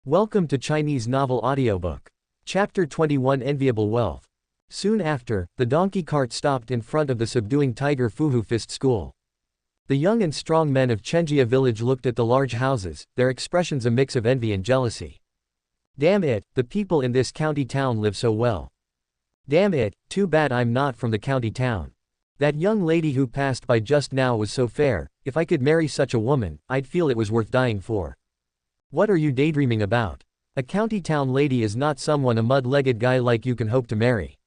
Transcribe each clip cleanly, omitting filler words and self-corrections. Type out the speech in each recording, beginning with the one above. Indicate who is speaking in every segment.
Speaker 1: Welcome to Chinese Novel Audiobook. Chapter 21 Enviable Wealth. Soon after, the donkey cart stopped in front of the subduing tiger Fuhu Fist School. The young and strong men of Chenjia village looked at the large houses, their expressions a mix of envy and jealousy. Damn it, the people in this county town live so well. Damn it, too bad I'm not from the county town. That young lady who passed by just now was so fair, if I could marry such a woman, I'd feel it was worth dying for. What are you daydreaming about? A county town lady is not someone a mud-legged guy like you can hope to marry.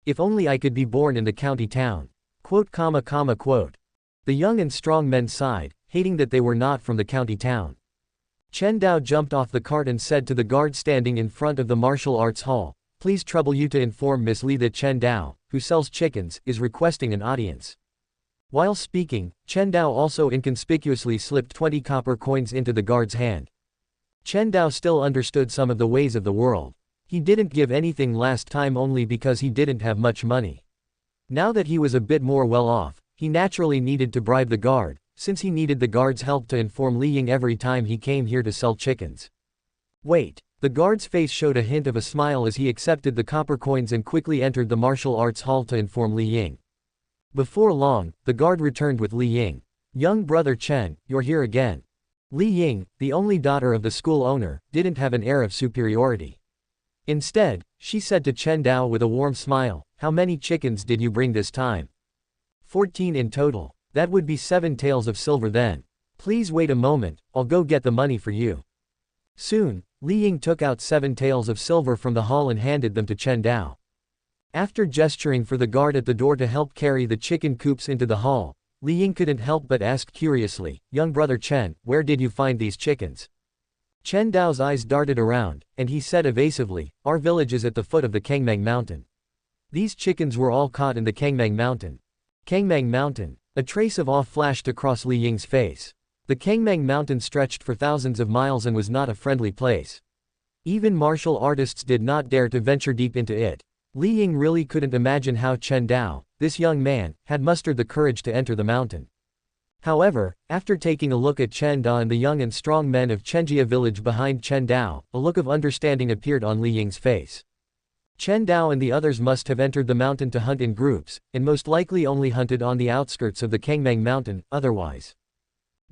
Speaker 1: If only I could be born in the county town. Quote. The young and strong men sighed, hating that they were not from the county town. Chen Dao jumped off the cart and said to the guard standing in front of the martial arts hall, "Please trouble you to inform Miss Li that Chen Dao, who sells chickens, is requesting an audience." While speaking, Chen Dao also inconspicuously slipped 20 copper coins into the guard's hand. Chen Dao still understood some of the ways of the world. He didn't give anything last time only because he didn't have much money. Now that he was a bit more well off, he naturally needed to bribe the guard, since he needed the guard's help to inform Li Ying every time he came here to sell chickens. Wait. The guard's face showed a hint of a smile as he accepted the copper coins and quickly entered the martial arts hall to inform Li Ying. Before long, the guard returned with Li Ying. "Young brother Chen, you're here again." Li Ying, the only daughter of the school owner, didn't have an air of superiority. Instead, she said to Chen Dao with a warm smile, "How many chickens did you bring this time?" 14 in total. That would be 7 taels of silver then. Please wait a moment, I'll go get the money for you. Soon, Li Ying took out 7 taels of silver from the hall and handed them to Chen Dao. After gesturing for the guard at the door to help carry the chicken coops into the hall, Li Ying couldn't help but ask curiously, "Young brother Chen, where did you find these chickens?" Chen Dao's eyes darted around, and he said evasively, "Our village is at the foot of the Kangmang Mountain. These chickens were all caught in the Kangmang Mountain." Kangmang Mountain. A trace of awe flashed across Li Ying's face. The Kangmang Mountain stretched for thousands of miles and was not a friendly place. Even martial artists did not dare to venture deep into it. Li Ying really couldn't imagine how Chen Dao, this young man, had mustered the courage to enter the mountain. However, after taking a look at Chen Dao and the young and strong men of Chenjia village behind Chen Dao, a look of understanding appeared on Li Ying's face. Chen Dao and the others must have entered the mountain to hunt in groups, and most likely only hunted on the outskirts of the Kangmang Mountain, otherwise.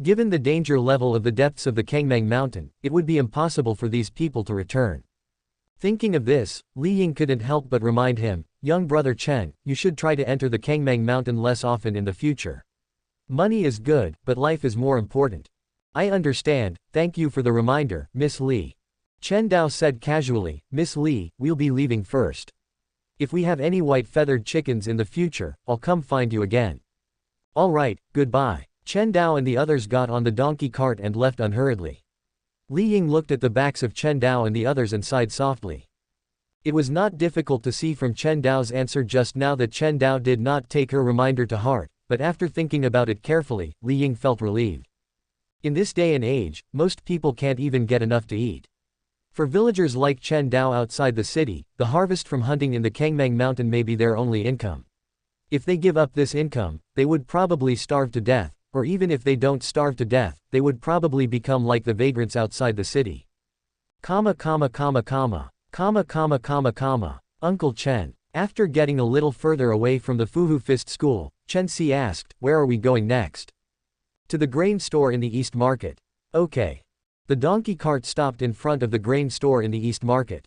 Speaker 1: Given the danger level of the depths of the Kangmang Mountain, it would be impossible for these people to return. Thinking of this, Li Ying couldn't help but remind him, "Young brother Chen, you should try to enter the Kangmang Mountain less often in the future. Money is good, but life is more important." "I understand, thank you for the reminder, Miss Li." Chen Dao said casually, "Miss Li, we'll be leaving first. If we have any white-feathered chickens in the future, I'll come find you again." "All right, goodbye." Chen Dao and the others got on the donkey cart and left unhurriedly. Li Ying looked at the backs of Chen Dao and the others and sighed softly. It was not difficult to see from Chen Dao's answer just now that Chen Dao did not take her reminder to heart, but after thinking about it carefully, Li Ying felt relieved. In this day and age, most people can't even get enough to eat. For villagers like Chen Dao outside the city, the harvest from hunting in the Kangmang Mountain may be their only income. If they give up this income, they would probably starve to death. Or even if they don't starve to death, they would probably become like the vagrants outside the city. Uncle Chen. After getting a little further away from the Fuhu Fist School, Chen Si asked, "Where are we going next?" "To the grain store in the East Market." "Okay." The donkey cart stopped in front of the grain store in the East Market.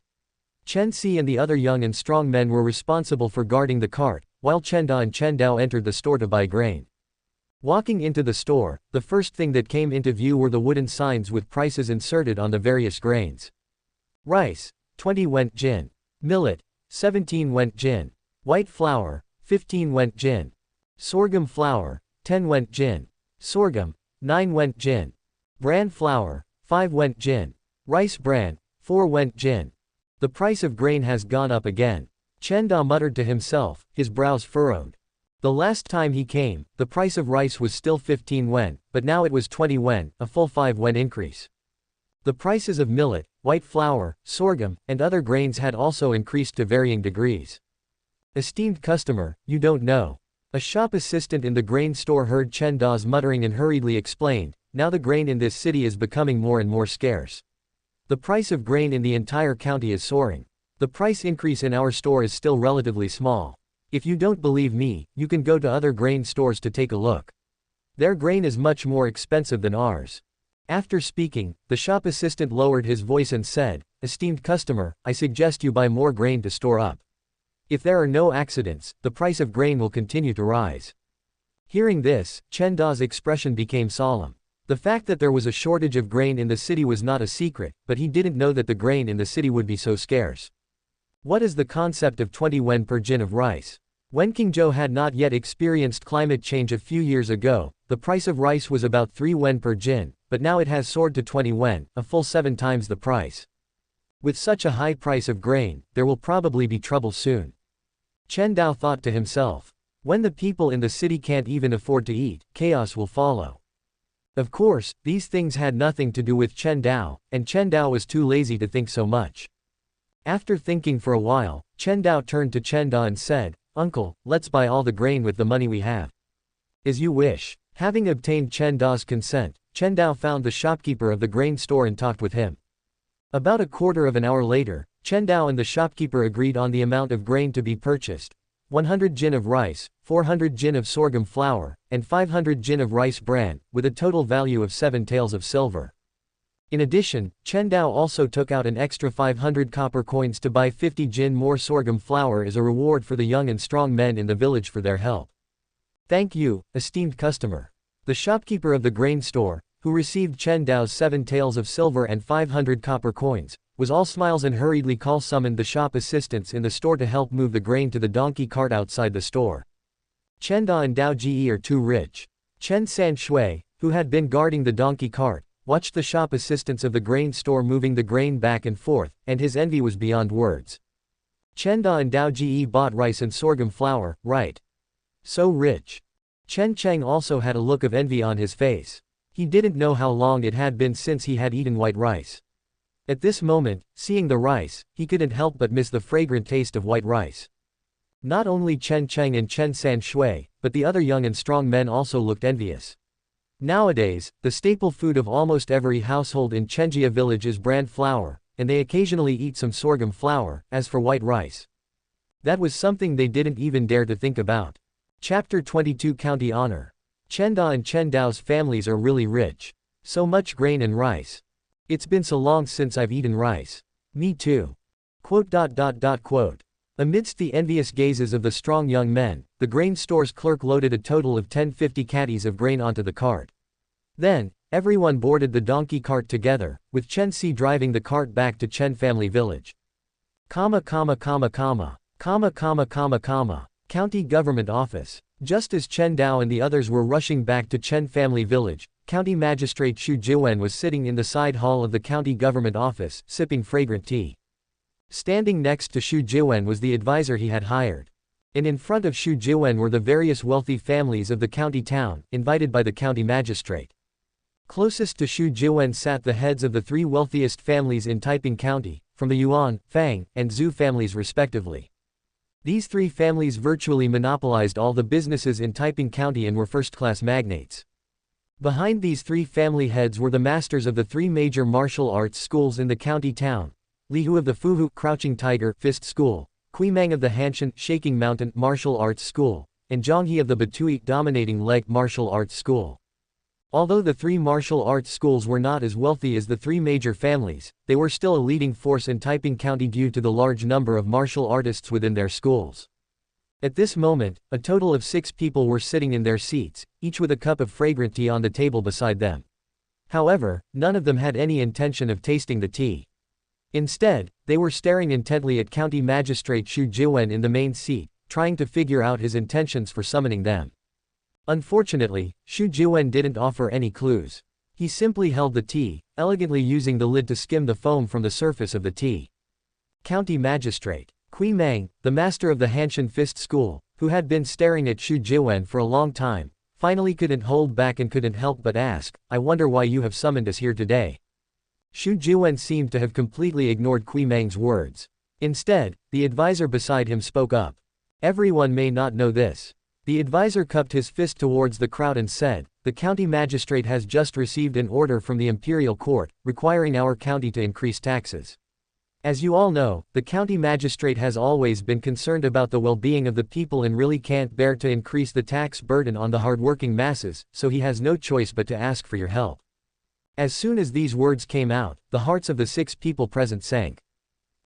Speaker 1: Chen Si and the other young and strong men were responsible for guarding the cart, while Chen Da and Chen Dao entered the store to buy grain. Walking into the store, the first thing that came into view were the wooden signs with prices inserted on the various grains. Rice, 20 went jin. Millet, 17 went jin. White flour, 15 went jin. Sorghum flour, 10 went jin. Sorghum, 9 went jin. Bran flour, 5 went jin. Rice bran, 4 went jin. The price of grain has gone up again. Chen Da muttered to himself, his brows furrowed. The last time he came, the price of rice was still 15 wen, but now it was 20 wen, a full 5 wen increase. The prices of millet, white flour, sorghum, and other grains had also increased to varying degrees. "Esteemed customer, you don't know." A shop assistant in the grain store heard Chen Da's muttering and hurriedly explained, "Now the grain in this city is becoming more and more scarce. The price of grain in the entire county is soaring. The price increase in our store is still relatively small. If you don't believe me, you can go to other grain stores to take a look. Their grain is much more expensive than ours." After speaking, the shop assistant lowered his voice and said, "Esteemed customer, I suggest you buy more grain to store up. If there are no accidents, the price of grain will continue to rise." Hearing this, Chen Dao's expression became solemn. The fact that there was a shortage of grain in the city was not a secret, but he didn't know that the grain in the city would be so scarce. What is the concept of 20 yuan per jin of rice? When Qingzhou had not yet experienced climate change a few years ago, the price of rice was about 3 yuan per jin, but now it has soared to 20 yuan, a full 7 times the price. With such a high price of grain, there will probably be trouble soon. Chen Dao thought to himself. When the people in the city can't even afford to eat, chaos will follow. Of course, these things had nothing to do with Chen Dao, and Chen Dao was too lazy to think so much. After thinking for a while, Chen Dao turned to Chen Da and said, "Uncle, let's buy all the grain with the money we have." "As you wish." Having obtained Chen Dao's consent, Chen Dao found the shopkeeper of the grain store and talked with him. About a quarter of an hour later, Chen Dao and the shopkeeper agreed on the amount of grain to be purchased: 100 jin of rice, 400 jin of sorghum flour, and 500 jin of rice bran, with a total value of 7 taels of silver. In addition, Chen Dao also took out an extra 500 copper coins to buy 50 jin more sorghum flour as a reward for the young and strong men in the village for their help. "Thank you, esteemed customer." The shopkeeper of the grain store, who received Chen Dao's 7 taels of silver and 500 copper coins, was all smiles and hurriedly summoned the shop assistants in the store to help move the grain to the donkey cart outside the store. Chen Da and Dao Ji are too rich. Chen San Shui, who had been guarding the donkey cart, watched the shop assistants of the grain store moving the grain back and forth, and his envy was beyond words. Chen Da and Dao Ji bought rice and sorghum flour, right? So rich. Chen Cheng also had a look of envy on his face. He didn't know how long it had been since he had eaten white rice. At this moment, seeing the rice, he couldn't help but miss the fragrant taste of white rice. Not only Chen Cheng and Chen San Shui, but the other young and strong men also looked envious. Nowadays, the staple food of almost every household in Chenjia village is bran flour, and they occasionally eat some sorghum flour. As for white rice, that was something they didn't even dare to think about. Chapter 22 County Honor. Chen Da and Chen Dao's families are really rich. So much grain and rice. It's been so long since I've eaten rice. Me too. Quote. Amidst the envious gazes of the strong young men, the grain store's clerk loaded a total of 1050 caddies of grain onto the cart. Then, everyone boarded the donkey cart together, with Chen Si driving the cart back to Chen family village. County government office. Just as Chen Dao and the others were rushing back to Chen family village, County Magistrate Xu Jiwen was sitting in the side hall of the county government office, sipping fragrant tea. Standing next to Xu Jiwen was the advisor he had hired. And in front of Xu Jiwen were the various wealthy families of the county town, invited by the county magistrate. Closest to Xu Jiwen sat the heads of the 3 wealthiest families in Taiping County, from the Yuan, Fang, and Zhu families respectively. These 3 families virtually monopolized all the businesses in Taiping County and were first-class magnates. Behind these 3 family heads were the masters of the 3 major martial arts schools in the county town: Li Hu of the Fuhu Crouching Tiger Fist School, Kui Meng of the Hanshan Shaking Mountain Martial Arts School, and Zhang He of the Batui Dominating Leg Martial Arts School. Although the 3 martial arts schools were not as wealthy as the 3 major families, they were still a leading force in Taiping County due to the large number of martial artists within their schools. At this moment, a total of 6 people were sitting in their seats, each with a cup of fragrant tea on the table beside them. However, none of them had any intention of tasting the tea. Instead, they were staring intently at County Magistrate Xu Jiwen in the main seat, trying to figure out his intentions for summoning them. Unfortunately, Xu Jiwen didn't offer any clues. He simply held the tea, elegantly using the lid to skim the foam from the surface of the tea. County Magistrate Kui Meng, the master of the Hanshan Fist School, who had been staring at Xu Jiwen for a long time, finally couldn't hold back and couldn't help but ask, "I wonder why you have summoned us here today." Xu Jiwen seemed to have completely ignored Kui Meng's words. Instead, the advisor beside him spoke up. "Everyone may not know this. The advisor cupped his fist towards the crowd and said, "The county magistrate has just received an order from the imperial court, requiring our county to increase taxes. As you all know, the county magistrate has always been concerned about the well-being of the people and really can't bear to increase the tax burden on the hardworking masses, so he has no choice but to ask for your help." As soon as these words came out, the hearts of the 6 people present sank.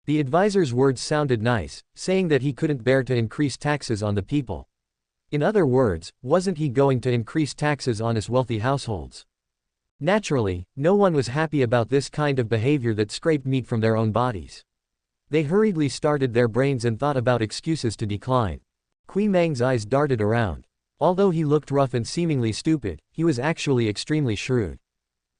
Speaker 1: The advisor's words sounded nice, saying that he couldn't bear to increase taxes on the people. In other words, wasn't he going to increase taxes on his wealthy households? Naturally, no one was happy about this kind of behavior that scraped meat from their own bodies. They hurriedly started their brains and thought about excuses to decline. Kui Meng's eyes darted around. Although he looked rough and seemingly stupid, he was actually extremely shrewd.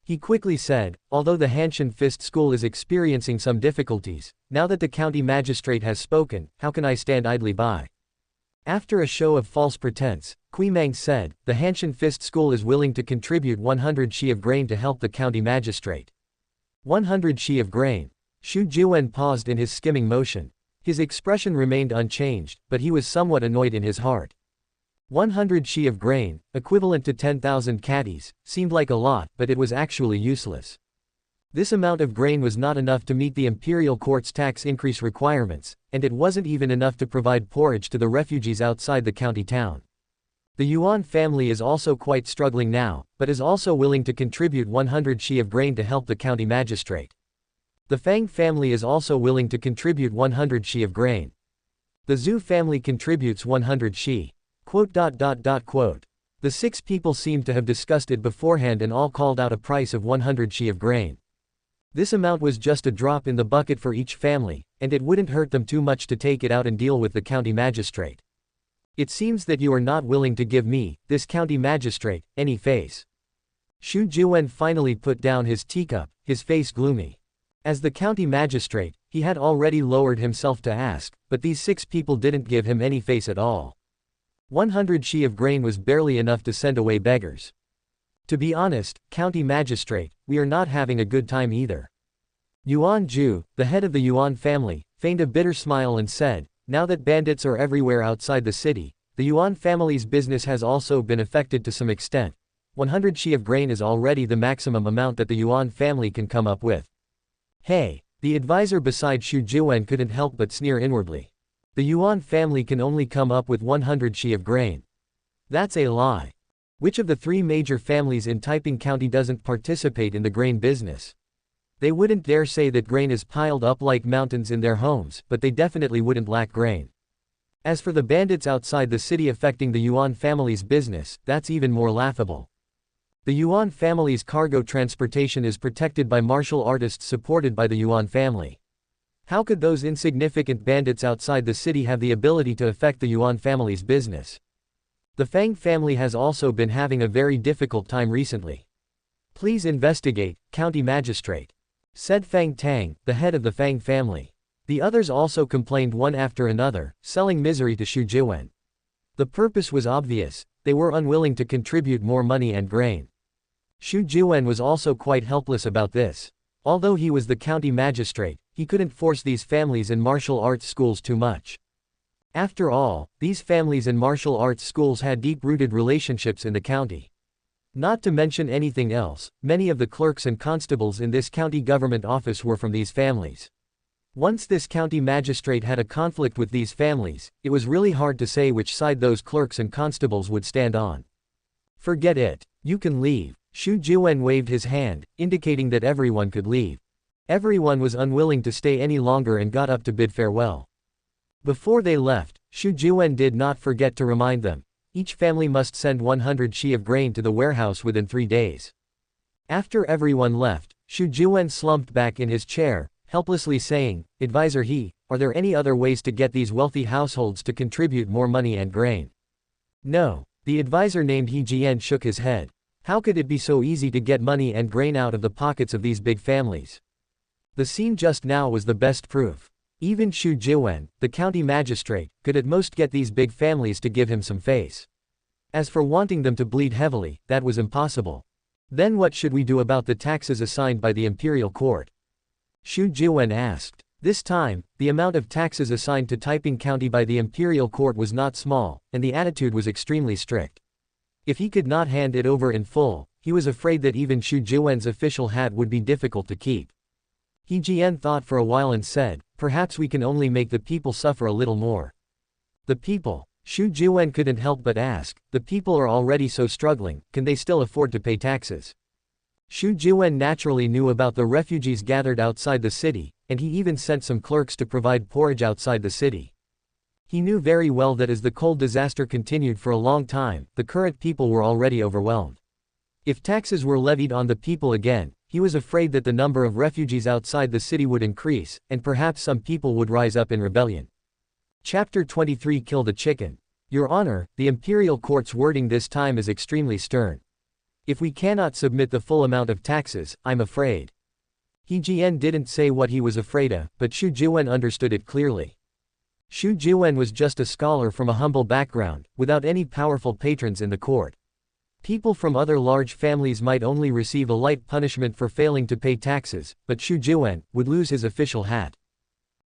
Speaker 1: He quickly said, "Although the Hanshan Fist School is experiencing some difficulties, now that the county magistrate has spoken, how can I stand idly by?" After a show of false pretense, Kui Meng said, "The Hanshan Fist School is willing to contribute 100 shi of grain to help the county magistrate." 100 shi of grain. Xu Jiwen paused in his skimming motion. His expression remained unchanged, but he was somewhat annoyed in his heart. 100 shi of grain, equivalent to 10,000 caddies, seemed like a lot, but it was actually useless. This amount of grain was not enough to meet the imperial court's tax increase requirements, and it wasn't even enough to provide porridge to the refugees outside the county town. The Yuan family is also quite struggling now, but is also willing to contribute 100 shi of grain to help the county magistrate. The Fang family is also willing to contribute 100 shi of grain. The Zhu family contributes 100 shi. The 6 people seemed to have discussed it beforehand and all called out a price of 100 shi of grain. This amount was just a drop in the bucket for each family, and it wouldn't hurt them too much to take it out and deal with the county magistrate. "It seems that you are not willing to give me, this county magistrate, any face." Xu Jiwen finally put down his teacup, his face gloomy. As the county magistrate, he had already lowered himself to ask, but these 6 people didn't give him any face at all. 100 shi of grain was barely enough to send away beggars. "To be honest, county magistrate, we are not having a good time either." Yuan Ju, the head of the Yuan family, feigned a bitter smile and said, "Now that bandits are everywhere outside the city, the Yuan family's business has also been affected to some extent. 100 shi of grain is already the maximum amount that the Yuan family can come up with." "Hey!" The advisor beside Xu Jiwen couldn't help but sneer inwardly. The Yuan family can only come up with 100 shi of grain. That's a lie. Which of the 3 major families in Taiping County doesn't participate in the grain business? They wouldn't dare say that grain is piled up like mountains in their homes, but they definitely wouldn't lack grain. As for the bandits outside the city affecting the Yuan family's business, that's even more laughable. The Yuan family's cargo transportation is protected by martial artists supported by the Yuan family. How could those insignificant bandits outside the city have the ability to affect the Yuan family's business? The Fang family has also been having a very difficult time recently. "Please investigate, county magistrate," said Fang Tang, the head of the Fang family. The others also complained one after another, selling misery to Xu Jiwen. The purpose was obvious: they were unwilling to contribute more money and grain. Xu Jiwen was also quite helpless about this. Although he was the county magistrate, he couldn't force these families and martial arts schools too much. After all, these families and martial arts schools had deep-rooted relationships in the county. Not to mention anything else, many of the clerks and constables in this county government office were from these families. Once this county magistrate had a conflict with these families, it was really hard to say which side those clerks and constables would stand on. "Forget it. You can leave." Xu Jiwen waved his hand, indicating that everyone could leave. Everyone was unwilling to stay any longer and got up to bid farewell. Before they left, Xu Jiwen did not forget to remind them, each family must send 100 shi of grain to the warehouse within 3 days. After everyone left, Xu Jiwen slumped back in his chair, helplessly saying, "Advisor He, are there any other ways to get these wealthy households to contribute more money and grain?" "No." The advisor named He Jian shook his head. How could it be so easy to get money and grain out of the pockets of these big families? The scene just now was the best proof. Even Xu Jiwen, the county magistrate, could at most get these big families to give him some face. As for wanting them to bleed heavily, that was impossible. Then what should we do about the taxes assigned by the imperial court? Xu Jiwen asked. This time, the amount of taxes assigned to Taiping County by the imperial court was not small, and the attitude was extremely strict. If he could not hand it over in full, he was afraid that even Xu Jiwen's official hat would be difficult to keep. He Jian thought for a while and said, perhaps we can only make the people suffer a little more. The people? Xu Jiwen couldn't help but ask, the people are already so struggling, can they still afford to pay taxes? Xu Jiwen naturally knew about the refugees gathered outside the city, and he even sent some clerks to provide porridge outside the city. He knew very well that as the coal disaster continued for a long time, the current people were already overwhelmed. If taxes were levied on the people again, he was afraid that the number of refugees outside the city would increase, and perhaps some people would rise up in rebellion. Chapter 23 Kill the Chicken. Your Honor, the imperial court's wording this time is extremely stern. If we cannot submit the full amount of taxes, I'm afraid. He Jian didn't say what he was afraid of, but Xu Jiwen understood it clearly. Xu Jiwen was just a scholar from a humble background, without any powerful patrons in the court. People from other large families might only receive a light punishment for failing to pay taxes, but Xu Jiwen would lose his official hat.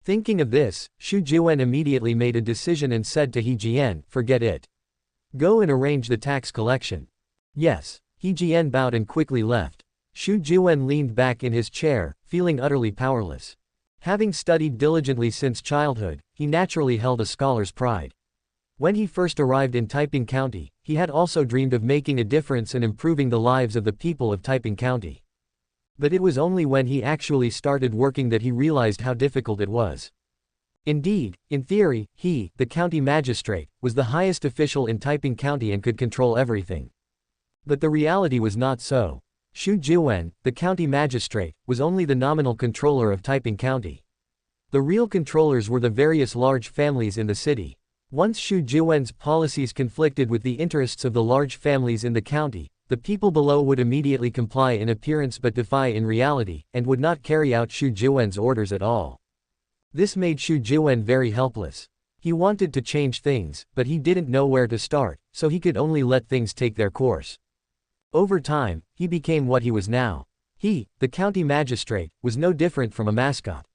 Speaker 1: Thinking of this, Xu Jiwen immediately made a decision and said to He Jian, forget it. Go and arrange the tax collection. Yes. He Jian bowed and quickly left. Xu Jiwen leaned back in his chair, feeling utterly powerless. Having studied diligently since childhood, he naturally held a scholar's pride. When he first arrived in Taiping County, he had also dreamed of making a difference and improving the lives of the people of Taiping County. But it was only when he actually started working that he realized how difficult it was. Indeed, in theory, he, the county magistrate, was the highest official in Taiping County and could control everything. But the reality was not so. Xu Jiwen, the county magistrate, was only the nominal controller of Taiping County. The real controllers were the various large families in the city. Once Xu Jiwen's policies conflicted with the interests of the large families in the county, the people below would immediately comply in appearance but defy in reality, and would not carry out Xu Jiwen's orders at all. This made Xu Jiwen very helpless. He wanted to change things, but he didn't know where to start, so he could only let things take their course. Over time, he became what he was now. He, the county magistrate, was no different from a mascot.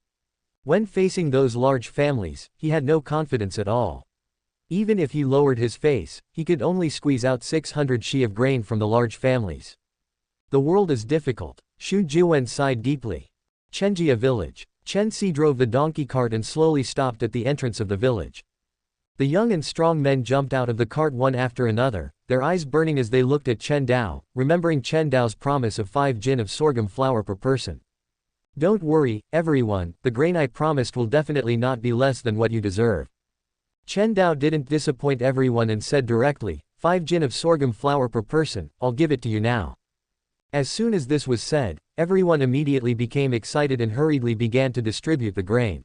Speaker 1: When facing those large families, he had no confidence at all. Even if he lowered his face, he could only squeeze out 600 shi of grain from the large families. The world is difficult. Xu Jiwen sighed deeply. Chenjia village. Chen Si drove the donkey cart and slowly stopped at the entrance of the village. The young and strong men jumped out of the cart one after another, their eyes burning as they looked at Chen Dao, remembering Chen Dao's promise of 5 jin of sorghum flour per person. Don't worry, everyone, the grain I promised will definitely not be less than what you deserve. Chen Dao didn't disappoint everyone and said directly, 5 jin of sorghum flour per person, I'll give it to you now. As soon as this was said, everyone immediately became excited and hurriedly began to distribute the grain.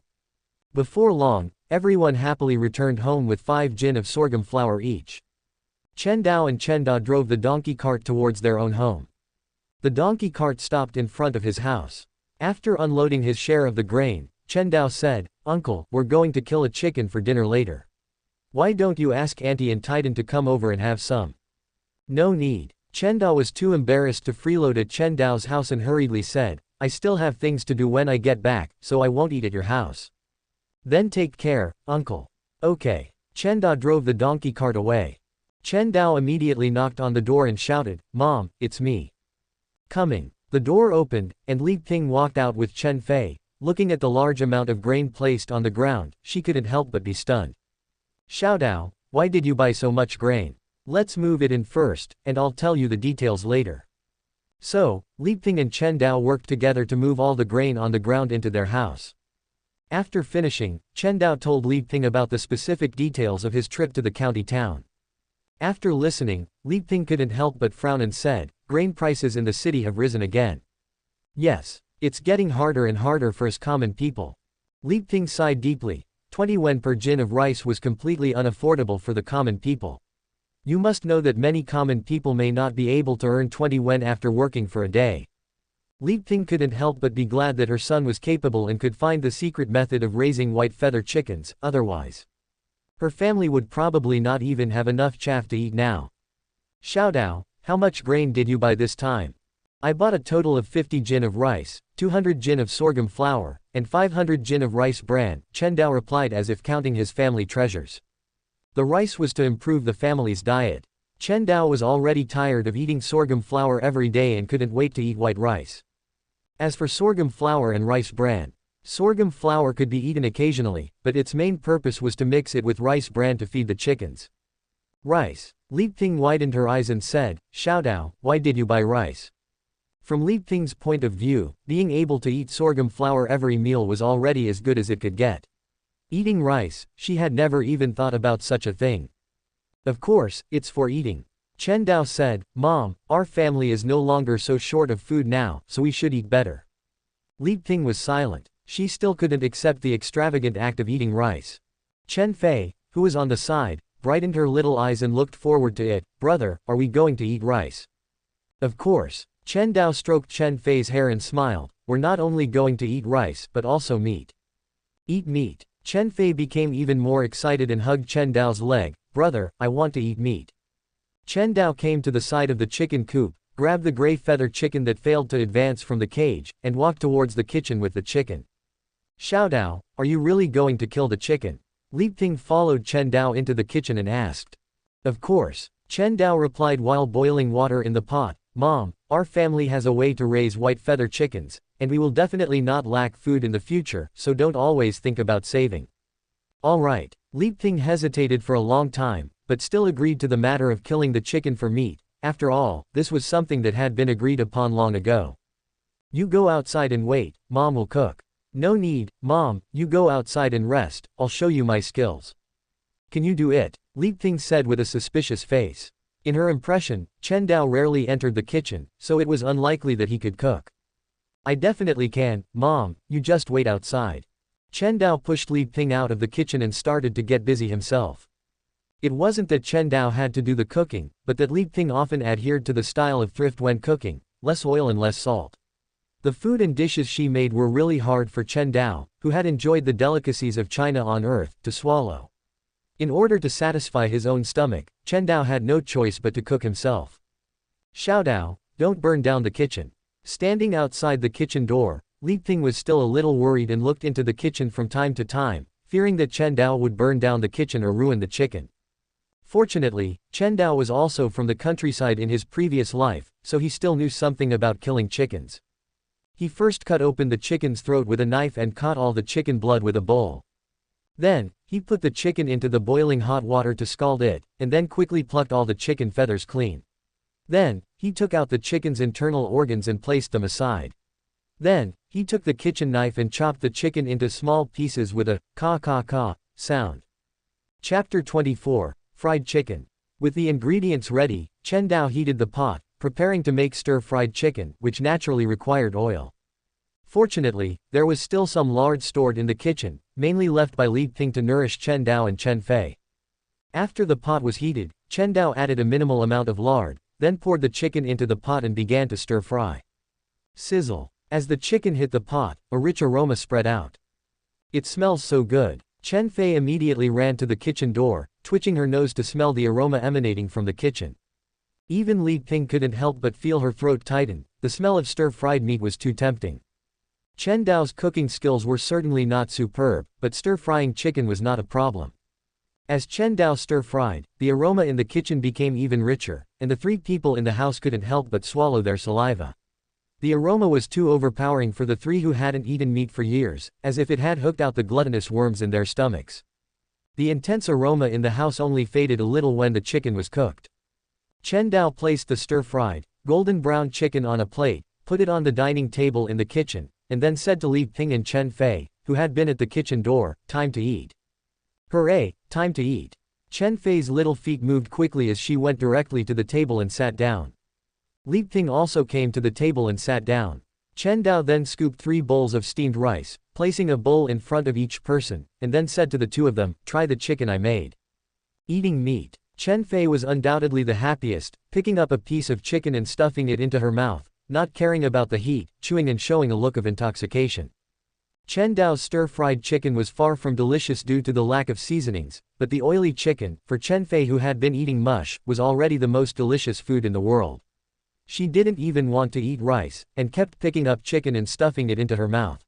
Speaker 1: Before long, everyone happily returned home with 5 jin of sorghum flour each. Chen Dao and Chen Da drove the donkey cart towards their own home. The donkey cart stopped in front of his house. After unloading his share of the grain, Chen Dao said, Uncle, we're going to kill a chicken for dinner later. Why don't you ask Auntie and Titan to come over and have some? No need. Chen Da was too embarrassed to freeload at Chen Dao's house and hurriedly said, I still have things to do when I get back, so I won't eat at your house. Then take care, Uncle. Okay. Chen Da drove the donkey cart away. Chen Dao immediately knocked on the door and shouted, Mom, it's me. Coming. The door opened, and Li Ping walked out with Chen Fei. Looking at the large amount of grain placed on the ground, she couldn't help but be stunned. Xiao Dao, why did you buy so much grain? Let's move it in first, and I'll tell you the details later. So, Li Ping and Chen Dao worked together to move all the grain on the ground into their house. After finishing, Chen Dao told Li Ping about the specific details of his trip to the county town. After listening, Li Ping couldn't help but frown and said, grain prices in the city have risen again. Yes, it's getting harder and harder for us common people. Li Ping sighed deeply. 20 yuan per jin of rice was completely unaffordable for the common people. You must know that many common people may not be able to earn 20 yuan after working for a day. Li Ping couldn't help but be glad that her son was capable and could find the secret method of raising white feather chickens, otherwise her family would probably not even have enough chaff to eat now. Xiao Dao, how much grain did you buy this time? I bought a total of 50 jin of rice, 200 jin of sorghum flour, and 500 jin of rice bran, Chen Dao replied as if counting his family treasures. The rice was to improve the family's diet. Chen Dao was already tired of eating sorghum flour every day and couldn't wait to eat white rice. As for sorghum flour and rice bran, sorghum flour could be eaten occasionally, but its main purpose was to mix it with rice bran to feed the chickens. Rice. Li Ping widened her eyes and said, "Xiao Dao, why did you buy rice?" From Li Ping's point of view, being able to eat sorghum flour every meal was already as good as it could get. Eating rice, she had never even thought about such a thing. Of course, it's for eating. Chen Dao said, "Mom, our family is no longer so short of food now, so we should eat better." Li Ping was silent. She still couldn't accept the extravagant act of eating rice. Chen Fei, who was on the side, brightened her little eyes and looked forward to it. "Brother, are we going to eat rice?" "Of course." Chen Dao stroked Chen Fei's hair and smiled. "We're not only going to eat rice but also meat." "Eat meat." Chen Fei became even more excited and hugged Chen Dao's leg. "Brother, I want to eat meat." Chen Dao came to the side of the chicken coop, grabbed the gray feather chicken that failed to advance from the cage, and walked towards the kitchen with the chicken. "Xiao Dao, are you really going to kill the chicken?" Li Ping followed Chen Dao into the kitchen and asked. "Of course." Chen Dao replied while boiling water in the pot. "Mom, our family has a way to raise white feather chickens, and we will definitely not lack food in the future, so don't always think about saving." "All right." Li Ping hesitated for a long time, but still agreed to the matter of killing the chicken for meat. After all, this was something that had been agreed upon long ago. "You go outside and wait, Mom will cook." "No need, Mom, you go outside and rest, I'll show you my skills." "Can you do it?" Li Ping said with a suspicious face. In her impression, Chen Dao rarely entered the kitchen, so it was unlikely that he could cook. "I definitely can, Mom, you just wait outside." Chen Dao pushed Li Ping out of the kitchen and started to get busy himself. It wasn't that Chen Dao had to do the cooking, but that Li Ping often adhered to the style of thrift when cooking, less oil and less salt. The food and dishes she made were really hard for Chen Dao, who had enjoyed the delicacies of China on earth, to swallow. In order to satisfy his own stomach, Chen Dao had no choice but to cook himself. "Xiao Dao, don't burn down the kitchen." Standing outside the kitchen door, Li Ping was still a little worried and looked into the kitchen from time to time, fearing that Chen Dao would burn down the kitchen or ruin the chicken. Fortunately, Chen Dao was also from the countryside in his previous life, so he still knew something about killing chickens. He first cut open the chicken's throat with a knife and caught all the chicken blood with a bowl. Then, he put the chicken into the boiling hot water to scald it, and then quickly plucked all the chicken feathers clean. Then, he took out the chicken's internal organs and placed them aside. Then, he took the kitchen knife and chopped the chicken into small pieces with a ka sound. Chapter 24, Fried Chicken. With the ingredients ready, Chen Dao heated the pot, preparing to make stir-fried chicken, which naturally required oil. Fortunately, there was still some lard stored in the kitchen, mainly left by Li Ping to nourish Chen Dao and Chen Fei. After the pot was heated, Chen Dao added a minimal amount of lard, then poured the chicken into the pot and began to stir-fry. Sizzle. As the chicken hit the pot, a rich aroma spread out. "It smells so good." Chen Fei immediately ran to the kitchen door, twitching her nose to smell the aroma emanating from the kitchen. Even Li Ping couldn't help but feel her throat tighten. The smell of stir-fried meat was too tempting. Chen Dao's cooking skills were certainly not superb, but stir-frying chicken was not a problem. As Chen Dao stir-fried, the aroma in the kitchen became even richer, and the three people in the house couldn't help but swallow their saliva. The aroma was too overpowering for the three who hadn't eaten meat for years, as if it had hooked out the gluttonous worms in their stomachs. The intense aroma in the house only faded a little when the chicken was cooked. Chen Dao placed the stir-fried, golden brown chicken on a plate, put it on the dining table in the kitchen, and then said to Li Ping and Chen Fei, who had been at the kitchen door, "Time to eat." "Hooray, time to eat." Chen Fei's little feet moved quickly as she went directly to the table and sat down. Li Ping also came to the table and sat down. Chen Dao then scooped 3 bowls of steamed rice, placing a bowl in front of each person, and then said to the two of them, "Try the chicken I made." Eating meat. Chen Fei was undoubtedly the happiest, picking up a piece of chicken and stuffing it into her mouth, not caring about the heat, chewing and showing a look of intoxication. Chen Dao's stir-fried chicken was far from delicious due to the lack of seasonings, but the oily chicken, for Chen Fei who had been eating mush, was already the most delicious food in the world. She didn't even want to eat rice, and kept picking up chicken and stuffing it into her mouth.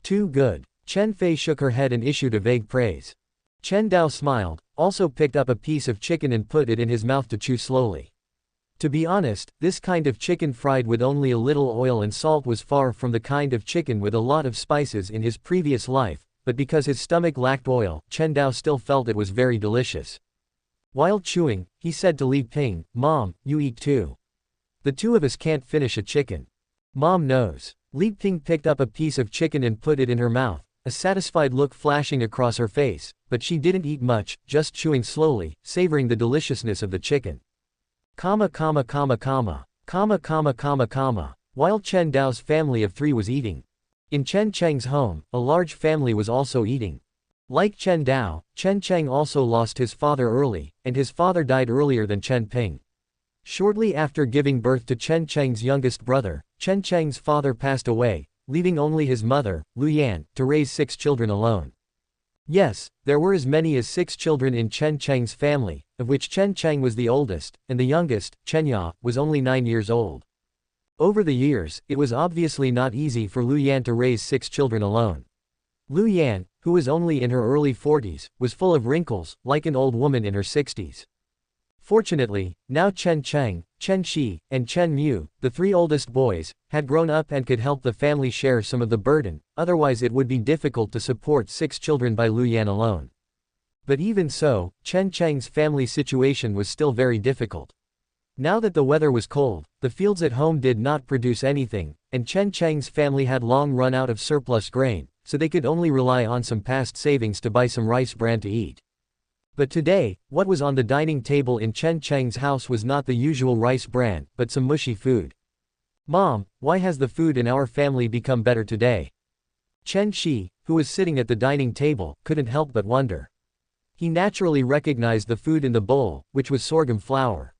Speaker 1: Too good. Chen Fei shook her head and issued a vague praise. Chen Dao smiled, also picked up a piece of chicken and put it in his mouth to chew slowly. To be honest, this kind of chicken fried with only a little oil and salt was far from the kind of chicken with a lot of spices in his previous life, but because his stomach lacked oil, Chen Dao still felt it was very delicious. While chewing, he said to Li Ping, "Mom, you eat too. The two of us can't finish a chicken." "Mom knows." Li Ping picked up a piece of chicken and put it in her mouth, a satisfied look flashing across her face, but she didn't eat much, just chewing slowly, savoring the deliciousness of the chicken. While Chen Dao's family of 3 was eating. In Chen Cheng's home, a large family was also eating. Like Chen Dao, Chen Cheng also lost his father early, and his father died earlier than Chen Ping. Shortly after giving birth to Chen Cheng's youngest brother, Chen Cheng's father passed away, leaving only his mother, Lu Yan, to raise 6 children alone. Yes, there were as many as 6 children in Chen Cheng's family, of which Chen Cheng was the oldest, and the youngest, Chen Ya, was only 9 years old. Over the years, it was obviously not easy for Lu Yan to raise 6 children alone. Lu Yan, who was only in her early 40s, was full of wrinkles, like an old woman in her 60s. Fortunately, now Chen Cheng, Chen Shi, and Chen Mu, the 3 oldest boys, had grown up and could help the family share some of the burden, otherwise it would be difficult to support 6 children by Lu Yan alone. But even so, Chen Cheng's family situation was still very difficult. Now that the weather was cold, the fields at home did not produce anything, and Chen Cheng's family had long run out of surplus grain, so they could only rely on some past savings to buy some rice bran to eat. But today, what was on the dining table in Chen Cheng's house was not the usual rice bran, but some mushy food. "Mom, why has the food in our family become better today?" Chen Shi, who was sitting at the dining table, couldn't help but wonder. He naturally recognized the food in the bowl, which was sorghum flour.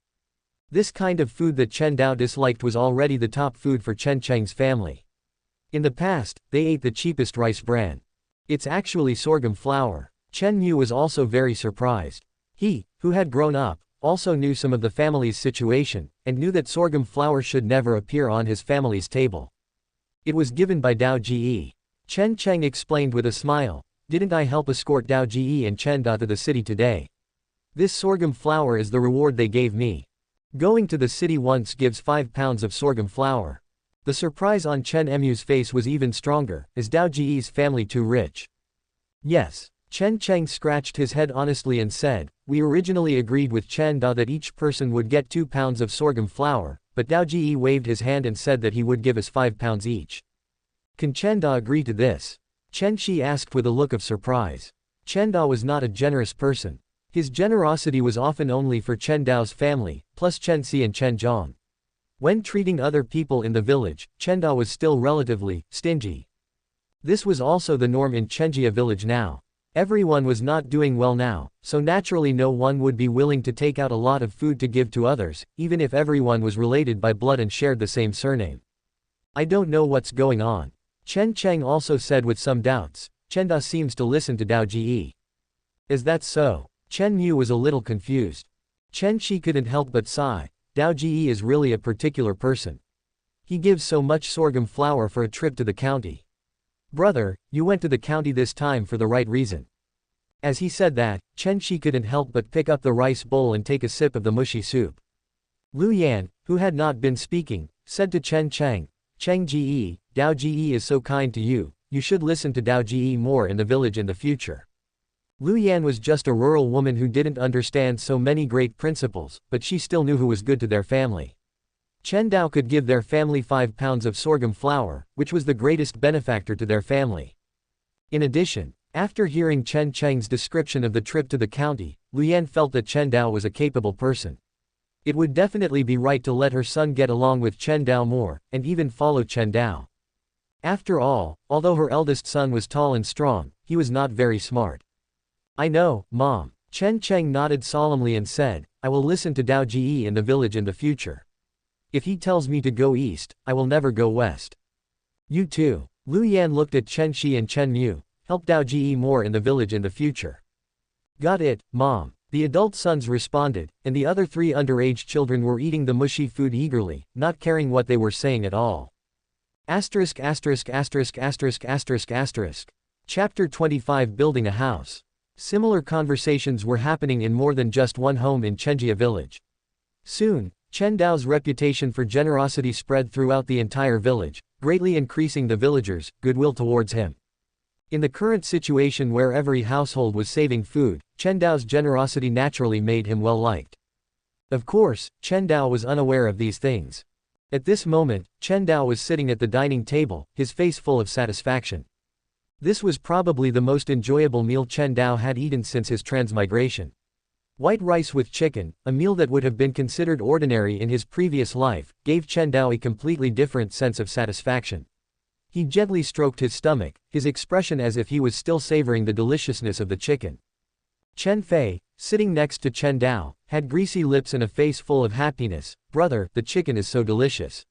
Speaker 1: This kind of food that Chen Dao disliked was already the top food for Chen Cheng's family. In the past, they ate the cheapest rice bran. It's actually sorghum flour. Chen Mu was also very surprised. He, who had grown up, also knew some of the family's situation, and knew that sorghum flour should never appear on his family's table. It was given by Dao Ji. Chen Cheng explained with a smile, "Didn't I help escort Dao Ji and Chen Da to the city today? This sorghum flour is the reward they gave me. Going to the city once gives 5 pounds of sorghum flour." The surprise on Chen Mu's face was even stronger. Is Dao Ji's family too rich? Yes. Chen Cheng scratched his head honestly and said, "We originally agreed with Chen Da that each person would get 2 pounds of sorghum flour, but Dao Ji waved his hand and said that he would give us 5 pounds each. Can Chen Da agree to this?" Chen Shi asked with a look of surprise. Chen Da was not a generous person. His generosity was often only for Chen Dao's family, plus Chen Si and Chen Zhang. When treating other people in the village, Chen Da was still relatively stingy. This was also the norm in Chenjia village now. Everyone was not doing well now, so naturally no one would be willing to take out a lot of food to give to others, even if everyone was related by blood and shared the same surname. "I don't know what's going on." Chen Cheng also said with some doubts. Chen Da seems to listen to Dao Ji. Is that so? Chen Mu was a little confused. Chen Shi couldn't help but sigh. Dao Ji is really a particular person. He gives so much sorghum flour for a trip to the county. "Brother, you went to the county this time for the right reason." As he said that, Chen Shi couldn't help but pick up the rice bowl and take a sip of the mushy soup. Lu Yan, who had not been speaking, said to Chen Cheng, "Cheng Ji, Dao Ji is so kind to you, you should listen to Dao Ji more in the village in the future." Lu Yan was just a rural woman who didn't understand so many great principles, but she still knew who was good to their family. Chen Dao could give their family 5 pounds of sorghum flour, which was the greatest benefactor to their family. In addition, after hearing Chen Cheng's description of the trip to the county, Lu Yan felt that Chen Dao was a capable person. It would definitely be right to let her son get along with Chen Dao more, and even follow Chen Dao. After all, although her eldest son was tall and strong, he was not very smart. "I know, Mom." Chen Cheng nodded solemnly and said, "I will listen to Dao Ji in the village in the future. If he tells me to go east, I will never go west." "You too." Lu Yan looked at Chen Shi and Chen Mu. "Help Dao Ji more in the village in the future." "Got it, Mom." The adult sons responded, and the other 3 underage children were eating the mushy food eagerly, not caring what they were saying at all. Asterisk asterisk asterisk asterisk asterisk asterisk. Chapter 25 Building a House. Similar conversations were happening in more than just one home in Chenjia village. Soon, Chen Dao's reputation for generosity spread throughout the entire village, greatly increasing the villagers' goodwill towards him. In the current situation where every household was saving food, Chen Dao's generosity naturally made him well liked. Of course, Chen Dao was unaware of these things. At this moment, Chen Dao was sitting at the dining table, his face full of satisfaction. This was probably the most enjoyable meal Chen Dao had eaten since his transmigration. White rice with chicken, a meal that would have been considered ordinary in his previous life, gave Chen Dao a completely different sense of satisfaction. He gently stroked his stomach, his expression as if he was still savoring the deliciousness of the chicken. Chen Fei, sitting next to Chen Dao, had greasy lips and a face full of happiness. "Brother, the chicken is so delicious.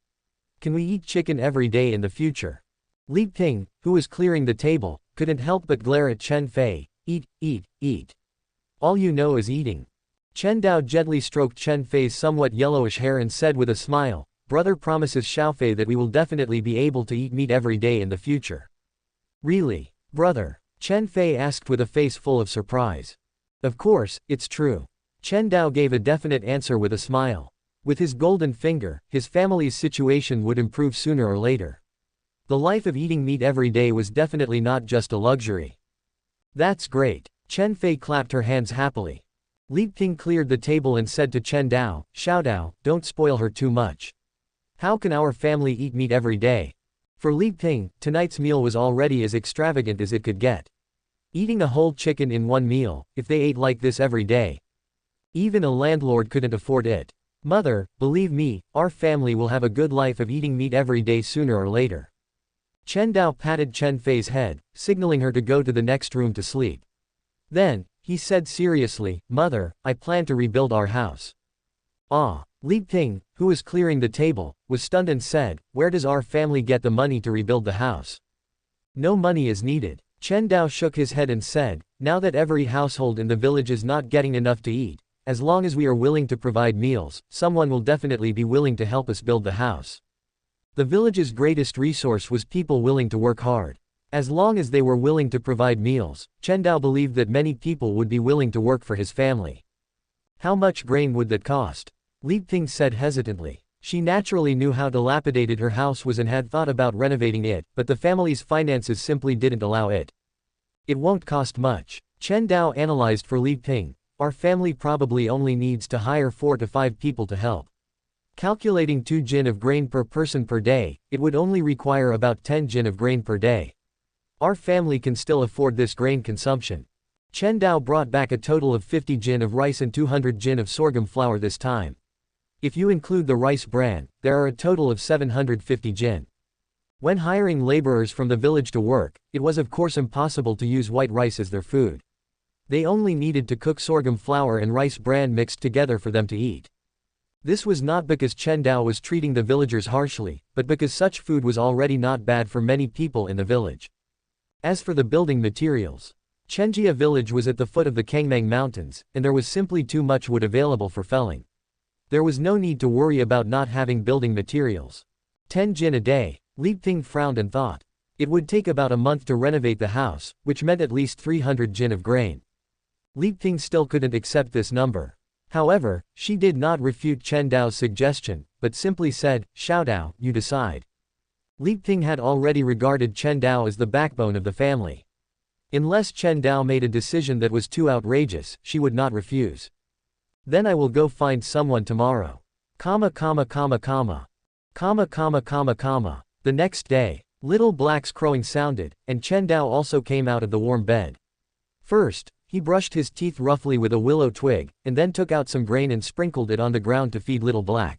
Speaker 1: Can we eat chicken every day in the future?" Li Ping, who was clearing the table, couldn't help but glare at Chen Fei. "Eat, eat, eat. All you know is eating." Chen Dao gently stroked Chen Fei's somewhat yellowish hair and said with a smile, "Brother promises Xiaofei that we will definitely be able to eat meat every day in the future." "Really, brother?" Chen Fei asked with a face full of surprise. "Of course, it's true." Chen Dao gave a definite answer with a smile. With his golden finger, his family's situation would improve sooner or later. The life of eating meat every day was definitely not just a luxury. "That's great." Chen Fei clapped her hands happily. Li Ping cleared the table and said to Chen Dao, "Xiao Dao, don't spoil her too much. How can our family eat meat every day?" For Li Ping, tonight's meal was already as extravagant as it could get. Eating a whole chicken in one meal, if they ate like this every day. Even a landlord couldn't afford it. "Mother, believe me, our family will have a good life of eating meat every day sooner or later." Chen Dao patted Chen Fei's head, signaling her to go to the next room to sleep. Then, he said seriously, "Mother, I plan to rebuild our house." "Ah." Li Ping, who was clearing the table, was stunned and said, "Where does our family get the money to rebuild the house?" "No money is needed." Chen Dao shook his head and said, "Now that every household in the village is not getting enough to eat, as long as we are willing to provide meals, someone will definitely be willing to help us build the house." The village's greatest resource was people willing to work hard. As long as they were willing to provide meals, Chen Dao believed that many people would be willing to work for his family. "How much grain would that cost?" Li Ping said hesitantly. She naturally knew how dilapidated her house was and had thought about renovating it, but the family's finances simply didn't allow it. "It won't cost much." Chen Dao analyzed for Li Ping. "Our family probably only needs to hire 4 to 5 people to help. Calculating 2 jin of grain per person per day, it would only require about 10 jin of grain per day. Our family can still afford this grain consumption." Chen Dao brought back a total of 50 jin of rice and 200 jin of sorghum flour this time. If you include the rice bran, there are a total of 750 jin. When hiring laborers from the village to work, it was of course impossible to use white rice as their food. They only needed to cook sorghum flour and rice bran mixed together for them to eat. This was not because Chen Dao was treating the villagers harshly, but because such food was already not bad for many people in the village. As for the building materials, Chenjia village was at the foot of the Kangmang Mountains, and there was simply too much wood available for felling. There was no need to worry about not having building materials. 10 jin a day. Li Ping frowned and thought. It would take about a month to renovate the house, which meant at least 300 jin of grain. Li Ping still couldn't accept this number. However, she did not refute Chen Dao's suggestion, but simply said, "Xiao Dao, you decide." Li Ping had already regarded Chen Dao as the backbone of the family. Unless Chen Dao made a decision that was too outrageous, she would not refuse. "Then I will go find someone tomorrow. Comma comma comma comma. Comma comma comma comma." The next day, little Black's crowing sounded, and Chen Dao also came out of the warm bed. First, he brushed his teeth roughly with a willow twig, and then took out some grain and sprinkled it on the ground to feed little Black.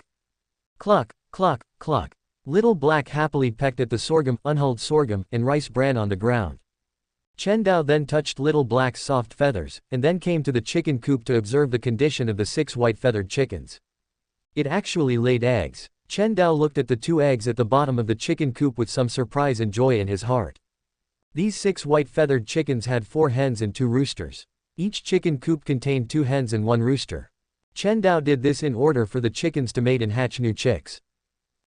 Speaker 1: Cluck, cluck, cluck. Little Black happily pecked at the sorghum, unhulled sorghum, and rice bran on the ground. Chen Dao then touched little Black's soft feathers, and then came to the chicken coop to observe the condition of the 6 white-feathered chickens. It actually laid eggs. Chen Dao looked at the 2 eggs at the bottom of the chicken coop with some surprise and joy in his heart. These 6 white-feathered chickens had 4 hens and 2 roosters. Each chicken coop contained 2 hens and 1 rooster. Chen Dao did this in order for the chickens to mate and hatch new chicks.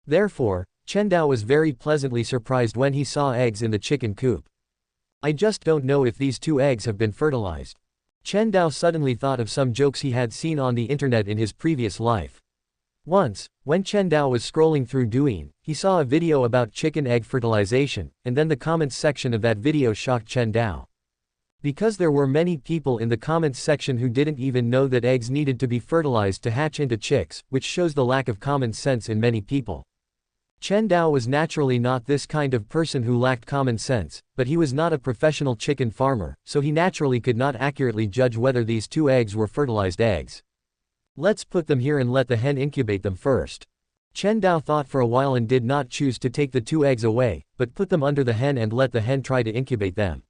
Speaker 1: Therefore, Chen Dao was very pleasantly surprised when he saw eggs in the chicken coop. I just don't know if these 2 eggs have been fertilized. Chen Dao suddenly thought of some jokes he had seen on the internet in his previous life. Once, when Chen Dao was scrolling through Douyin, he saw a video about chicken egg fertilization, and then the comments section of that video shocked Chen Dao. Because there were many people in the comments section who didn't even know that eggs needed to be fertilized to hatch into chicks, which shows the lack of common sense in many people. Chen Dao was naturally not this kind of person who lacked common sense, but he was not a professional chicken farmer, so he naturally could not accurately judge whether these 2 eggs were fertilized eggs. Let's put them here and let the hen incubate them first. Chen Dao thought for a while and did not choose to take the 2 eggs away, but put them under the hen and let the hen try to incubate them.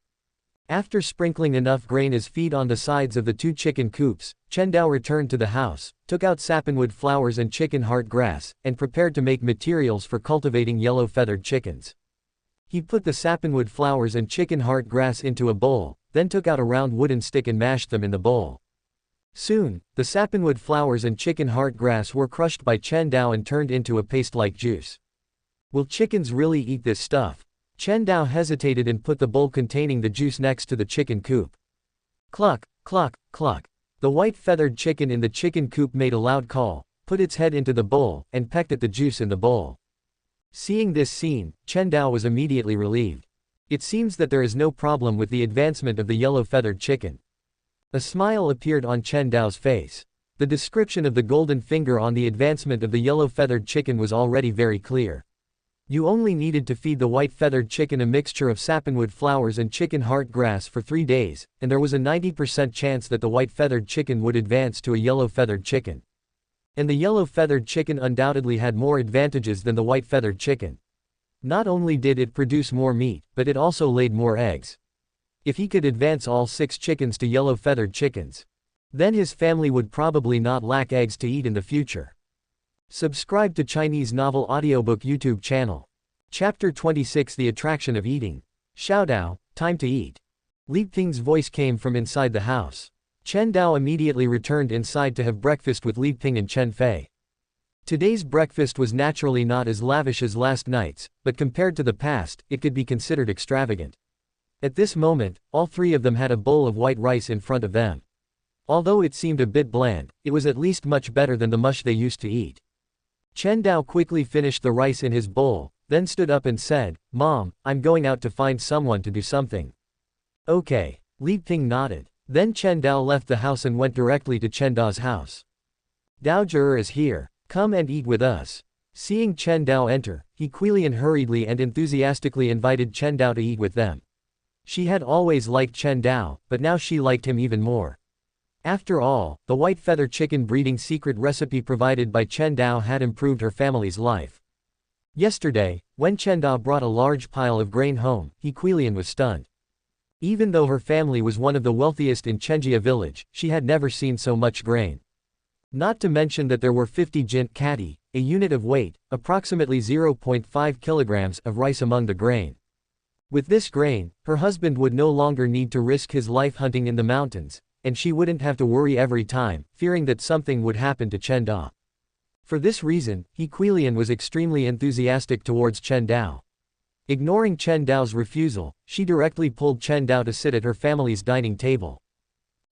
Speaker 1: After sprinkling enough grain as feed on the sides of the 2 chicken coops, Chen Dao returned to the house, took out sappanwood flowers and chicken heart grass, and prepared to make materials for cultivating yellow-feathered chickens. He put the sappanwood flowers and chicken heart grass into a bowl, then took out a round wooden stick and mashed them in the bowl. Soon, the sappanwood flowers and chicken heart grass were crushed by Chen Dao and turned into a paste-like juice. Will chickens really eat this stuff? Chen Dao hesitated and put the bowl containing the juice next to the chicken coop. Cluck, cluck, cluck. The white feathered chicken in the chicken coop made a loud call, put its head into the bowl, and pecked at the juice in the bowl. Seeing this scene, Chen Dao was immediately relieved. It seems that there is no problem with the advancement of the yellow-feathered chicken. A smile appeared on Chen Dao's face. The description of the golden finger on the advancement of the yellow-feathered chicken was already very clear. You only needed to feed the white-feathered chicken a mixture of sappanwood flowers and chicken heart grass for 3 days, and there was a 90% chance that the white-feathered chicken would advance to a yellow-feathered chicken. And the yellow-feathered chicken undoubtedly had more advantages than the white-feathered chicken. Not only did it produce more meat, but it also laid more eggs. If he could advance all 6 chickens to yellow-feathered chickens, then his family would probably not lack eggs to eat in the future. Subscribe to Chinese Novel Audiobook YouTube channel. Chapter 26 The Attraction of Eating. Xiaodao, time to eat. Li Ping's voice came from inside the house. Chen Dao immediately returned inside to have breakfast with Li Ping and Chen Fei. Today's breakfast was naturally not as lavish as last night's, but compared to the past, it could be considered extravagant. At this moment, all 3 of them had a bowl of white rice in front of them. Although it seemed a bit bland, it was at least much better than the mush they used to eat. Chen Dao quickly finished the rice in his bowl, then stood up and said, "Mom, I'm going out to find someone to do something." "Okay." Li Ping nodded. Then Chen Dao left the house and went directly to Chen Dao's house. "Dao Zhi is here. Come and eat with us." Seeing Chen Dao enter, He Quilian hurriedly and enthusiastically invited Chen Dao to eat with them. She had always liked Chen Dao, but now she liked him even more. After all, the white feather chicken breeding secret recipe provided by Chen Dao had improved her family's life. Yesterday, when Chen Dao brought a large pile of grain home, He Quilian was stunned. Even though her family was one of the wealthiest in Chenjia village, she had never seen so much grain. Not to mention that there were 50 jint kati, a unit of weight, approximately 0.5 kilograms of rice among the grain. With this grain, her husband would no longer need to risk his life hunting in the mountains, and she wouldn't have to worry every time, fearing that something would happen to Chen Dao. For this reason, He Quilian was extremely enthusiastic towards Chen Dao. Ignoring Chen Dao's refusal, she directly pulled Chen Dao to sit at her family's dining table.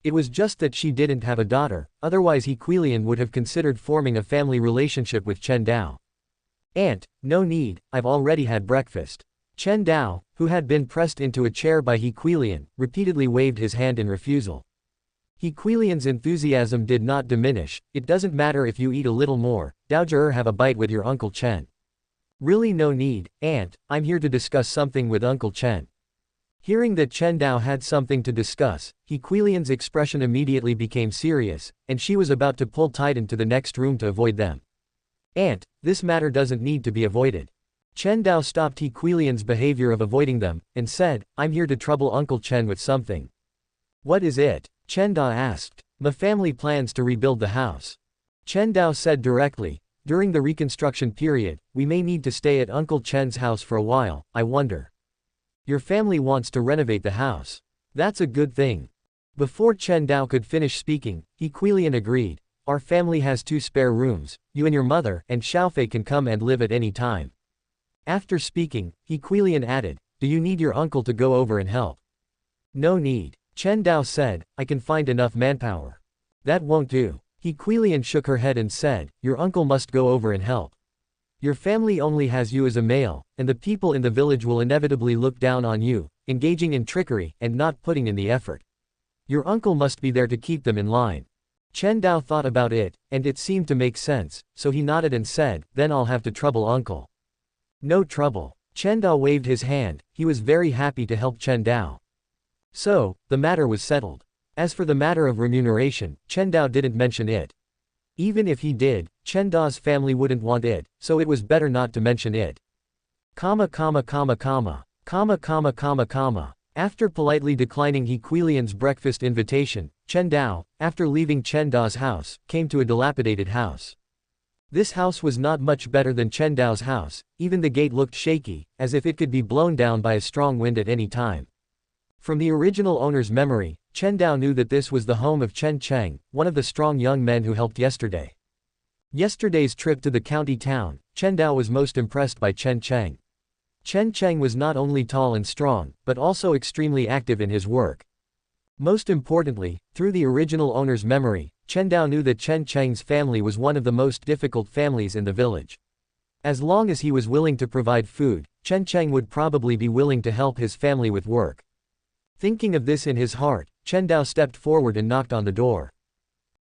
Speaker 1: It was just that she didn't have a daughter, otherwise He Quilian would have considered forming a family relationship with Chen Dao. "Aunt, no need, I've already had breakfast." Chen Dao, who had been pressed into a chair by He Quilian, repeatedly waved his hand in refusal. He Quilian's enthusiasm did not diminish. "It doesn't matter if you eat a little more, Dao Zhi have a bite with your Uncle Chen." "Really no need, Aunt, I'm here to discuss something with Uncle Chen." Hearing that Chen Dao had something to discuss, He Quilian's expression immediately became serious, and she was about to pull Titan to the next room to avoid them. "Aunt, this matter doesn't need to be avoided." Chen Dao stopped He Quilian's behavior of avoiding them, and said, "I'm here to trouble Uncle Chen with something." "What is it?" Chen Dao asked. "My family plans to rebuild the house." Chen Dao said directly, "During the reconstruction period, we may need to stay at Uncle Chen's house for a while, I wonder." "Your family wants to renovate the house. That's a good thing." Before Chen Dao could finish speaking, Hequilian agreed. Our family has 2 spare rooms, you and your mother and Xiaofei can come and live at any time. After speaking, Hequilian added, do you need your uncle to go over and help? No need. Chen Dao said, I can find enough manpower. That won't do. Hequilian shook her head and said, your uncle must go over and help. Your family only has you as a male, and the people in the village will inevitably look down on you, engaging in trickery and not putting in the effort. Your uncle must be there to keep them in line. Chen Dao thought about it, and it seemed to make sense, so he nodded and said, then I'll have to trouble uncle. No trouble. Chen Dao waved his hand, he was very happy to help Chen Dao. So, the matter was settled. As for the matter of remuneration, Chen Dao didn't mention it. Even if he did, Chen Dao's family wouldn't want it, so it was better not to mention it. After politely declining Hequilian's breakfast invitation, Chen Dao, after leaving Chen Dao's house, came to a dilapidated house. This house was not much better than Chen Dao's house, even the gate looked shaky, as if it could be blown down by a strong wind at any time. From the original owner's memory, Chen Dao knew that this was the home of Chen Cheng, one of the strong young men who helped yesterday. Yesterday's trip to the county town, Chen Dao was most impressed by Chen Cheng. Chen Cheng was not only tall and strong, but also extremely active in his work. Most importantly, through the original owner's memory, Chen Dao knew that Chen Cheng's family was one of the most difficult families in the village. As long as he was willing to provide food, Chen Cheng would probably be willing to help his family with work. Thinking of this in his heart, Chen Dao stepped forward and knocked on the door.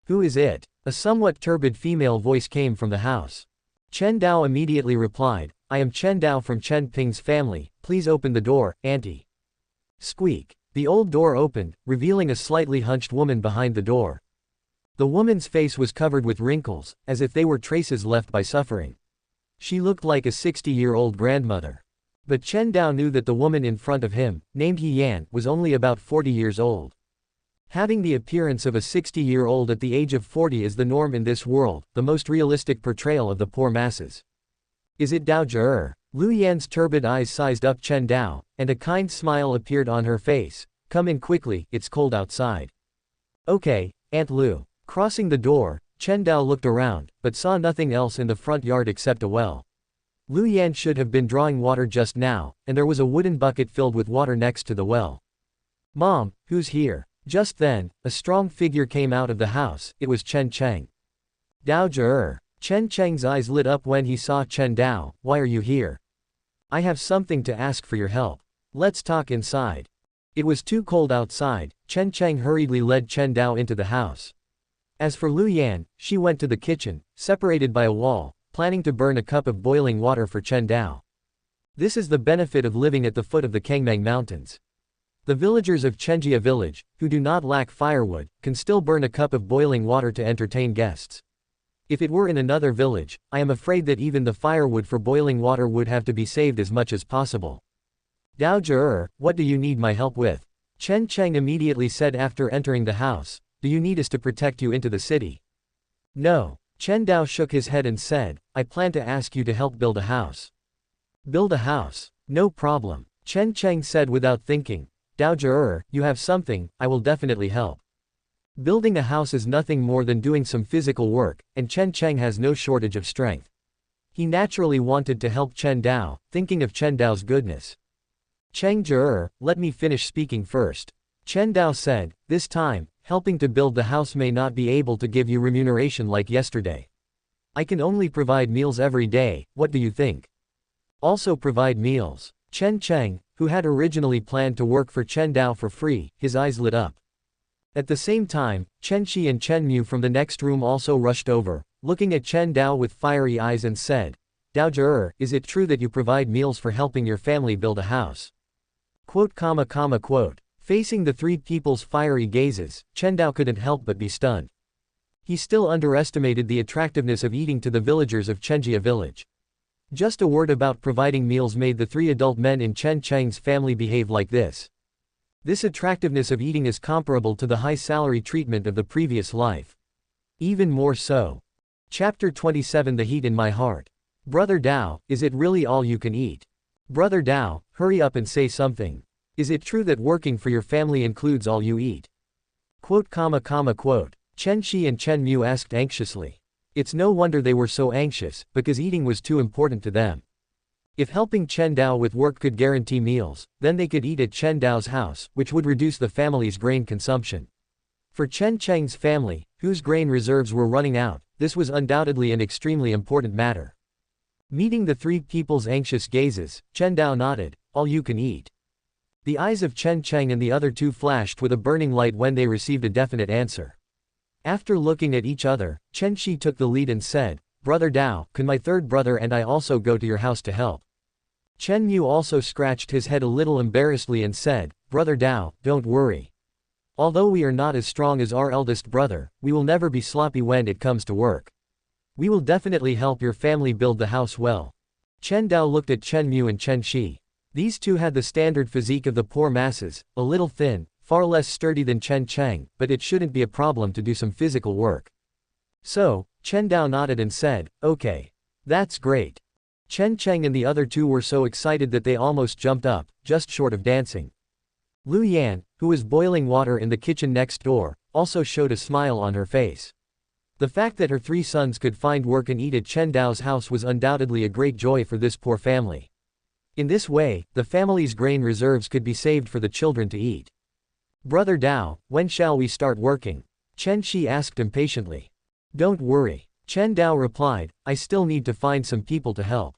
Speaker 1: Who is it? A somewhat turbid female voice came from the house. Chen Dao immediately replied, I am Chen Dao from Chen Ping's family, please open the door, auntie. Squeak. The old door opened, revealing a slightly hunched woman behind the door. The woman's face was covered with wrinkles, as if they were traces left by suffering. She looked like a 60-year-old grandmother. But Chen Dao knew that the woman in front of him, named He Yan, was only about 40 years old. Having the appearance of a 60-year-old at the age of 40 is the norm in this world, the most realistic portrayal of the poor masses. Is it Dao Zhe? Lu Yan's turbid eyes sized up Chen Dao, and a kind smile appeared on her face. Come in quickly, it's cold outside. Okay, Aunt Lu. Crossing the door, Chen Dao looked around, but saw nothing else in the front yard except a well. Lu Yan should have been drawing water just now, and there was a wooden bucket filled with water next to the well. Mom, who's here? Just then, a strong figure came out of the house. It was Chen Cheng. Dao Zhe. Chen Cheng's eyes lit up when he saw Chen Dao. Why are you here? I have something to ask for your help. Let's talk inside. It was too cold outside. Chen Cheng hurriedly led Chen Dao into the house. As for Lu Yan, she went to the kitchen, separated by a wall, planning to burn a cup of boiling water for Chen Dao. This is the benefit of living at the foot of the Kangmeng Mountains. The villagers of Chenjia village, who do not lack firewood, can still burn a cup of boiling water to entertain guests. If it were in another village, I am afraid that even the firewood for boiling water would have to be saved as much as possible. Dao Zhe, what do you need my help with? Chen Cheng immediately said after entering the house, do you need us to protect you into the city? No. Chen Dao shook his head and said, I plan to ask you to help build a house. Build a house? No problem. Chen Cheng said without thinking, Dao Zhe, you have something, I will definitely help. Building a house is nothing more than doing some physical work, and Chen Cheng has no shortage of strength. He naturally wanted to help Chen Dao, thinking of Chen Dao's goodness. Cheng Zhe, let me finish speaking first. Chen Dao said, this time, helping to build the house may not be able to give you remuneration like yesterday. I can only provide meals every day, what do you think? Also provide meals. Chen Cheng, who had originally planned to work for Chen Dao for free, his eyes lit up. At the same time, Chen Qi and Chen Mu from the next room also rushed over, looking at Chen Dao with fiery eyes and said, Dao Zhe, is it true that you provide meals for helping your family build a house? Quote. Facing the three people's fiery gazes, Chen Dao couldn't help but be stunned. He still underestimated the attractiveness of eating to the villagers of Chenjia village. Just a word about providing meals made the three adult men in Chen Cheng's family behave like this. This attractiveness of eating is comparable to the high salary treatment of the previous life. Even more so. Chapter 27 The Heat in My Heart. Brother Dao, is it really all you can eat? Brother Dao, hurry up and say something. Is it true that working for your family includes all you eat? Quote. Chen Shi and Chen Mu asked anxiously. It's no wonder they were so anxious, because eating was too important to them. If helping Chen Dao with work could guarantee meals, then they could eat at Chen Dao's house, which would reduce the family's grain consumption. For Chen Cheng's family, whose grain reserves were running out, this was undoubtedly an extremely important matter. Meeting the three people's anxious gazes, Chen Dao nodded, all you can eat. The eyes of Chen Cheng and the other two flashed with a burning light when they received a definite answer. After looking at each other, Chen Shi took the lead and said, Brother Dao, can my third brother and I also go to your house to help? Chen Mu also scratched his head a little embarrassedly and said, Brother Dao, don't worry. Although we are not as strong as our eldest brother, we will never be sloppy when it comes to work. We will definitely help your family build the house well. Chen Dao looked at Chen Mu and Chen Shi. These two had the standard physique of the poor masses, a little thin, far less sturdy than Chen Cheng, but it shouldn't be a problem to do some physical work. So, Chen Dao nodded and said, okay. That's great. Chen Cheng and the other two were so excited that they almost jumped up, just short of dancing. Lu Yan, who was boiling water in the kitchen next door, also showed a smile on her face. The fact that her three sons could find work and eat at Chen Dao's house was undoubtedly a great joy for this poor family. In this way, the family's grain reserves could be saved for the children to eat. Brother Dao, when shall we start working? Chen Shi asked impatiently. Don't worry. Chen Dao replied, I still need to find some people to help.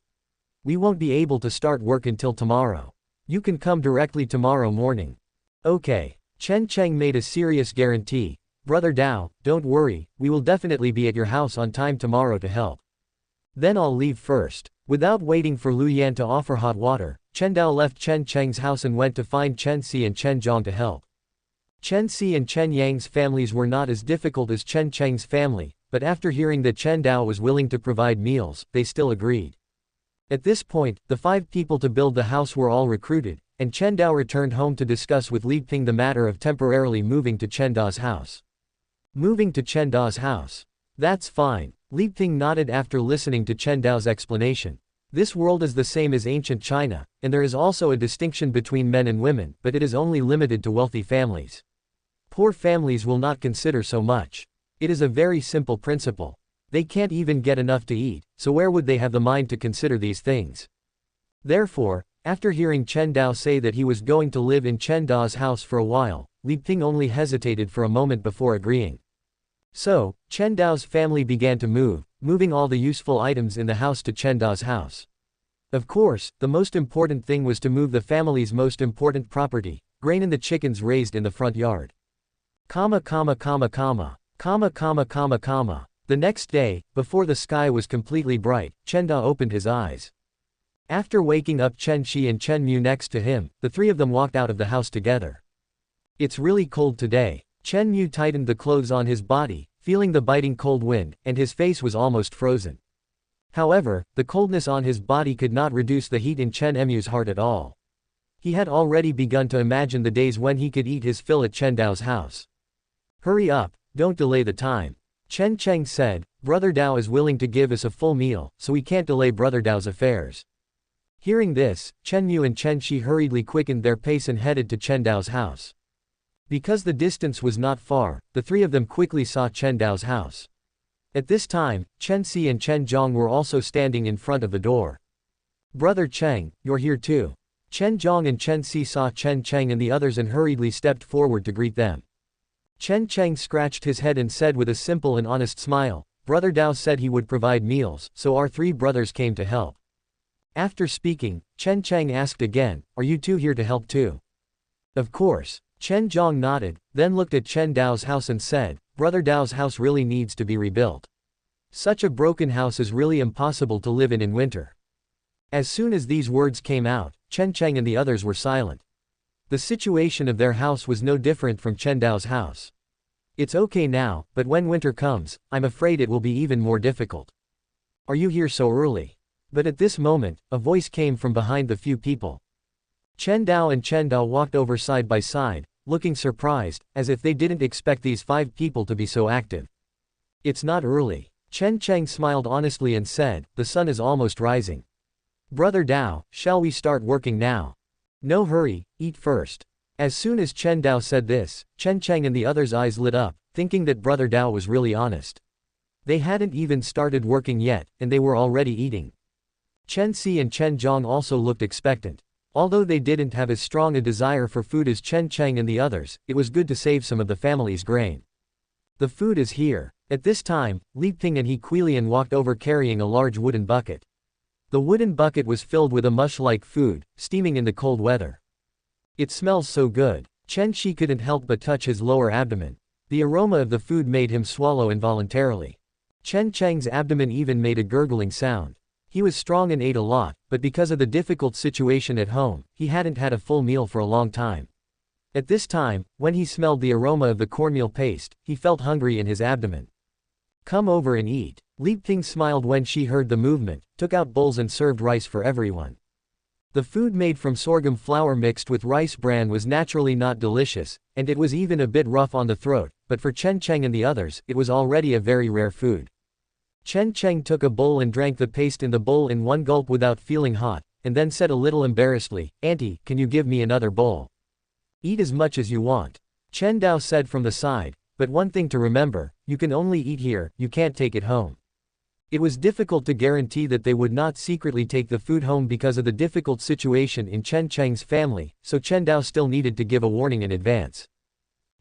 Speaker 1: We won't be able to start work until tomorrow. You can come directly tomorrow morning. Okay. Chen Cheng made a serious guarantee. Brother Dao, don't worry, we will definitely be at your house on time tomorrow to help. Then I'll leave first. Without waiting for Lu Yan to offer hot water, Chen Dao left Chen Cheng's house and went to find Chen Si and Chen Zhang to help. Chen Si and Chen Yang's families were not as difficult as Chen Cheng's family, but after hearing that Chen Dao was willing to provide meals, they still agreed. At this point, the 5 people to build the house were all recruited, and Chen Dao returned home to discuss with Li Ping the matter of temporarily moving to Chen Dao's house. Moving to Chen Dao's house. That's fine. Li Ping nodded after listening to Chen Dao's explanation. This world is the same as ancient China, and there is also a distinction between men and women, but it is only limited to wealthy families. Poor families will not consider so much. It is a very simple principle. They can't even get enough to eat, so where would they have the mind to consider these things? Therefore, after hearing Chen Dao say that he was going to live in Chen Dao's house for a while, Li Ping only hesitated for a moment before agreeing. So, Chen Dao's family began to move, moving all the useful items in the house to Chen Dao's house. Of course, the most important thing was to move the family's most important property, grain and the chickens raised in the front yard. The next day, before the sky was completely bright, Chen Dao opened his eyes. After waking up Chen Shi and Chen Mu next to him, the three of them walked out of the house together. It's really cold today. Chen Mu tightened the clothes on his body, feeling the biting cold wind, and his face was almost frozen. However, the coldness on his body could not reduce the heat in Chen Mu's heart at all. He had already begun to imagine the days when he could eat his fill at Chen Dao's house. Hurry up, don't delay the time. Chen Cheng said, Brother Dao is willing to give us a full meal, so we can't delay Brother Dao's affairs. Hearing this, Chen Mu and Chen Shi hurriedly quickened their pace and headed to Chen Dao's house. Because the distance was not far, the three of them quickly saw Chen Dao's house. At this time, Chen Si and Chen Zhang were also standing in front of the door. Brother Cheng, you're here too. Chen Zhang and Chen Si saw Chen Cheng and the others and hurriedly stepped forward to greet them. Chen Cheng scratched his head and said with a simple and honest smile, Brother Dao said he would provide meals, so our 3 brothers came to help. After speaking, Chen Cheng asked again, are you two here to help too? Of course. Chen Zhang nodded, then looked at Chen Dao's house and said, Brother Dao's house really needs to be rebuilt. Such a broken house is really impossible to live in winter. As soon as these words came out, Chen Cheng and the others were silent. The situation of their house was no different from Chen Dao's house. It's okay now, but when winter comes, I'm afraid it will be even more difficult. Are you here so early? But at this moment, a voice came from behind the few people. Chen Dao and Chen Dao walked over side by side, looking surprised, as if they didn't expect these 5 people to be so active. It's not early. Chen Cheng smiled honestly and said, the sun is almost rising. Brother Dao, shall we start working now? No hurry, eat first. As soon as Chen Dao said this, Chen Cheng and the others' eyes lit up, thinking that Brother Dao was really honest. They hadn't even started working yet, and they were already eating. Chen Si and Chen Zhong also looked expectant. Although they didn't have as strong a desire for food as Chen Cheng and the others, it was good to save some of the family's grain. The food is here. At this time, Li Ping and He Quilian walked over carrying a large wooden bucket. The wooden bucket was filled with a mush-like food, steaming in the cold weather. It smells so good. Chen Shi couldn't help but touch his lower abdomen. The aroma of the food made him swallow involuntarily. Chen Cheng's abdomen even made a gurgling sound. He was strong and ate a lot, but because of the difficult situation at home, he hadn't had a full meal for a long time. At this time, when he smelled the aroma of the cornmeal paste, he felt hungry in his abdomen. Come over and eat. Li Ping smiled when she heard the movement, took out bowls and served rice for everyone. The food made from sorghum flour mixed with rice bran was naturally not delicious, and it was even a bit rough on the throat, but for Chen Cheng and the others, it was already a very rare food. Chen Cheng took a bowl and drank the paste in the bowl in one gulp without feeling hot, and then said a little embarrassedly, "Auntie, can you give me another bowl?" "Eat as much as you want," Chen Dao said from the side, "but one thing to remember, you can only eat here, you can't take it home." It was difficult to guarantee that they would not secretly take the food home because of the difficult situation in Chen Cheng's family, so Chen Dao still needed to give a warning in advance.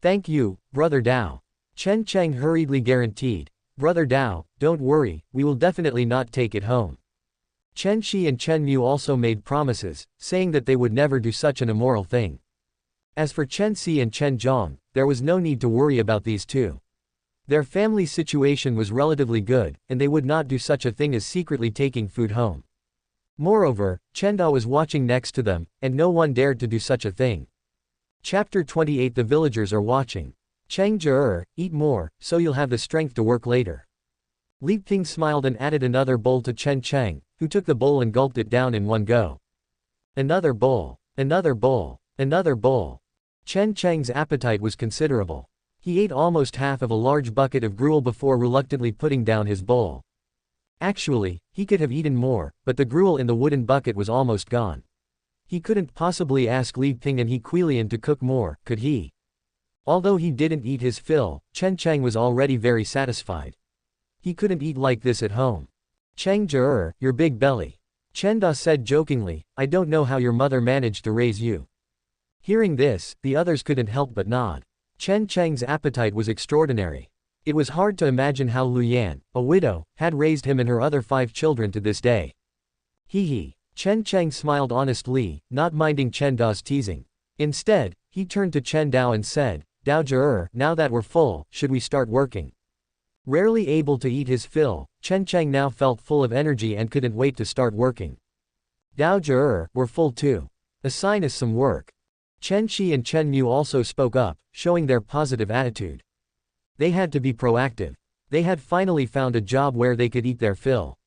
Speaker 1: "Thank you, Brother Dao," Chen Cheng hurriedly guaranteed. "Brother Dao, don't worry, we will definitely not take it home." Chen Shi and Chen Mu also made promises, saying that they would never do such an immoral thing. As for Chen Si and Chen Zhong, there was no need to worry about these two. Their family situation was relatively good, and they would not do such a thing as secretly taking food home. Moreover, Chen Dao was watching next to them, and no one dared to do such a thing. Chapter 28. The villagers are watching. Cheng Zhe, eat more, so you'll have the strength to work later. Li Ping smiled and added another bowl to Chen Cheng, who took the bowl and gulped it down in one go. Another bowl, another bowl, another bowl. Chen Cheng's appetite was considerable. He ate almost half of a large bucket of gruel before reluctantly putting down his bowl. Actually, he could have eaten more, but the gruel in the wooden bucket was almost gone. He couldn't possibly ask Li Ping and He Quilian to cook more, could he? Although he didn't eat his fill, Chen Cheng was already very satisfied. He couldn't eat like this at home. "Cheng Zhe, your big belly," Chen Da said jokingly, "I don't know how your mother managed to raise you." Hearing this, the others couldn't help but nod. Chen Cheng's appetite was extraordinary. It was hard to imagine how Lu Yan, a widow, had raised him and her other 5 children to this day. Hee. Chen Cheng smiled honestly, not minding Chen Da's teasing. Instead, he turned to Chen Dao and said, "Dao Zhe, now that we're full, should we start working?" Rarely able to eat his fill, Chen Cheng now felt full of energy and couldn't wait to start working. "Dao Zhe, we're full too. Assign us some work." Chen Shi and Chen Mu also spoke up, showing their positive attitude. They had to be proactive. They had finally found a job where they could eat their fill.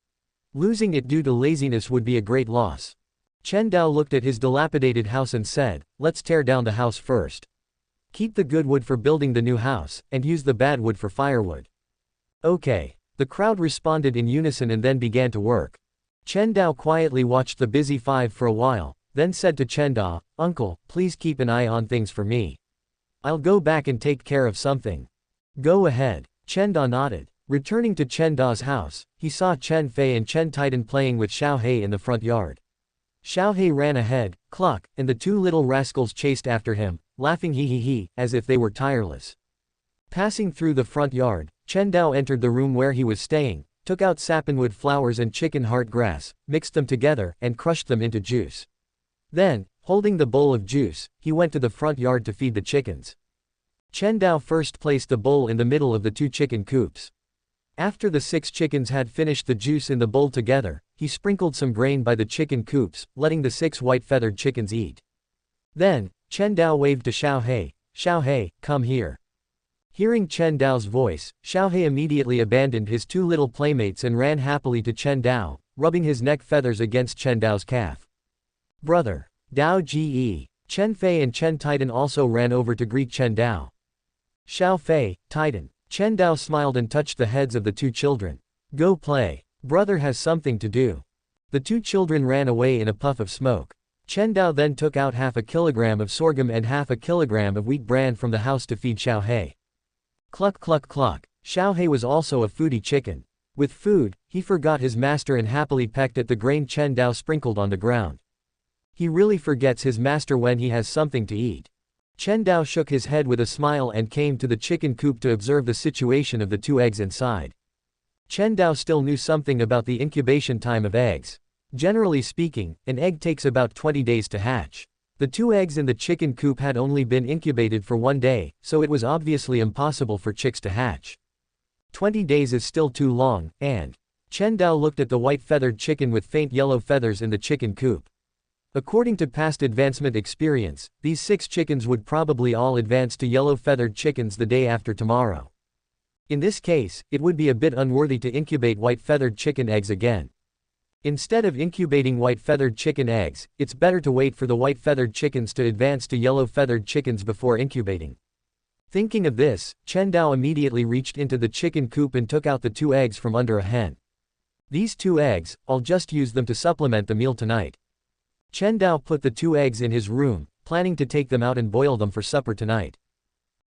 Speaker 1: Losing it due to laziness would be a great loss. Chen Dao looked at his dilapidated house and said, "Let's tear down the house first. Keep the good wood for building the new house, and use the bad wood for firewood." "Okay." The crowd responded in unison and then began to work. Chen Dao quietly watched the busy 5 for a while, then said to Chen Da, "Uncle, please keep an eye on things for me. I'll go back and take care of something." "Go ahead." Chen Da nodded. Returning to Chen Da's house, he saw Chen Fei and Chen Titan playing with Xiao He in the front yard. Xiao He ran ahead, cluck, and the 2 little rascals chased after him, laughing hee, as if they were tireless. Passing through the front yard, Chen Dao entered the room where he was staying, took out sappanwood flowers and chicken heart grass, mixed them together, and crushed them into juice. Then, holding the bowl of juice, he went to the front yard to feed the chickens. Chen Dao first placed the bowl in the middle of the 2 chicken coops. After the 6 chickens had finished the juice in the bowl together, he sprinkled some grain by the chicken coops, letting the 6 white-feathered chickens eat. Then, Chen Dao waved to Xiao He, "Xiao He, come here." Hearing Chen Dao's voice, Xiao He immediately abandoned his 2 little playmates and ran happily to Chen Dao, rubbing his neck feathers against Chen Dao's calf. "Brother, Dao Ge." Chen Fei and Chen Titan also ran over to greet Chen Dao. "Xiao Fei, Titan." Chen Dao smiled and touched the heads of the 2 children. "Go play. Brother has something to do." The 2 children ran away in a puff of smoke. Chen Dao then took out half a kilogram of sorghum and half a kilogram of wheat bran from the house to feed Xiao He. Cluck cluck cluck. Xiao He was also a foodie chicken. With food, he forgot his master and happily pecked at the grain Chen Dao sprinkled on the ground. He really forgets his master when he has something to eat. Chen Dao shook his head with a smile and came to the chicken coop to observe the situation of the 2 eggs inside. Chen Dao still knew something about the incubation time of eggs. Generally speaking, an egg takes about 20 days to hatch. The 2 eggs in the chicken coop had only been incubated for 1 day, so it was obviously impossible for chicks to hatch. 20 days is still too long, and Chen Dao looked at the white feathered chicken with faint yellow feathers in the chicken coop. According to past advancement experience, these 6 chickens would probably all advance to yellow feathered chickens the day after tomorrow. In this case, it would be a bit unworthy to incubate white feathered chicken eggs again. Instead of incubating white feathered chicken eggs, it's better to wait for the white feathered chickens to advance to yellow feathered chickens before incubating. Thinking of this, Chen Dao immediately reached into the chicken coop and took out the 2 eggs from under a hen. These 2 eggs, I'll just use them to supplement the meal tonight. Chen Dao put the 2 eggs in his room, planning to take them out and boil them for supper tonight.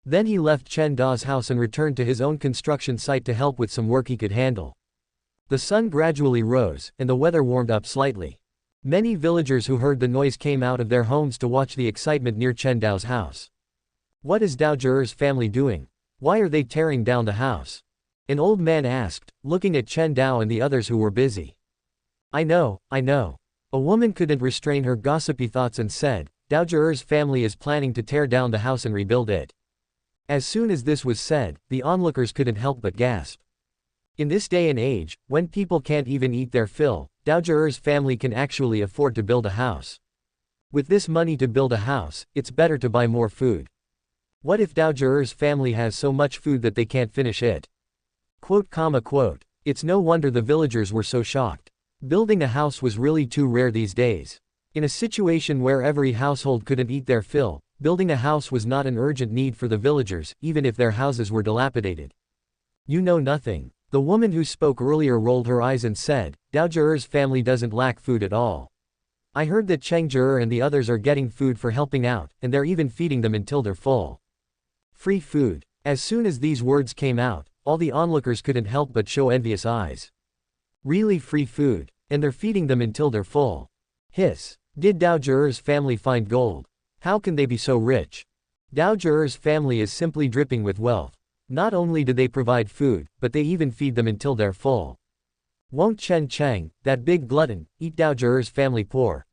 Speaker 1: Then he left Chen Dao's house and returned to his own construction site to help with some work he could handle. The sun gradually rose, and the weather warmed up slightly. Many villagers who heard the noise came out of their homes to watch the excitement near Chen Dao's house. What is Dao Zhi'er's family doing? Why are they tearing down the house? An old man asked, looking at Chen Dao and the others who were busy. I know. A woman couldn't restrain her gossipy thoughts and said, Dao Zhi'er's family is planning to tear down the house and rebuild it. As soon as this was said, the onlookers couldn't help but gasp. In this day and age, when people can't even eat their fill, Dao Zhi'er's family can actually afford to build a house. With this money to build a house, it's better to buy more food. What if Dao Zhi'er's family has so much food that they can't finish it? Quote. It's no wonder the villagers were so shocked. Building a house was really too rare these days. In a situation where every household couldn't eat their fill, building a house was not an urgent need for the villagers, even if their houses were dilapidated. You know nothing. The woman who spoke earlier rolled her eyes and said, Dao Zhi'er's family doesn't lack food at all. I heard that Chen Zhi'er and the others are getting food for helping out, and they're even feeding them until they're full. Free food. As soon as these words came out, all the onlookers couldn't help but show envious eyes. Really free food. And they're feeding them until they're full. Hiss. Did Dao Zhi'er's family find gold? How can they be so rich? Dao Zhi'er's family is simply dripping with wealth. Not only do they provide food, but they even feed them until they're full. Won't Chen Cheng, that big glutton, eat Dao Zhi'er's family poor?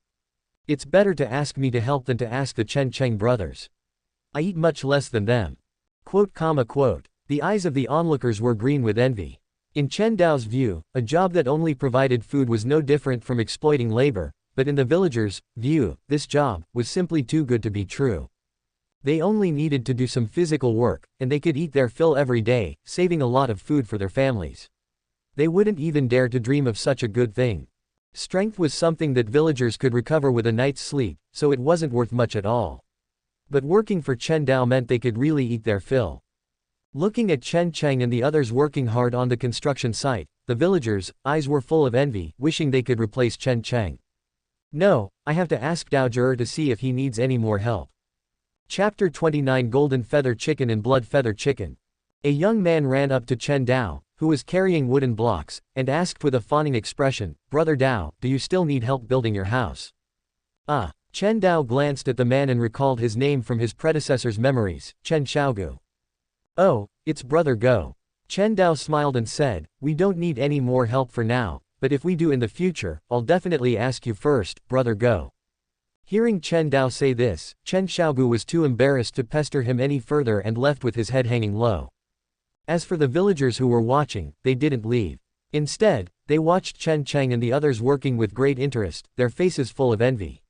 Speaker 1: It's better to ask me to help than to ask the Chen Cheng brothers. I eat much less than them. Quote. The eyes of the onlookers were green with envy. In Chen Dao's view, a job that only provided food was no different from exploiting labor, but in the villagers' view, this job was simply too good to be true. They only needed to do some physical work, and they could eat their fill every day, saving a lot of food for their families. They wouldn't even dare to dream of such a good thing. Strength was something that villagers could recover with a night's sleep, so it wasn't worth much at all. But working for Chen Dao meant they could really eat their fill. Looking at Chen Cheng and the others working hard on the construction site, the villagers' eyes were full of envy, wishing they could replace Chen Cheng. No, I have to ask Dao Zhi'er to see if he needs any more help. Chapter 29 Golden Feather Chicken and Blood Feather Chicken. A young man ran up to Chen Dao, who was carrying wooden blocks, and asked with a fawning expression, Brother Dao, do you still need help building your house? Chen Dao glanced at the man and recalled his name from his predecessor's memories, Chen Xiaogu. Oh, it's Brother Go. Chen Dao smiled and said, we don't need any more help for now, but if we do in the future, I'll definitely ask you first, Brother Go. Hearing Chen Dao say this, Chen Xiaogu was too embarrassed to pester him any further and left with his head hanging low. As for the villagers who were watching, they didn't leave. Instead, they watched Chen Cheng and the others working with great interest, their faces full of envy.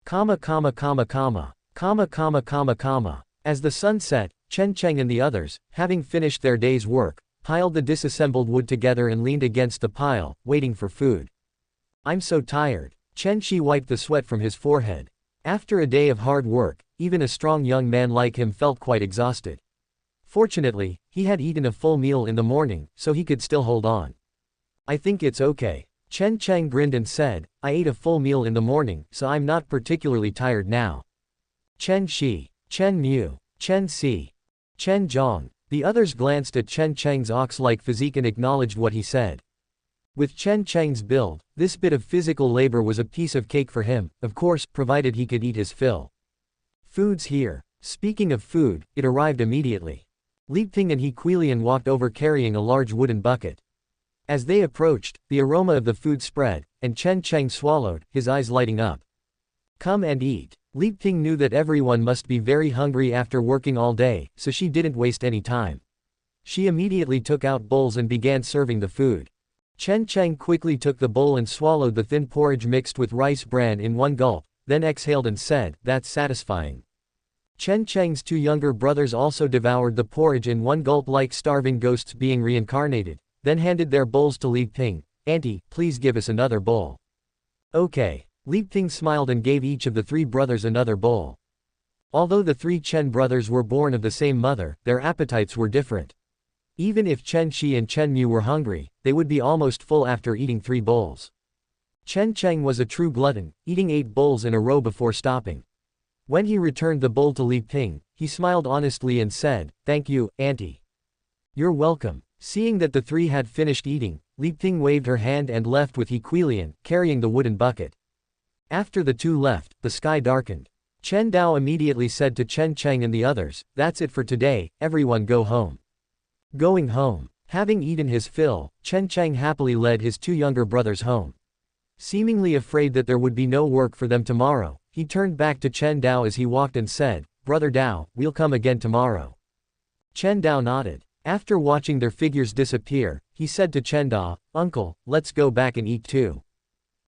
Speaker 1: As the sun set, Chen Cheng and the others, having finished their day's work, piled the disassembled wood together and leaned against the pile, waiting for food. I'm so tired. Chen Shi wiped the sweat from his forehead. After a day of hard work, even a strong young man like him felt quite exhausted. Fortunately, he had eaten a full meal in the morning, so he could still hold on. I think it's okay. Chen Cheng grinned and said, I ate a full meal in the morning, so I'm not particularly tired now. Chen Shi, Chen Mu, Chen Si, Chen Zhong. The others glanced at Chen Cheng's ox-like physique and acknowledged what he said. With Chen Cheng's build, this bit of physical labor was a piece of cake for him, of course, provided he could eat his fill. Food's here. Speaking of food, it arrived immediately. Li Ping and He Quilian walked over carrying a large wooden bucket. As they approached, the aroma of the food spread, and Chen Cheng swallowed, his eyes lighting up. Come and eat. Li Ping knew that everyone must be very hungry after working all day, so she didn't waste any time. She immediately took out bowls and began serving the food. Chen Cheng quickly took the bowl and swallowed the thin porridge mixed with rice bran in one gulp, then exhaled and said, "That's satisfying." Chen Cheng's two younger brothers also devoured the porridge in one gulp like starving ghosts being reincarnated, then handed their bowls to Li Ping. "Auntie, please give us another bowl." "Okay." Li Ping smiled and gave each of the three brothers another bowl. Although the three Chen brothers were born of the same mother, their appetites were different. Even if Chen Shi and Chen Mu were hungry, they would be almost full after eating 3 bowls. Chen Cheng was a true glutton, eating 8 bowls in a row before stopping. When he returned the bowl to Li Ping, he smiled honestly and said, "Thank you, Auntie." "You're welcome." Seeing that the three had finished eating, Li Ping waved her hand and left with He Quilian, carrying the wooden bucket. After the two left, the sky darkened. Chen Dao immediately said to Chen Cheng and the others, "That's it for today, everyone go home." Going home. Having eaten his fill, Chen Cheng happily led his 2 younger brothers home. Seemingly afraid that there would be no work for them tomorrow, he turned back to Chen Dao as he walked and said, "Brother Dao, we'll come again tomorrow." Chen Dao nodded. After watching their figures disappear, he said to Chen Dao, "Uncle, let's go back and eat too."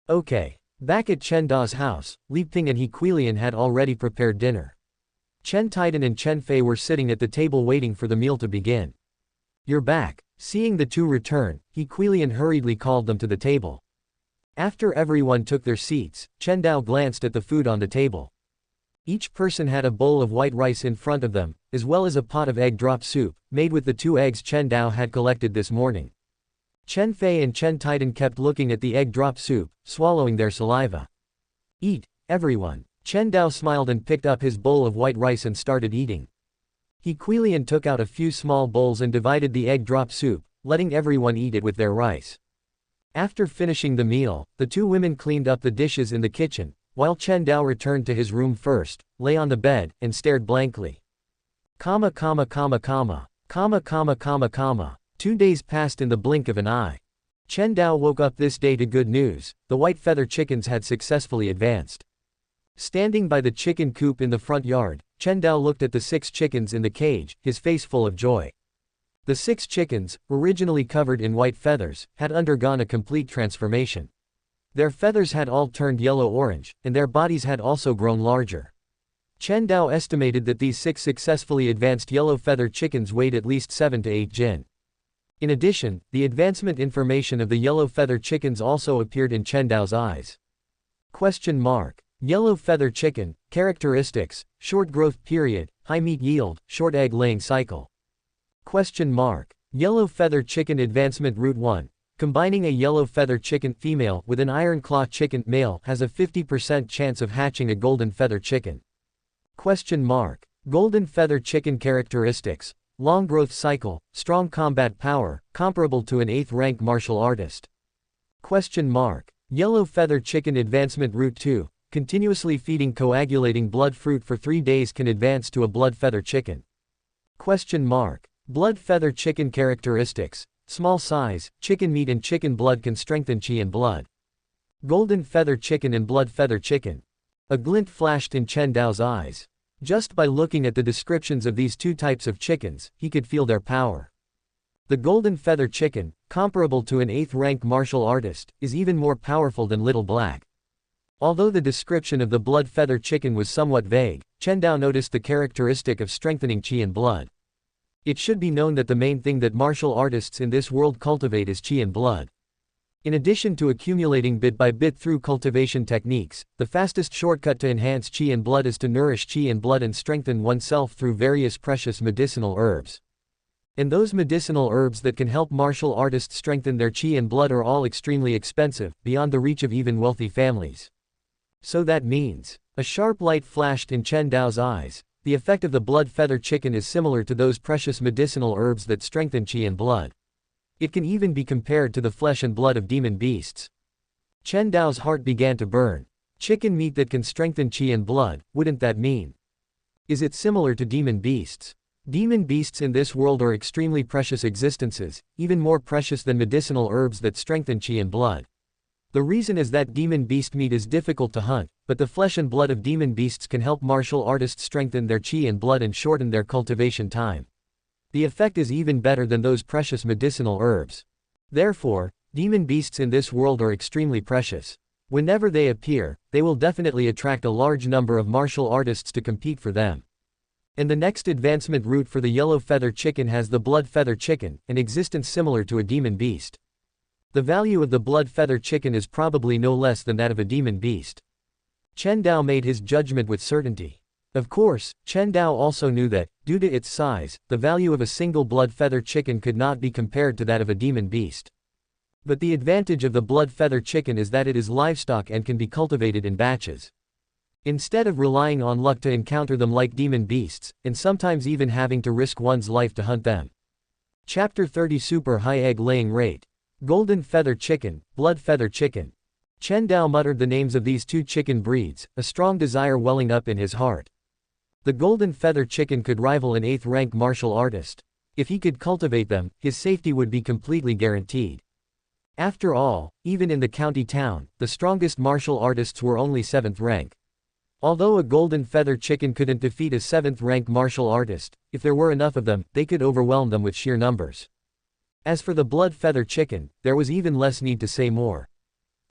Speaker 1: "Okay." Back at Chen Dao's house, Li Ping and He Quilian had already prepared dinner. Chen Titan and Chen Fei were sitting at the table waiting for the meal to begin. "You're back." Seeing the two return, He Quilian hurriedly called them to the table. After everyone took their seats, Chen Dao glanced at the food on the table. Each person had a bowl of white rice in front of them, as well as a pot of egg drop soup, made with the 2 eggs Chen Dao had collected this morning. Chen Fei and Chen Titan kept looking at the egg drop soup, swallowing their saliva. "Eat, everyone." Chen Dao smiled and picked up his bowl of white rice and started eating. He Quilian took out a few small bowls and divided the egg drop soup, letting everyone eat it with their rice. After finishing the meal, the 2 women cleaned up the dishes in the kitchen, while Chen Dao returned to his room first, lay on the bed, and stared blankly. 2 days passed in the blink of an eye. Chen Dao woke up this day to good news: the white feather chickens had successfully advanced. Standing by the chicken coop in the front yard, Chen Dao looked at the 6 chickens in the cage, his face full of joy. The 6 chickens, originally covered in white feathers, had undergone a complete transformation. Their feathers had all turned yellow-orange, and their bodies had also grown larger. Chen Dao estimated that these 6 successfully advanced yellow feather chickens weighed at least 7 to 8 jin. In addition, the advancement information of the yellow feather chickens also appeared in Chen Dao's eyes. Yellow feather chicken, characteristics, short growth period, high meat yield, short egg laying cycle. Yellow feather chicken advancement route 1. Combining a yellow feather chicken female with an iron claw chicken male has a 50% chance of hatching a golden feather chicken. Golden feather chicken characteristics. Long growth cycle, strong combat power, comparable to an 8th rank martial artist. Yellow feather chicken advancement route 2. Continuously feeding coagulating blood fruit for 3 days can advance to a blood feather chicken. Blood feather chicken characteristics. Small size, chicken meat and chicken blood can strengthen qi and blood. Golden feather chicken and blood feather chicken. A glint flashed in Chen Dao's eyes. Just by looking at the descriptions of these 2 types of chickens, he could feel their power. The golden feather chicken, comparable to an 8th rank martial artist, is even more powerful than Little Black. Although the description of the blood feather chicken was somewhat vague, Chen Dao noticed the characteristic of strengthening qi and blood. It should be known that the main thing that martial artists in this world cultivate is qi and blood. In addition to accumulating bit by bit through cultivation techniques, the fastest shortcut to enhance qi and blood is to nourish qi and blood and strengthen oneself through various precious medicinal herbs. And those medicinal herbs that can help martial artists strengthen their qi and blood are all extremely expensive, beyond the reach of even wealthy families. So that means, a sharp light flashed in Chen Dao's eyes. The effect of the blood feather chicken is similar to those precious medicinal herbs that strengthen qi and blood. It can even be compared to the flesh and blood of demon beasts. Chen Dao's heart began to burn. Chicken meat that can strengthen qi and blood, wouldn't that mean? Is it similar to demon beasts? Demon beasts in this world are extremely precious existences, even more precious than medicinal herbs that strengthen qi and blood. The reason is that demon beast meat is difficult to hunt, but the flesh and blood of demon beasts can help martial artists strengthen their qi and blood and shorten their cultivation time. The effect is even better than those precious medicinal herbs. Therefore, demon beasts in this world are extremely precious. Whenever they appear, they will definitely attract a large number of martial artists to compete for them. And the next advancement route for the yellow feather chicken has the blood feather chicken, an existence similar to a demon beast. The value of the blood feather chicken is probably no less than that of a demon beast. Chen Dao made his judgment with certainty. Of course, Chen Dao also knew that, due to its size, the value of a single blood feather chicken could not be compared to that of a demon beast. But the advantage of the blood feather chicken is that it is livestock and can be cultivated in batches. Instead of relying on luck to encounter them like demon beasts, and sometimes even having to risk one's life to hunt them. Chapter 30 Super High Egg Laying Rate. Golden feather chicken, blood feather chicken. Chen Dao muttered the names of these two chicken breeds, a strong desire welling up in his heart. The golden feather chicken could rival an 8th rank martial artist. If he could cultivate them, his safety would be completely guaranteed. After all, even in the county town, the strongest martial artists were only 7th rank. Although a golden feather chicken couldn't defeat a 7th rank martial artist, if there were enough of them, they could overwhelm them with sheer numbers. As for the blood feather chicken, there was even less need to say more.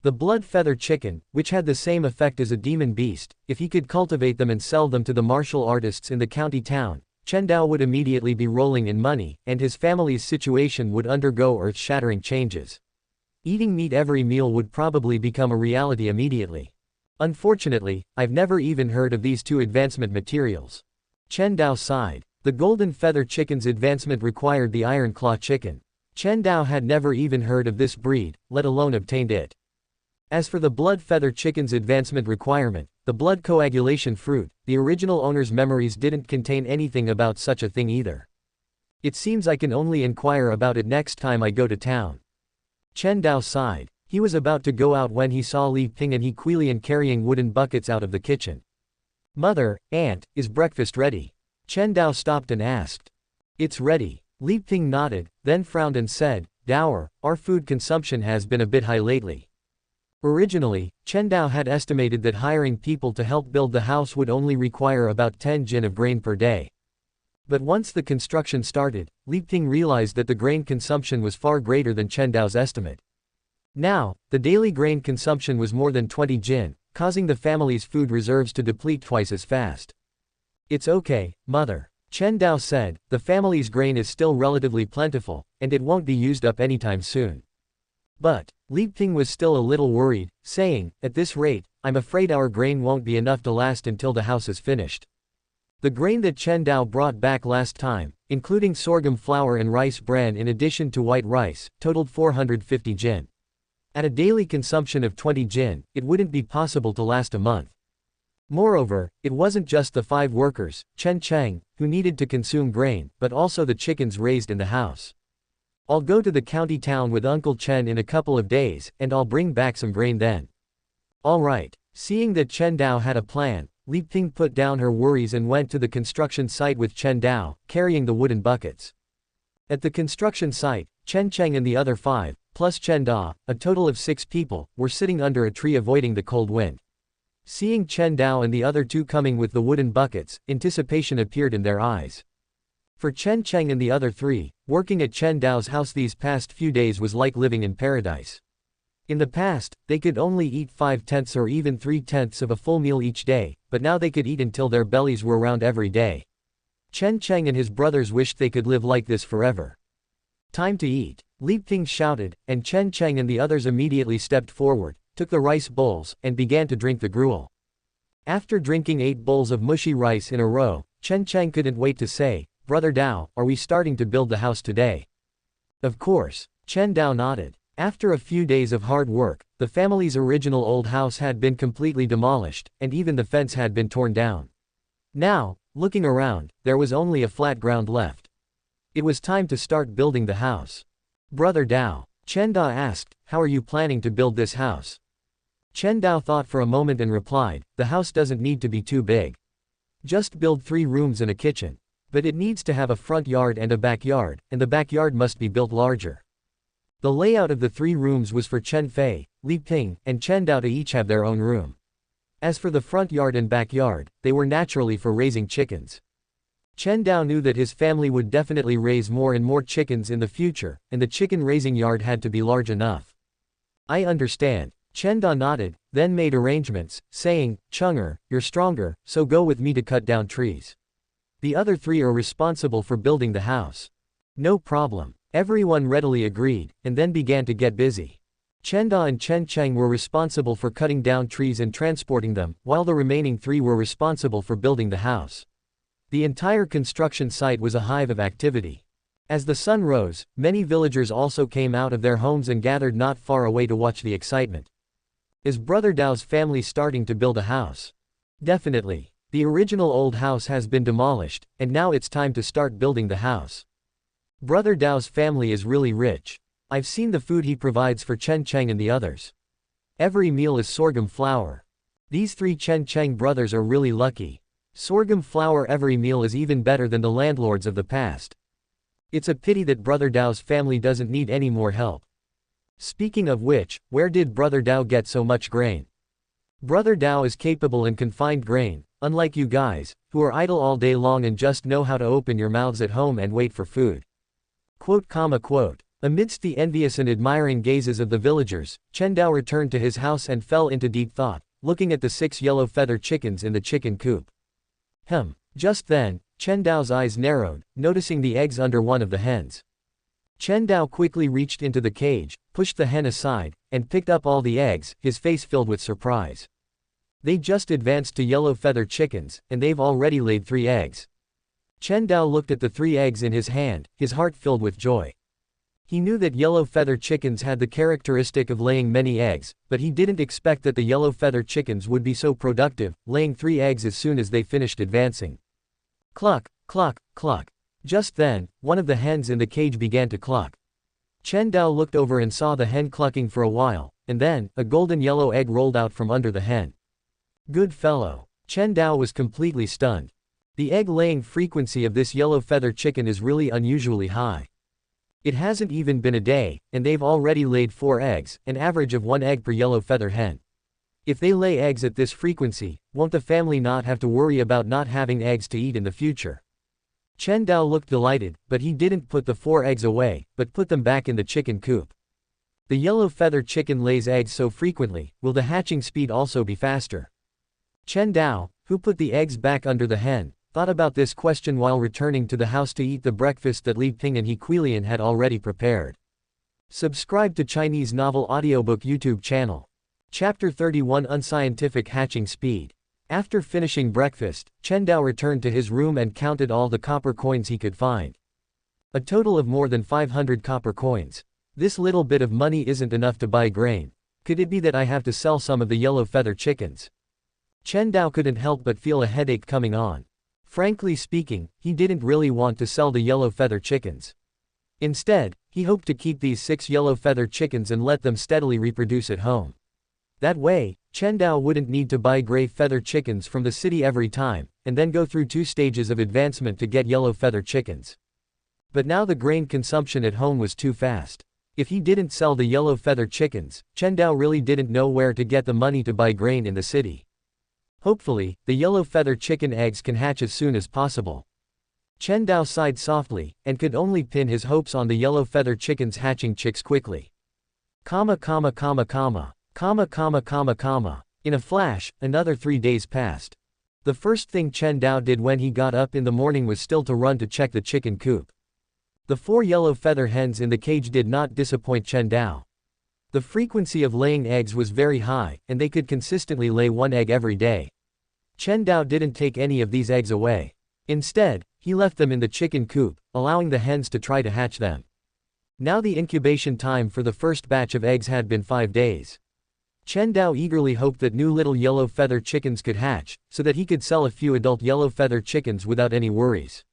Speaker 1: The blood feather chicken, which had the same effect as a demon beast, if he could cultivate them and sell them to the martial artists in the county town, Chen Dao would immediately be rolling in money, and his family's situation would undergo earth-shattering changes. Eating meat every meal would probably become a reality immediately. Unfortunately, I've never even heard of these two advancement materials. Chen Dao sighed. The golden feather chicken's advancement required the iron claw chicken. Chen Dao had never even heard of this breed, let alone obtained it. As for the blood feather chicken's advancement requirement, the blood coagulation fruit, the original owner's memories didn't contain anything about such a thing either. It seems I can only inquire about it next time I go to town. Chen Dao sighed. He was about to go out when he saw Li Ping and He Quilian carrying wooden buckets out of the kitchen. Mother, aunt, is breakfast ready? Chen Dao stopped and asked. It's ready. Li Ping nodded, then frowned and said, Dour, our food consumption has been a bit high lately. Originally, Chen Dao had estimated that hiring people to help build the house would only require about 10 jin of grain per day. But once the construction started, Li Ping realized that the grain consumption was far greater than Chen Dao's estimate. Now, the daily grain consumption was more than 20 jin, causing the family's food reserves to deplete twice as fast. It's okay, mother. Chen Dao said, the family's grain is still relatively plentiful, and it won't be used up anytime soon. But, Li Ping was still a little worried, saying, at this rate, I'm afraid our grain won't be enough to last until the house is finished. The grain that Chen Dao brought back last time, including sorghum flour and rice bran in addition to white rice, totaled 450 jin. At a daily consumption of 20 jin, it wouldn't be possible to last a month. Moreover, it wasn't just the 5 workers, Chen Cheng, who needed to consume grain, but also the chickens raised in the house. I'll go to the county town with Uncle Chen in a couple of days, and I'll bring back some grain then. All right. Seeing that Chen Dao had a plan, Li Ping put down her worries and went to the construction site with Chen Dao, carrying the wooden buckets. At the construction site, Chen Cheng and the other 5, plus Chen Dao, a total of 6 people, were sitting under a tree avoiding the cold wind. Seeing Chen Dao and the other 2 coming with the wooden buckets, anticipation appeared in their eyes. For Chen Cheng and the other 3, working at Chen Dao's house these past few days was like living in paradise. In the past, they could only eat 5/10 or even 3/10 of a full meal each day, but now they could eat until their bellies were round every day. Chen Cheng and his brothers wished they could live like this forever. Time to eat, Li Ping shouted, and Chen Cheng and the others immediately stepped forward, took the rice bowls, and began to drink the gruel. After drinking 8 bowls of mushy rice in a row, Chen Cheng couldn't wait to say, Brother Dao, are we starting to build the house today? Of course. Chen Dao nodded. After a few days of hard work, the family's original old house had been completely demolished, and even the fence had been torn down. Now, looking around, there was only a flat ground left. It was time to start building the house. Brother Dao, Chen Dao asked, how are you planning to build this house? Chen Dao thought for a moment and replied, the house doesn't need to be too big. Just build 3 rooms and a kitchen. But it needs to have a front yard and a backyard, and the backyard must be built larger. The layout of the 3 rooms was for Chen Fei, Li Ping, and Chen Dao to each have their own room. As for the front yard and backyard, they were naturally for raising chickens. Chen Dao knew that his family would definitely raise more and more chickens in the future, and the chicken raising yard had to be large enough. I understand. Chen Dao nodded, then made arrangements, saying, Chung'er, you're stronger, so go with me to cut down trees. The other 3 are responsible for building the house. No problem. Everyone readily agreed, and then began to get busy. Chen Dao and Chen Cheng were responsible for cutting down trees and transporting them, while the remaining 3 were responsible for building the house. The entire construction site was a hive of activity. As the sun rose, many villagers also came out of their homes and gathered not far away to watch the excitement. Is Brother Dao's family starting to build a house? Definitely. The original old house has been demolished, and now it's time to start building the house. Brother Dao's family is really rich. I've seen the food he provides for Chen Cheng and the others. Every meal is sorghum flour. These 3 Chen Cheng brothers are really lucky. Sorghum flour every meal is even better than the landlords of the past. It's a pity that Brother Dao's family doesn't need any more help. Speaking of which, where did Brother Dao get so much grain? Brother Dao is capable and can find grain, unlike you guys, who are idle all day long and just know how to open your mouths at home and wait for food. Quote. Amidst the envious and admiring gazes of the villagers, Chen Dao returned to his house and fell into deep thought, looking at the 6 yellow feather chickens in the chicken coop. Just then, Chen Dao's eyes narrowed, noticing the eggs under one of the hens. Chen Dao quickly reached into the cage, pushed the hen aside, and picked up all the eggs, his face filled with surprise. They just advanced to yellow feather chickens, and they've already laid 3 eggs. Chen Dao looked at the 3 eggs in his hand, his heart filled with joy. He knew that yellow feather chickens had the characteristic of laying many eggs, but he didn't expect that the yellow feather chickens would be so productive, laying 3 eggs as soon as they finished advancing. Cluck, cluck, cluck. Just then, one of the hens in the cage began to cluck. Chen Dao looked over and saw the hen clucking for a while, and then, a golden yellow egg rolled out from under the hen. Good fellow. Chen Dao was completely stunned. The egg-laying frequency of this yellow feather chicken is really unusually high. It hasn't even been a day, and they've already laid 4 eggs, an average of 1 egg per yellow feather hen. If they lay eggs at this frequency, won't the family not have to worry about not having eggs to eat in the future? Chen Dao looked delighted, but he didn't put the 4 eggs away, but put them back in the chicken coop. The yellow feather chicken lays eggs so frequently, will the hatching speed also be faster? Chen Dao, who put the eggs back under the hen, thought about this question while returning to the house to eat the breakfast that Li Ping and He Quilian had already prepared. Subscribe to Chinese Novel Audiobook YouTube channel. Chapter 31 Unscientific Hatching Speed. After finishing breakfast, Chen Dao returned to his room and counted all the copper coins he could find. A total of more than 500 copper coins. This little bit of money isn't enough to buy grain. Could it be that I have to sell some of the yellow feather chickens? Chen Dao couldn't help but feel a headache coming on. Frankly speaking, he didn't really want to sell the yellow feather chickens. Instead, he hoped to keep these 6 yellow feather chickens and let them steadily reproduce at home. That way, Chen Dao wouldn't need to buy gray feather chickens from the city every time, and then go through 2 stages of advancement to get yellow feather chickens. But now the grain consumption at home was too fast. If he didn't sell the yellow feather chickens, Chen Dao really didn't know where to get the money to buy grain in the city. Hopefully, the yellow feather chicken eggs can hatch as soon as possible. Chen Dao sighed softly, and could only pin his hopes on the yellow feather chickens hatching chicks quickly. In a flash, another 3 days passed. The first thing Chen Dao did when he got up in the morning was still to run to check the chicken coop. The 4 yellow feather hens in the cage did not disappoint Chen Dao. The frequency of laying eggs was very high, and they could consistently lay 1 egg every day. Chen Dao didn't take any of these eggs away. Instead, He left them in the chicken coop, allowing the hens to try to hatch them. Now the incubation time for the first batch of eggs had been 5 days. Chen Dao eagerly hoped that new little yellow feather chickens could hatch, so that he could sell a few adult yellow feather chickens without any worries.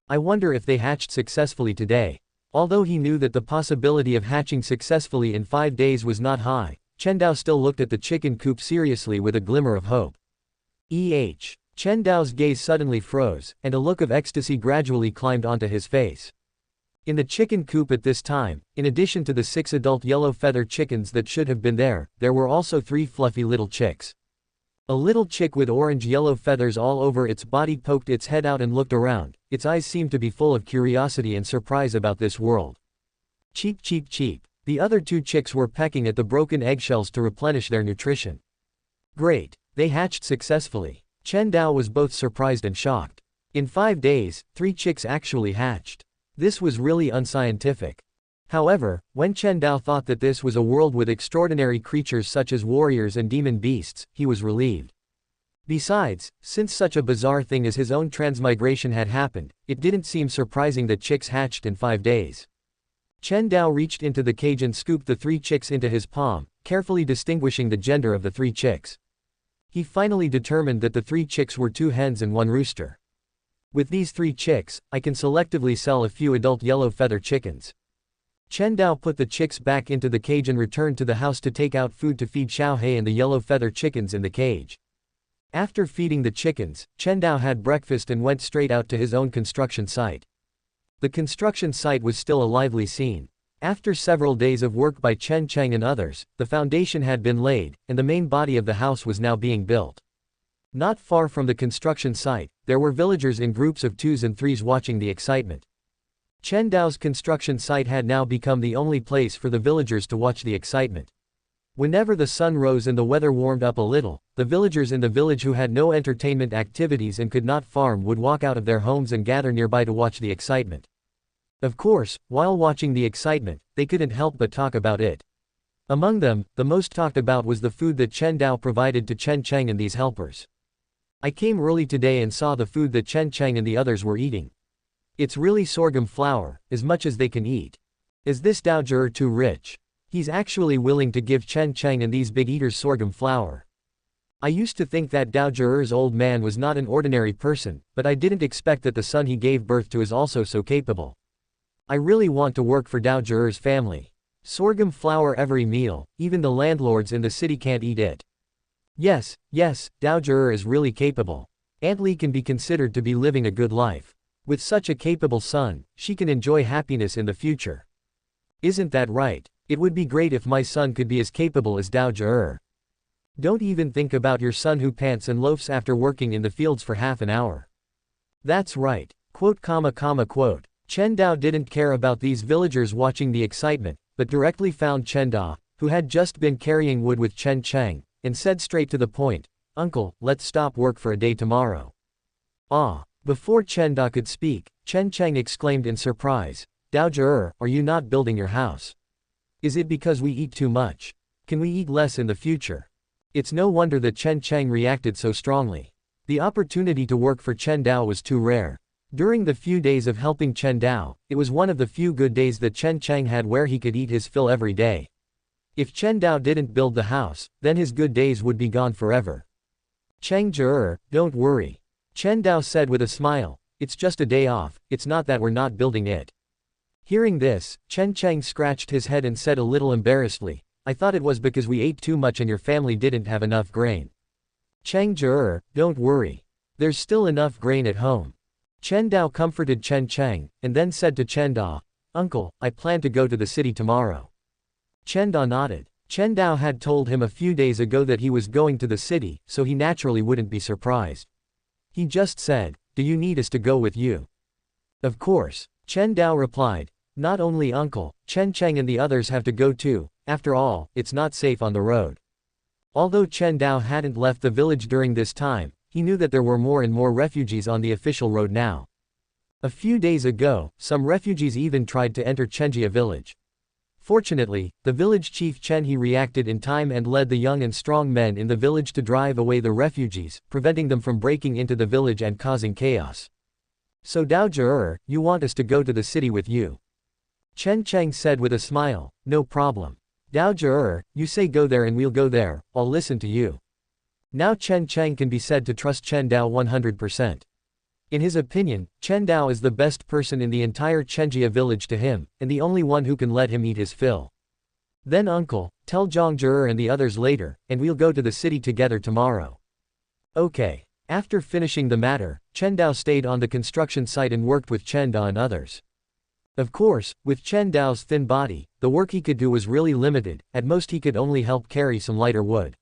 Speaker 1: I wonder if they hatched successfully today. Although he knew that the possibility of hatching successfully in 5 days was not high, Chen Dao still looked at the chicken coop seriously with a glimmer of hope. Chen Dao's gaze suddenly froze, and a look of ecstasy gradually climbed onto his face. In the chicken coop at this time, in addition to the 6 adult yellow feather chickens that should have been there were also 3 fluffy little chicks. A little chick with orange-yellow feathers all over its body poked its head out and looked around. Its eyes seemed to be full of curiosity and surprise about this world. Cheep cheep cheep. The other 2 chicks were pecking at the broken eggshells to replenish their nutrition. Great. They hatched successfully. Chen Dao was both surprised and shocked. In 5 days, 3 chicks actually hatched. This was really unscientific. However, when Chen Dao thought that this was a world with extraordinary creatures such as warriors and demon beasts, he was relieved. Besides, since such a bizarre thing as his own transmigration had happened, it didn't seem surprising that chicks hatched in 5 days. Chen Dao reached into the cage and scooped the 3 chicks into his palm, carefully distinguishing the gender of the 3 chicks. He finally determined that the 3 chicks were 2 hens and 1 rooster. With these 3 chicks, I can selectively sell a few adult yellow feather chickens. Chen Dao put the chicks back into the cage and returned to the house to take out food to feed Xiaohei and the yellow feather chickens in the cage. After feeding the chickens, Chen Dao had breakfast and went straight out to his own construction site. The construction site was still a lively scene. After several days of work by Chen Cheng and others, the foundation had been laid, and the main body of the house was now being built. Not far from the construction site, there were villagers in groups of 2s and 3s watching the excitement. Chen Dao's construction site had now become the only place for the villagers to watch the excitement. Whenever the sun rose and the weather warmed up a little, the villagers in the village who had no entertainment activities and could not farm would walk out of their homes and gather nearby to watch the excitement. Of course, while watching the excitement, they couldn't help but talk about it. Among them, the most talked about was the food that Chen Dao provided to Chen Cheng and these helpers. I came early today and saw the food that Chen Cheng and the others were eating. It's really sorghum flour, as much as they can eat. Is this Dao Zhi too rich? He's actually willing to give Chen Cheng and these big eaters sorghum flour. I used to think that Dao Zhi's old man was not an ordinary person, but I didn't expect that the son he gave birth to is also so capable. I really want to work for Dao Zhi's family. Sorghum flour every meal, even the landlords in the city can't eat it. Yes, Dao Zhi is really capable. Aunt Li can be considered to be living a good life. With such a capable son, she can enjoy happiness in the future. Isn't that right? It would be great if my son could be as capable as Dao Zhi. Don't even think about your son who pants and loafs after working in the fields for half an hour. That's right. Quote. Chen Dao didn't care about these villagers watching the excitement, but directly found Chen Dao, who had just been carrying wood with Chen Cheng, and said straight to the point, "Uncle, let's stop work for a day tomorrow." Ah! Before Chen Dao could speak, Chen Cheng exclaimed in surprise, "Dao Zhi, are you not building your house? Is it because we eat too much? Can we eat less in the future?" It's no wonder that Chen Cheng reacted so strongly. The opportunity to work for Chen Dao was too rare. During the few days of helping Chen Dao, it was one of the few good days that Chen Cheng had where he could eat his fill every day. If Chen Dao didn't build the house, then his good days would be gone forever. "Cheng Zhi, don't worry," Chen Dao said with a smile, "it's just a day off, it's not that we're not building it." Hearing this, Chen Cheng scratched his head and said a little embarrassedly, "I thought it was because we ate too much and your family didn't have enough grain." "Cheng Zhi, don't worry. There's still enough grain at home." Chen Dao comforted Chen Cheng, and then said to Chen Dao, "Uncle, I plan to go to the city tomorrow." Chen Dao nodded. Chen Dao had told him a few days ago that he was going to the city, so he naturally wouldn't be surprised. He just said, "Do you need us to go with you?" "Of course," Chen Dao replied. "Not only Uncle, Chen Cheng and the others have to go too, after all, it's not safe on the road." Although Chen Dao hadn't left the village during this time, he knew that there were more and more refugees on the official road now. A few days ago, some refugees even tried to enter Chenjia village. Fortunately, the village chief Chen He reacted in time and led the young and strong men in the village to drive away the refugees, preventing them from breaking into the village and causing chaos. So Dao Zhe, you want us to go to the city with you? Chen Cheng said with a smile, no problem. Dao Zhe, you say go there and we'll go there, I'll listen to you. Now Chen Cheng can be said to trust Chen Dao 100%. In his opinion, Chen Dao is the best person in the entire Chenjia village to him, and the only one who can let him eat his fill. Then uncle, tell Zhang Zhe and the others later, and we'll go to the city together tomorrow. Okay. After finishing the matter, Chen Dao stayed on the construction site and worked with Chen Dao and others. Of course, with Chen Dao's thin body, the work he could do was really limited, at most he could only help carry some lighter wood.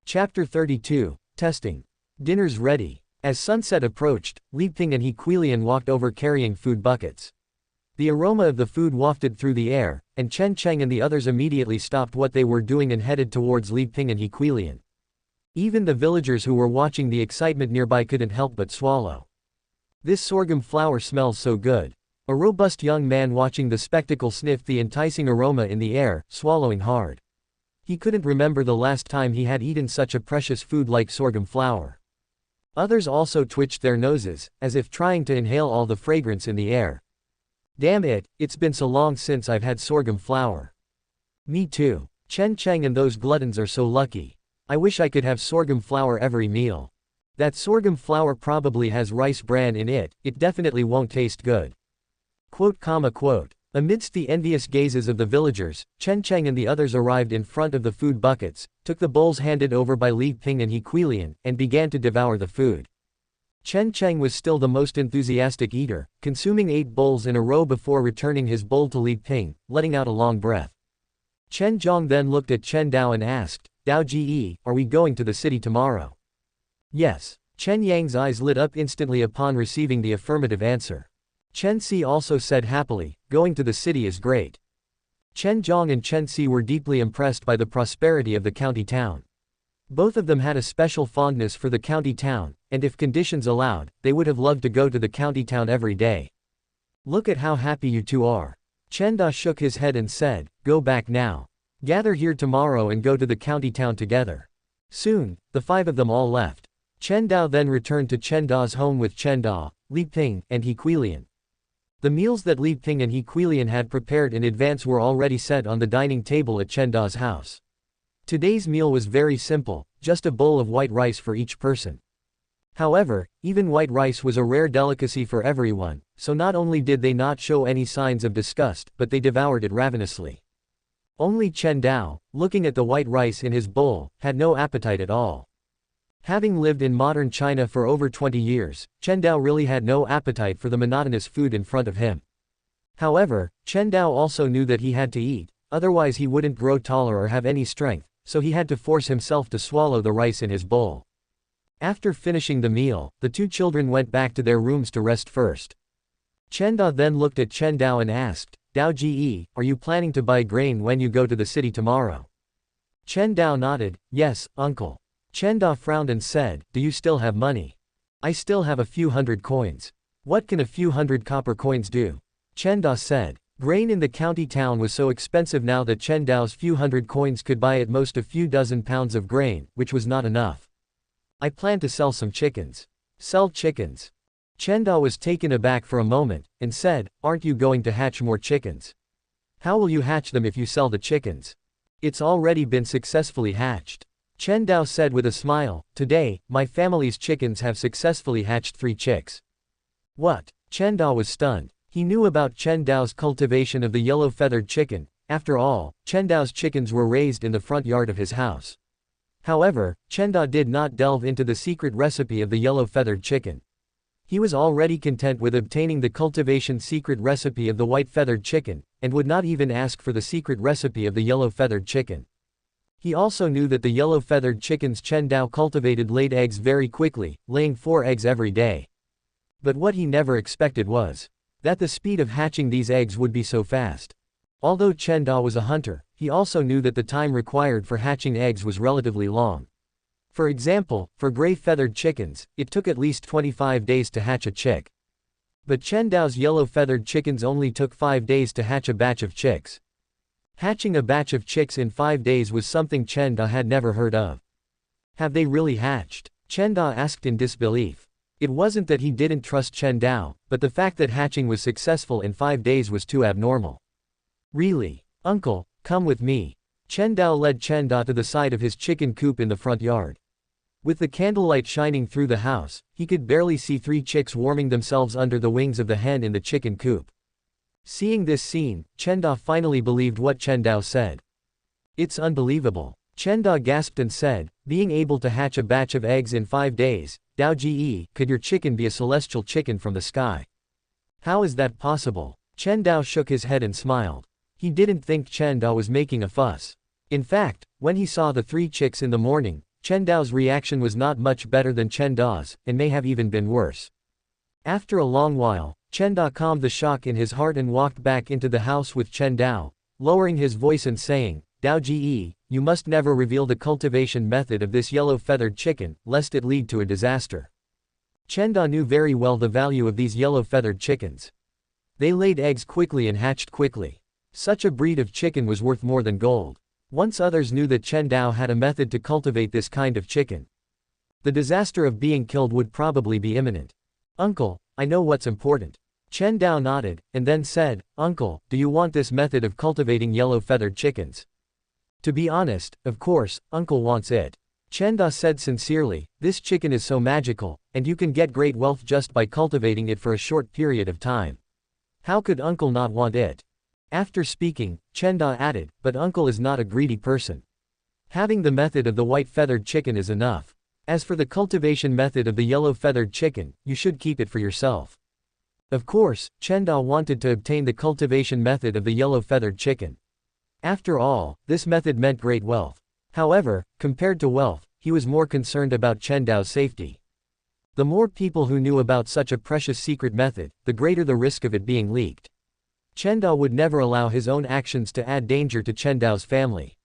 Speaker 1: Chapter 32, Testing. Dinner's ready. As sunset approached, Li Ping and He Quilian walked over carrying food buckets. The aroma of the food wafted through the air, and Chen Cheng and the others immediately stopped what they were doing and headed towards Li Ping and He Quilian. Even the villagers who were watching the excitement nearby couldn't help but swallow. This sorghum flour smells so good. A robust young man watching the spectacle sniffed the enticing aroma in the air, swallowing hard. He couldn't remember the last time he had eaten such a precious food like sorghum flour. Others also twitched their noses, as if trying to inhale all the fragrance in the air. Damn it, it's been so long since I've had sorghum flour. Me too. Chen Cheng and those gluttons are so lucky. I wish I could have sorghum flour every meal. That sorghum flour probably has rice bran in it, it definitely won't taste good. Quote. Amidst the envious gazes of the villagers, Chen Cheng and the others arrived in front of the food buckets, took the bowls handed over by Li Ping and He Quilian, and began to devour the food. Chen Cheng was still the most enthusiastic eater, consuming 8 bowls in a row before returning his bowl to Li Ping, letting out a long breath. Chen Zhong then looked at Chen Dao and asked, Dao Ji, are we going to the city tomorrow? Yes. Chen Yang's eyes lit up instantly upon receiving the affirmative answer. Chen Si also said happily, going to the city is great. Chen Zhong and Chen Si were deeply impressed by the prosperity of the county town. Both of them had a special fondness for the county town, and if conditions allowed, they would have loved to go to the county town every day. Look at how happy you two are. Chen Da shook his head and said, go back now. Gather here tomorrow and go to the county town together. Soon, the 5 of them all left. Chen Dao then returned to Chen Da's home with Chen Da, Li Ping, and He Quilian. The meals that Li Ping and He Quilian had prepared in advance were already set on the dining table at Chen Da's house. Today's meal was very simple, just a bowl of white rice for each person. However, even white rice was a rare delicacy for everyone, so not only did they not show any signs of disgust, but they devoured it ravenously. Only Chen Dao, looking at the white rice in his bowl, had no appetite at all. Having lived in modern China for over 20 years, Chen Dao really had no appetite for the monotonous food in front of him. However, Chen Dao also knew that he had to eat, otherwise he wouldn't grow taller or have any strength, so he had to force himself to swallow the rice in his bowl. After finishing the meal, the 2 children went back to their rooms to rest first. Chen Da then looked at Chen Dao and asked, Dao Ji, are you planning to buy grain when you go to the city tomorrow? Chen Dao nodded, yes, uncle. Chen Da frowned and said, do you still have money? I still have a few hundred coins. What can a few hundred copper coins do? Chen Da said. Grain in the county town was so expensive now that Chen Dao's few hundred coins could buy at most a few dozen pounds of grain, which was not enough. I plan to sell some chickens. Sell chickens? Chen Dao was taken aback for a moment, and said, aren't you going to hatch more chickens? How will you hatch them if you sell the chickens? It's already been successfully hatched. Chen Dao said with a smile, today, my family's chickens have successfully hatched 3 chicks. What? Chen Dao was stunned. He knew about Chen Dao's cultivation of the yellow-feathered chicken. After all, Chen Dao's chickens were raised in the front yard of his house. However, Chen Dao did not delve into the secret recipe of the yellow-feathered chicken. He was already content with obtaining the cultivation secret recipe of the white-feathered chicken, and would not even ask for the secret recipe of the yellow-feathered chicken. He also knew that the yellow-feathered chickens Chen Dao cultivated laid eggs very quickly, laying 4 eggs every day. But what he never expected was that the speed of hatching these eggs would be so fast. Although Chen Dao was a hunter, he also knew that the time required for hatching eggs was relatively long. For example, for gray-feathered chickens, it took at least 25 days to hatch a chick. But Chen Dao's yellow-feathered chickens only took 5 days to hatch a batch of chicks. Hatching a batch of chicks in 5 days was something Chen Da had never heard of. Have they really hatched? Chen Da asked in disbelief. It wasn't that he didn't trust Chen Dao, but the fact that hatching was successful in 5 days was too abnormal. Really? Uncle, come with me. Chen Dao led Chen Da to the side of his chicken coop in the front yard. With the candlelight shining through the house, he could barely see 3 chicks warming themselves under the wings of the hen in the chicken coop. Seeing this scene, Chen Da finally believed what Chen Dao said. It's unbelievable. Chen Da gasped and said, being able to hatch a batch of eggs in 5 days, Dao Ji, could your chicken be a celestial chicken from the sky? How is that possible? Chen Dao shook his head and smiled. He didn't think Chen Da was making a fuss. In fact, when he saw the 3 chicks in the morning, Chen Dao's reaction was not much better than Chen Da's, and may have even been worse. After a long while, Chen Da calmed the shock in his heart and walked back into the house with Chen Dao, lowering his voice and saying, Dao Ji, you must never reveal the cultivation method of this yellow-feathered chicken, lest it lead to a disaster. Chen Da knew very well the value of these yellow-feathered chickens. They laid eggs quickly and hatched quickly. Such a breed of chicken was worth more than gold. Once others knew that Chen Dao had a method to cultivate this kind of chicken, the disaster of being killed would probably be imminent. Uncle, I know what's important. Chen Dao nodded, and then said, Uncle, do you want this method of cultivating yellow-feathered chickens? To be honest, of course, Uncle wants it. Chen Da said sincerely, this chicken is so magical, and you can get great wealth just by cultivating it for a short period of time. How could Uncle not want it? After speaking, Chen Da added, but Uncle is not a greedy person. Having the method of the white-feathered chicken is enough. As for the cultivation method of the yellow-feathered chicken, you should keep it for yourself. Of course, Chen Da wanted to obtain the cultivation method of the yellow-feathered chicken. After all, this method meant great wealth. However, compared to wealth, he was more concerned about Chen Dao's safety. The more people who knew about such a precious secret method, the greater the risk of it being leaked. Chen Dao would never allow his own actions to add danger to Chen Dao's family.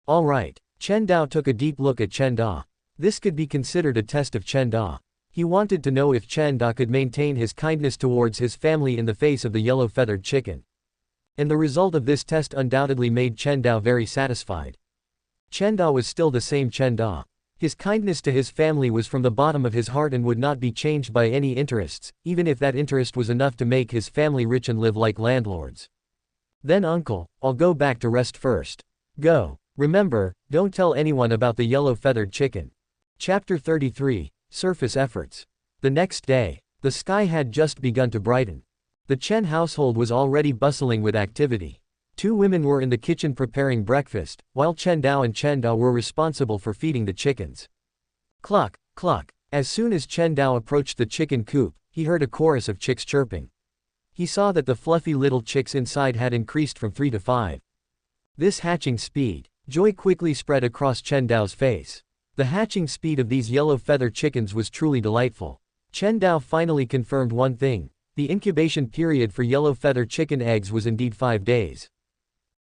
Speaker 1: Alright. Chen Dao took a deep look at Chen Da. This could be considered a test of Chen Da. He wanted to know if Chen Da could maintain his kindness towards his family in the face of the yellow-feathered chicken. And the result of this test undoubtedly made Chen Dao very satisfied. Chen Da was still the same Chen Da. His kindness to his family was from the bottom of his heart and would not be changed by any interests, even if that interest was enough to make his family rich and live like landlords. Then Uncle, I'll go back to rest first. Go. Remember, don't tell anyone about the yellow-feathered chicken. Chapter 33, Surface Efforts. The next day, the sky had just begun to brighten. The Chen household was already bustling with activity. 2 women were in the kitchen preparing breakfast, while Chen Dao and Chen Dao were responsible for feeding the chickens. Cluck, cluck. As soon as Chen Dao approached the chicken coop, he heard a chorus of chicks chirping. He saw that the fluffy little chicks inside had increased from 3 to 5. This hatching speed. Joy quickly spread across Chen Dao's face. The hatching speed of these yellow feather chickens was truly delightful. Chen Dao finally confirmed one thing. The incubation period for yellow feather chicken eggs was indeed 5 days.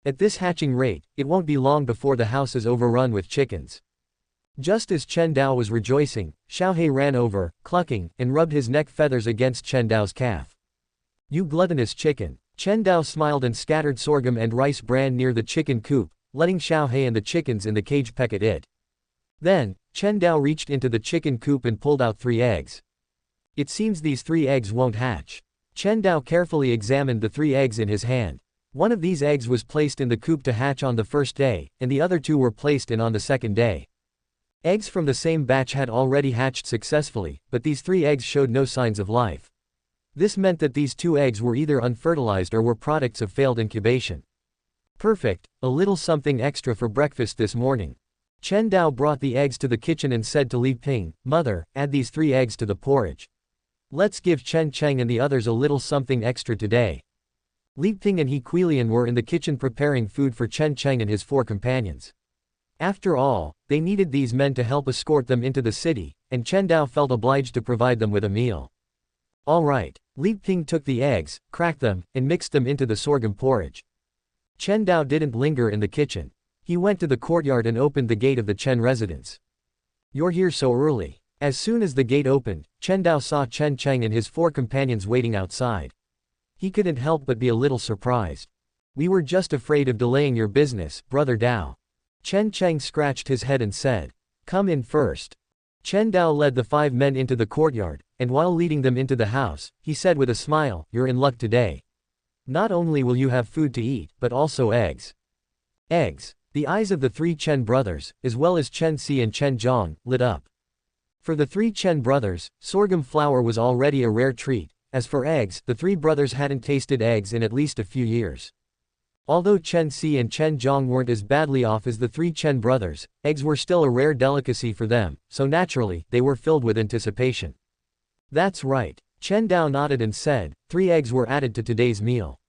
Speaker 1: At this hatching rate, it won't be long before the house is overrun with chickens. Just as Chen Dao was rejoicing, Xiaohei ran over, clucking, and rubbed his neck feathers against Chen Dao's calf. You gluttonous chicken. Chen Dao smiled and scattered sorghum and rice bran near the chicken coop, letting Xiaohei and the chickens in the cage peck at it. Then, Chen Dao reached into the chicken coop and pulled out 3 eggs. It seems these 3 eggs won't hatch. Chen Dao carefully examined the 3 eggs in his hand. One of these eggs was placed in the coop to hatch on the first day, and the other 2 were placed in on the second day. Eggs from the same batch had already hatched successfully, but these 3 eggs showed no signs of life. This meant that these 2 eggs were either unfertilized or were products of failed incubation. Perfect, a little something extra for breakfast this morning. Chen Dao brought the eggs to the kitchen and said to Li Ping, Mother, add these 3 eggs to the porridge. Let's give Chen Cheng and the others a little something extra today. Li Ping and He Quilian were in the kitchen preparing food for Chen Cheng and his 4 companions. After all, they needed these men to help escort them into the city, and Chen Dao felt obliged to provide them with a meal. Alright, Li Ping took the eggs, cracked them, and mixed them into the sorghum porridge. Chen Dao didn't linger in the kitchen. He went to the courtyard and opened the gate of the Chen residence. You're here so early. As soon as the gate opened, Chen Dao saw Chen Cheng and his 4 companions waiting outside. He couldn't help but be a little surprised. We were just afraid of delaying your business, Brother Dao. Chen Cheng scratched his head and said, Come in first. Chen Dao led the 5 men into the courtyard, and while leading them into the house, he said with a smile, "You're in luck today. Not only will you have food to eat, but also eggs." Eggs. The eyes of the 3 Chen brothers, as well as Chen Si and Chen Zhang, lit up. For the 3 Chen brothers, sorghum flour was already a rare treat. As for eggs, the 3 brothers hadn't tasted eggs in at least a few years. Although Chen Si and Chen Zhang weren't as badly off as the 3 Chen brothers, eggs were still a rare delicacy for them, so naturally, they were filled with anticipation. "That's right." Chen Dao nodded and said, 3 eggs were added to today's meal.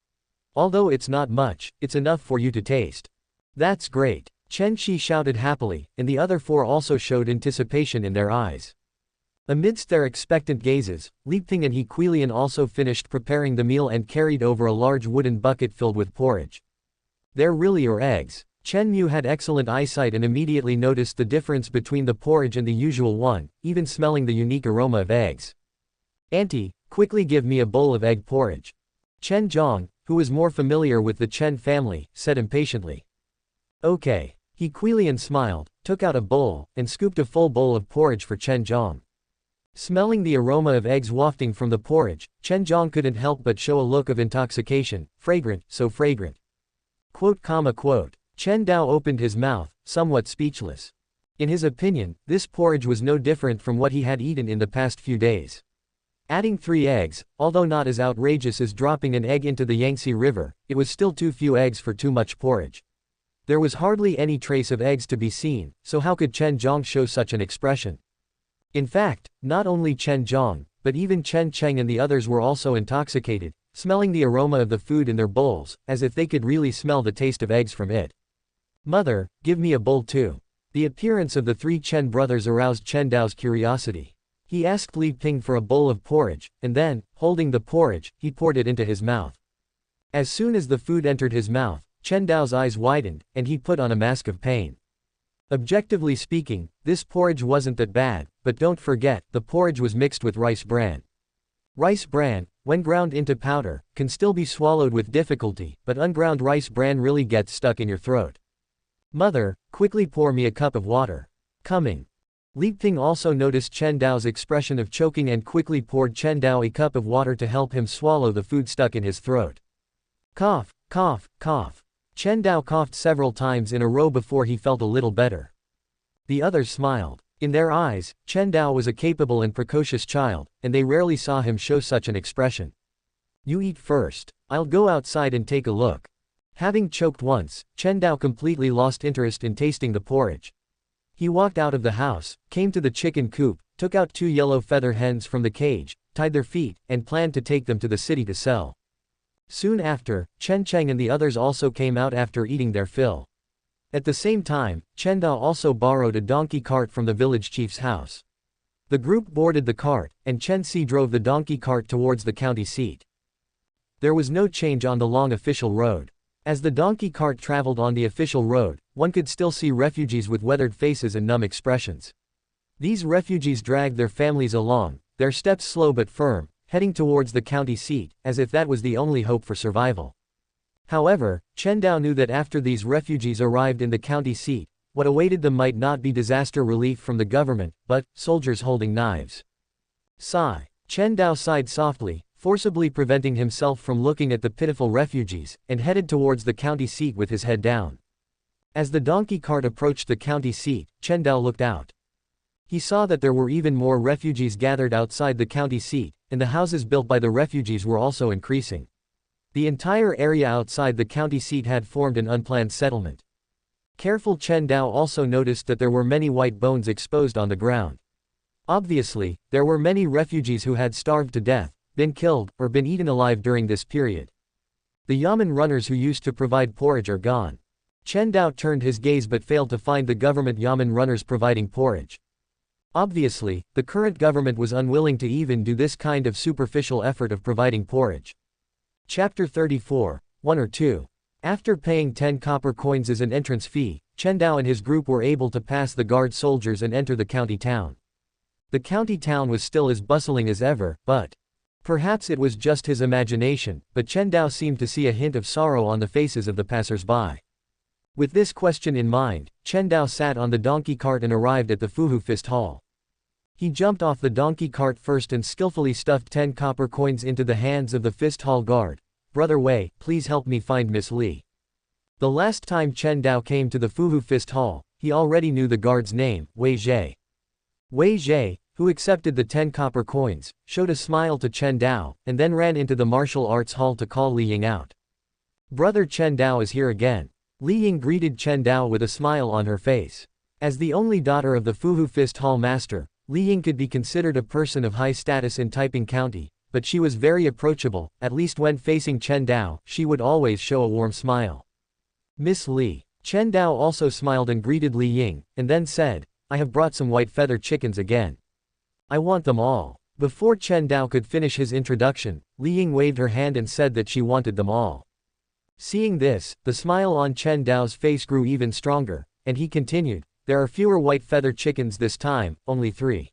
Speaker 1: "Although it's not much, it's enough for you to taste." "That's great." Chen Shi shouted happily, and the other 4 also showed anticipation in their eyes. Amidst their expectant gazes, Li Ping and He Quilian also finished preparing the meal and carried over a large wooden bucket filled with porridge. "There really are eggs." Chen Mu had excellent eyesight and immediately noticed the difference between the porridge and the usual one, even smelling the unique aroma of eggs. "Auntie, quickly give me a bowl of egg porridge." Chen Zhang, who was more familiar with the Chen family, said impatiently. "Okay." He Quilian smiled, took out a bowl, and scooped a full bowl of porridge for Chen Zhang. Smelling the aroma of eggs wafting from the porridge, Chen Zhang couldn't help but show a look of intoxication. "Fragrant, so fragrant." Chen Dao opened his mouth, somewhat speechless. In his opinion, this porridge was no different from what he had eaten in the past few days. Adding 3 eggs, although not as outrageous as dropping an egg into the Yangtze River, it was still too few eggs for too much porridge. There was hardly any trace of eggs to be seen, so how could Chen Zhang show such an expression? In fact, not only Chen Zhang, but even Chen Cheng and the others were also intoxicated, smelling the aroma of the food in their bowls, as if they could really smell the taste of eggs from it. "Mother, give me a bowl too." The appearance of the 3 Chen brothers aroused Chen Dao's curiosity. He asked Li Ping for a bowl of porridge, and then, holding the porridge, he poured it into his mouth. As soon as the food entered his mouth, Chen Dao's eyes widened, and he put on a mask of pain. Objectively speaking, this porridge wasn't that bad, but don't forget, the porridge was mixed with rice bran. Rice bran, when ground into powder, can still be swallowed with difficulty, but unground rice bran really gets stuck in your throat. "Mother, quickly pour me a cup of water." "Coming." Li Ping also noticed Chen Dao's expression of choking and quickly poured Chen Dao a cup of water to help him swallow the food stuck in his throat. Cough, cough, cough. Chen Dao coughed several times in a row before he felt a little better. The others smiled. In their eyes, Chen Dao was a capable and precocious child, and they rarely saw him show such an expression. "You eat first. I'll go outside and take a look." Having choked once, Chen Dao completely lost interest in tasting the porridge. He walked out of the house, came to the chicken coop, took out 2 yellow feather hens from the cage, tied their feet, and planned to take them to the city to sell. Soon after, Chen Cheng and the others also came out after eating their fill. At the same time, Chen Dao also borrowed a donkey cart from the village chief's house. The group boarded the cart, and Chen Si drove the donkey cart towards the county seat. There was no change on the long official road. As the donkey cart traveled on the official road, one could still see refugees with weathered faces and numb expressions. These refugees dragged their families along, their steps slow but firm, heading towards the county seat, as if that was the only hope for survival. However, Chen Dao knew that after these refugees arrived in the county seat, what awaited them might not be disaster relief from the government, but soldiers holding knives. Sigh. Chen Dao sighed softly, forcibly preventing himself from looking at the pitiful refugees, and headed towards the county seat with his head down. As the donkey cart approached the county seat, Chen Dao looked out. He saw that there were even more refugees gathered outside the county seat, and the houses built by the refugees were also increasing. The entire area outside the county seat had formed an unplanned settlement. Careful Chen Dao also noticed that there were many white bones exposed on the ground. Obviously, there were many refugees who had starved to death, been killed, or been eaten alive during this period. The yamen runners who used to provide porridge are gone. Chen Dao turned his gaze but failed to find the government yamen runners providing porridge. Obviously, the current government was unwilling to even do this kind of superficial effort of providing porridge. Chapter 34, 1 or 2. After paying 10 copper coins as an entrance fee, Chen Dao and his group were able to pass the guard soldiers and enter the county town. The county town was still as bustling as ever, but perhaps it was just his imagination, but Chen Dao seemed to see a hint of sorrow on the faces of the passers-by. With this question in mind, Chen Dao sat on the donkey cart and arrived at the Fuhu Fist Hall. He jumped off the donkey cart first and skillfully stuffed 10 copper coins into the hands of the fist hall guard. "Brother Wei, please help me find Miss Li." The last time Chen Dao came to the Fuhu Fist Hall, he already knew the guard's name, Wei Zhe. Wei Zhe, who accepted the 10 copper coins, showed a smile to Chen Dao, and then ran into the martial arts hall to call Li Ying out. "Brother Chen Dao is here again." Li Ying greeted Chen Dao with a smile on her face. As the only daughter of the Fuhu Fist Hall master, Li Ying could be considered a person of high status in Taiping County, but she was very approachable. At least when facing Chen Dao, she would always show a warm smile. "Miss Li." Chen Dao also smiled and greeted Li Ying, and then said, "I have brought some white feather chickens again. I want them all." Before Chen Dao could finish his introduction, Li Ying waved her hand and said that she wanted them all. Seeing this, the smile on Chen Dao's face grew even stronger, and he continued, "There are fewer white feather chickens this time, only 3.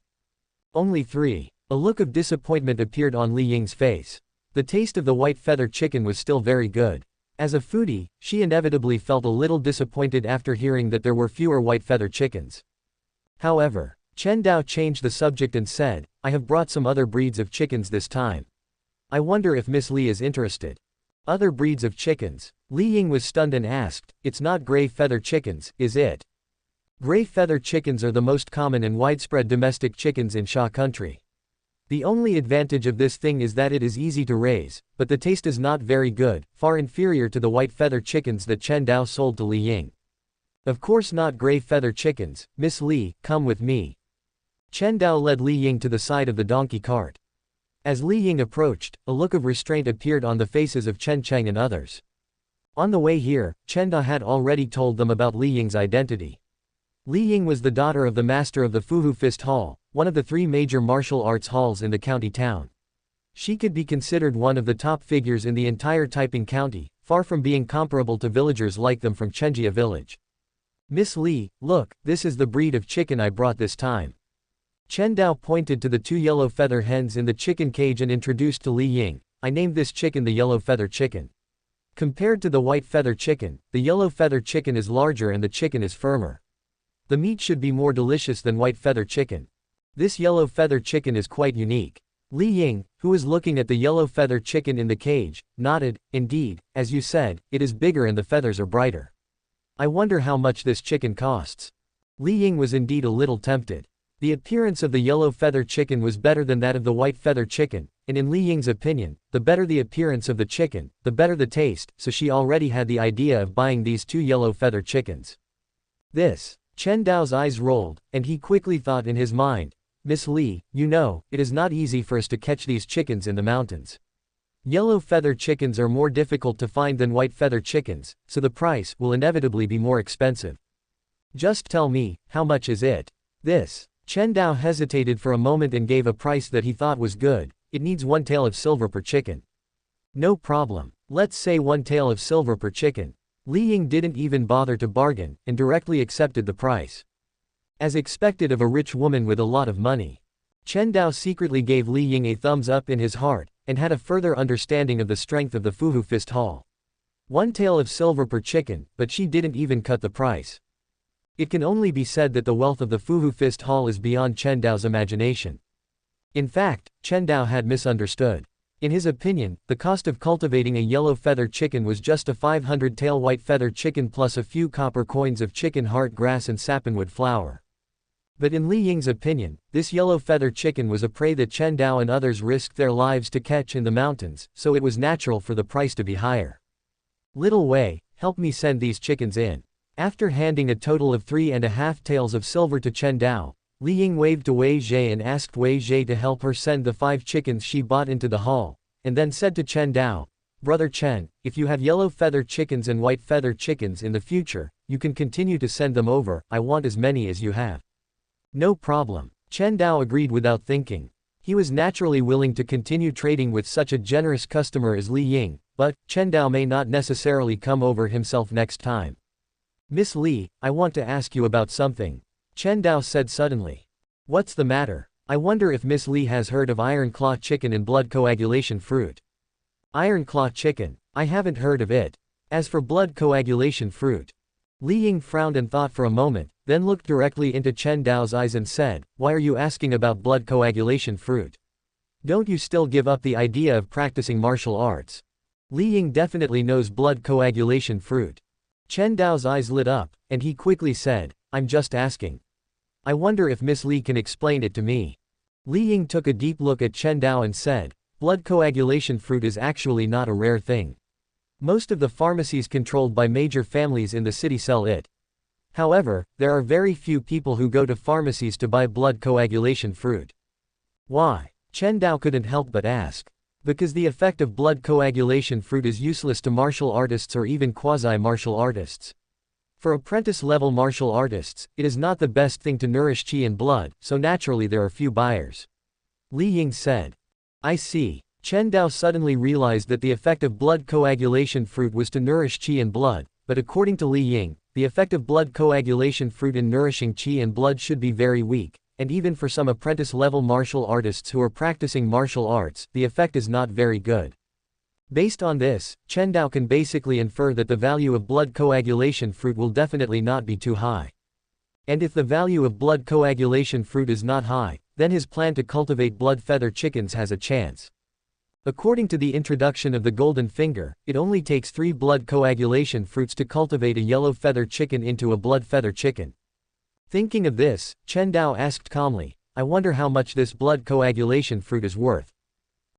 Speaker 1: Only 3. A look of disappointment appeared on Li Ying's face. The taste of the white feather chicken was still very good. As a foodie, she inevitably felt a little disappointed after hearing that there were fewer white feather chickens. However, Chen Dao changed the subject and said, "I have brought some other breeds of chickens this time. I wonder if Miss Li is interested." "Other breeds of chickens?" Li Ying was stunned and asked, "It's not gray feather chickens, is it?" Gray feather chickens are the most common and widespread domestic chickens in Xia country. The only advantage of this thing is that it is easy to raise, but the taste is not very good, far inferior to the white feather chickens that Chen Dao sold to Li Ying. "Of course not gray feather chickens, Miss Li, come with me." Chen Dao led Li Ying to the side of the donkey cart. As Li Ying approached, a look of restraint appeared on the faces of Chen Cheng and others. On the way here, Chen Dao had already told them about Li Ying's identity. Li Ying was the daughter of the master of the Fuhu Fist Hall, one of the 3 major martial arts halls in the county town. She could be considered one of the top figures in the entire Taiping County, far from being comparable to villagers like them from Chenjia village. "Miss Li, look, this is the breed of chicken I brought this time." Chen Dao pointed to the 2 yellow feather hens in the chicken cage and introduced to Li Ying, "I named this chicken the yellow feather chicken. Compared to the white feather chicken, the yellow feather chicken is larger and the chicken is firmer. The meat should be more delicious than white feather chicken. This yellow feather chicken is quite unique." Li Ying, who was looking at the yellow feather chicken in the cage, nodded, "Indeed, as you said, it is bigger and the feathers are brighter. I wonder how much this chicken costs." Li Ying was indeed a little tempted. The appearance of the yellow feather chicken was better than that of the white feather chicken, and in Li Ying's opinion, the better the appearance of the chicken, the better the taste, so she already had the idea of buying these 2 yellow feather chickens. This. Chen Dao's eyes rolled, and he quickly thought in his mind, "Miss Li, you know, it is not easy for us to catch these chickens in the mountains. Yellow feather chickens are more difficult to find than white feather chickens, so the price will inevitably be more expensive. Just tell me, how much is it?" This. Chen Dao hesitated for a moment and gave a price that he thought was good. "It needs 1 tael of silver per chicken." "No problem. Let's say 1 tael of silver per chicken." Li Ying didn't even bother to bargain, and directly accepted the price. As expected of a rich woman with a lot of money, Chen Dao secretly gave Li Ying a thumbs up in his heart, and had a further understanding of the strength of the Fuhu Fist Hall. 1 tael of silver per chicken, but she didn't even cut the price. It can only be said that the wealth of the Fuhu Fist Hall is beyond Chen Dao's imagination. In fact, Chen Dao had misunderstood. In his opinion, the cost of cultivating a yellow feather chicken was just a 500 tael white feather chicken plus a few copper coins of chicken heart grass and sappanwood flour. But in Li Ying's opinion, this yellow feather chicken was a prey that Chen Dao and others risked their lives to catch in the mountains, so it was natural for the price to be higher. "Little Wei, help me send these chickens in." After handing a total of 3.5 taels of silver to Chen Dao, Li Ying waved to Wei Zhe and asked Wei Zhe to help her send the 5 chickens she bought into the hall, and then said to Chen Dao, "Brother Chen, if you have yellow feather chickens and white feather chickens in the future, you can continue to send them over. I want as many as you have." "No problem." Chen Dao agreed without thinking. He was naturally willing to continue trading with such a generous customer as Li Ying, but Chen Dao may not necessarily come over himself next time. "Miss Li, I want to ask you about something," Chen Dao said suddenly. "What's the matter? I wonder if Miss Li has heard of iron claw chicken and blood coagulation fruit." "Iron claw chicken? I haven't heard of it. As for blood coagulation fruit, Li Ying frowned and thought for a moment, then looked directly into Chen Dao's eyes and said, "Why are you asking about blood coagulation fruit? Don't you still give up the idea of practicing martial arts?" Li Ying definitely knows blood coagulation fruit. Chen Dao's eyes lit up, and he quickly said, "I'm just asking. I wonder if Miss Li can explain it to me." Li Ying took a deep look at Chen Dao and said, "Blood coagulation fruit is actually not a rare thing. Most of the pharmacies controlled by major families in the city sell it. However, there are very few people who go to pharmacies to buy blood coagulation fruit." "Why?" Chen Dao couldn't help but ask. "Because the effect of blood coagulation fruit is useless to martial artists or even quasi-martial artists. For apprentice-level martial artists, it is not the best thing to nourish qi and blood, so naturally there are few buyers." Li Ying said. "I see." Chen Dao suddenly realized that the effect of blood coagulation fruit was to nourish qi and blood, but according to Li Ying, the effect of blood coagulation fruit in nourishing qi and blood should be very weak, and even for some apprentice-level martial artists who are practicing martial arts, the effect is not very good. Based on this, Chen Dao can basically infer that the value of blood coagulation fruit will definitely not be too high. And if the value of blood coagulation fruit is not high, then his plan to cultivate blood feather chickens has a chance. According to the introduction of the golden finger, it only takes 3 blood coagulation fruits to cultivate a yellow feather chicken into a blood feather chicken. Thinking of this, Chen Dao asked calmly, "I wonder how much this blood coagulation fruit is worth.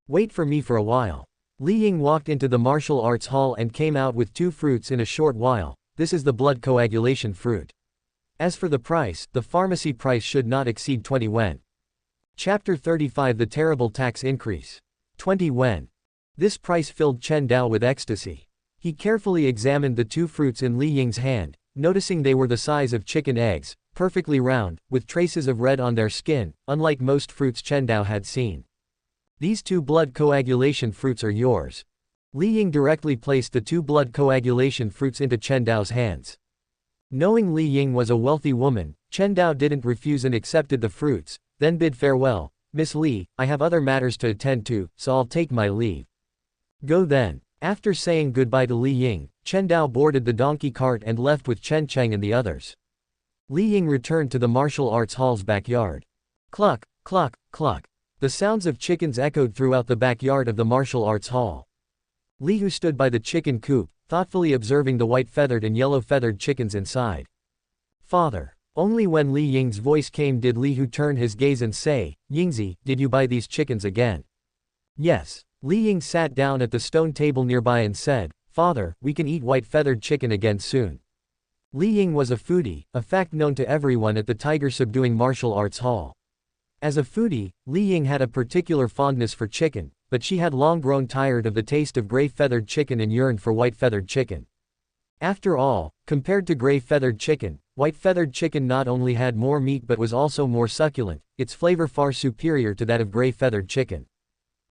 Speaker 1: Wait for me for a while." Li Ying walked into the martial arts hall and came out with 2 fruits in a short while. This is the blood coagulation fruit. As for the price, the pharmacy price should not exceed 20 yuan. Chapter 35 The Terrible Tax Increase. 20 yuan. This price filled Chen Dao with ecstasy. He carefully examined the 2 fruits in Li Ying's hand, noticing they were the size of chicken eggs, perfectly round, with traces of red on their skin, unlike most fruits Chen Dao had seen. "These 2 blood coagulation fruits are yours." Li Ying directly placed the 2 blood coagulation fruits into Chen Dao's hands. Knowing Li Ying was a wealthy woman, Chen Dao didn't refuse and accepted the fruits, then bid farewell. "Miss Li, I have other matters to attend to, so I'll take my leave." "Go then." After saying goodbye to Li Ying, Chen Dao boarded the donkey cart and left with Chen Cheng and the others. Li Ying returned to the martial arts hall's backyard. Cluck, cluck, cluck. The sounds of chickens echoed throughout the backyard of the martial arts hall. Li Hu stood by the chicken coop, thoughtfully observing the white-feathered and yellow-feathered chickens inside. "Father." Only when Li Ying's voice came did Li Hu turn his gaze and say, "Yingzi, did you buy these chickens again?" "Yes." Li Ying sat down at the stone table nearby and said, "Father, we can eat white-feathered chicken again soon." Li Ying was a foodie, a fact known to everyone at the Tiger Subduing Martial Arts Hall. As a foodie, Li Ying had a particular fondness for chicken, but she had long grown tired of the taste of gray-feathered chicken and yearned for white-feathered chicken. After all, compared to gray-feathered chicken, white-feathered chicken not only had more meat but was also more succulent, its flavor far superior to that of gray-feathered chicken.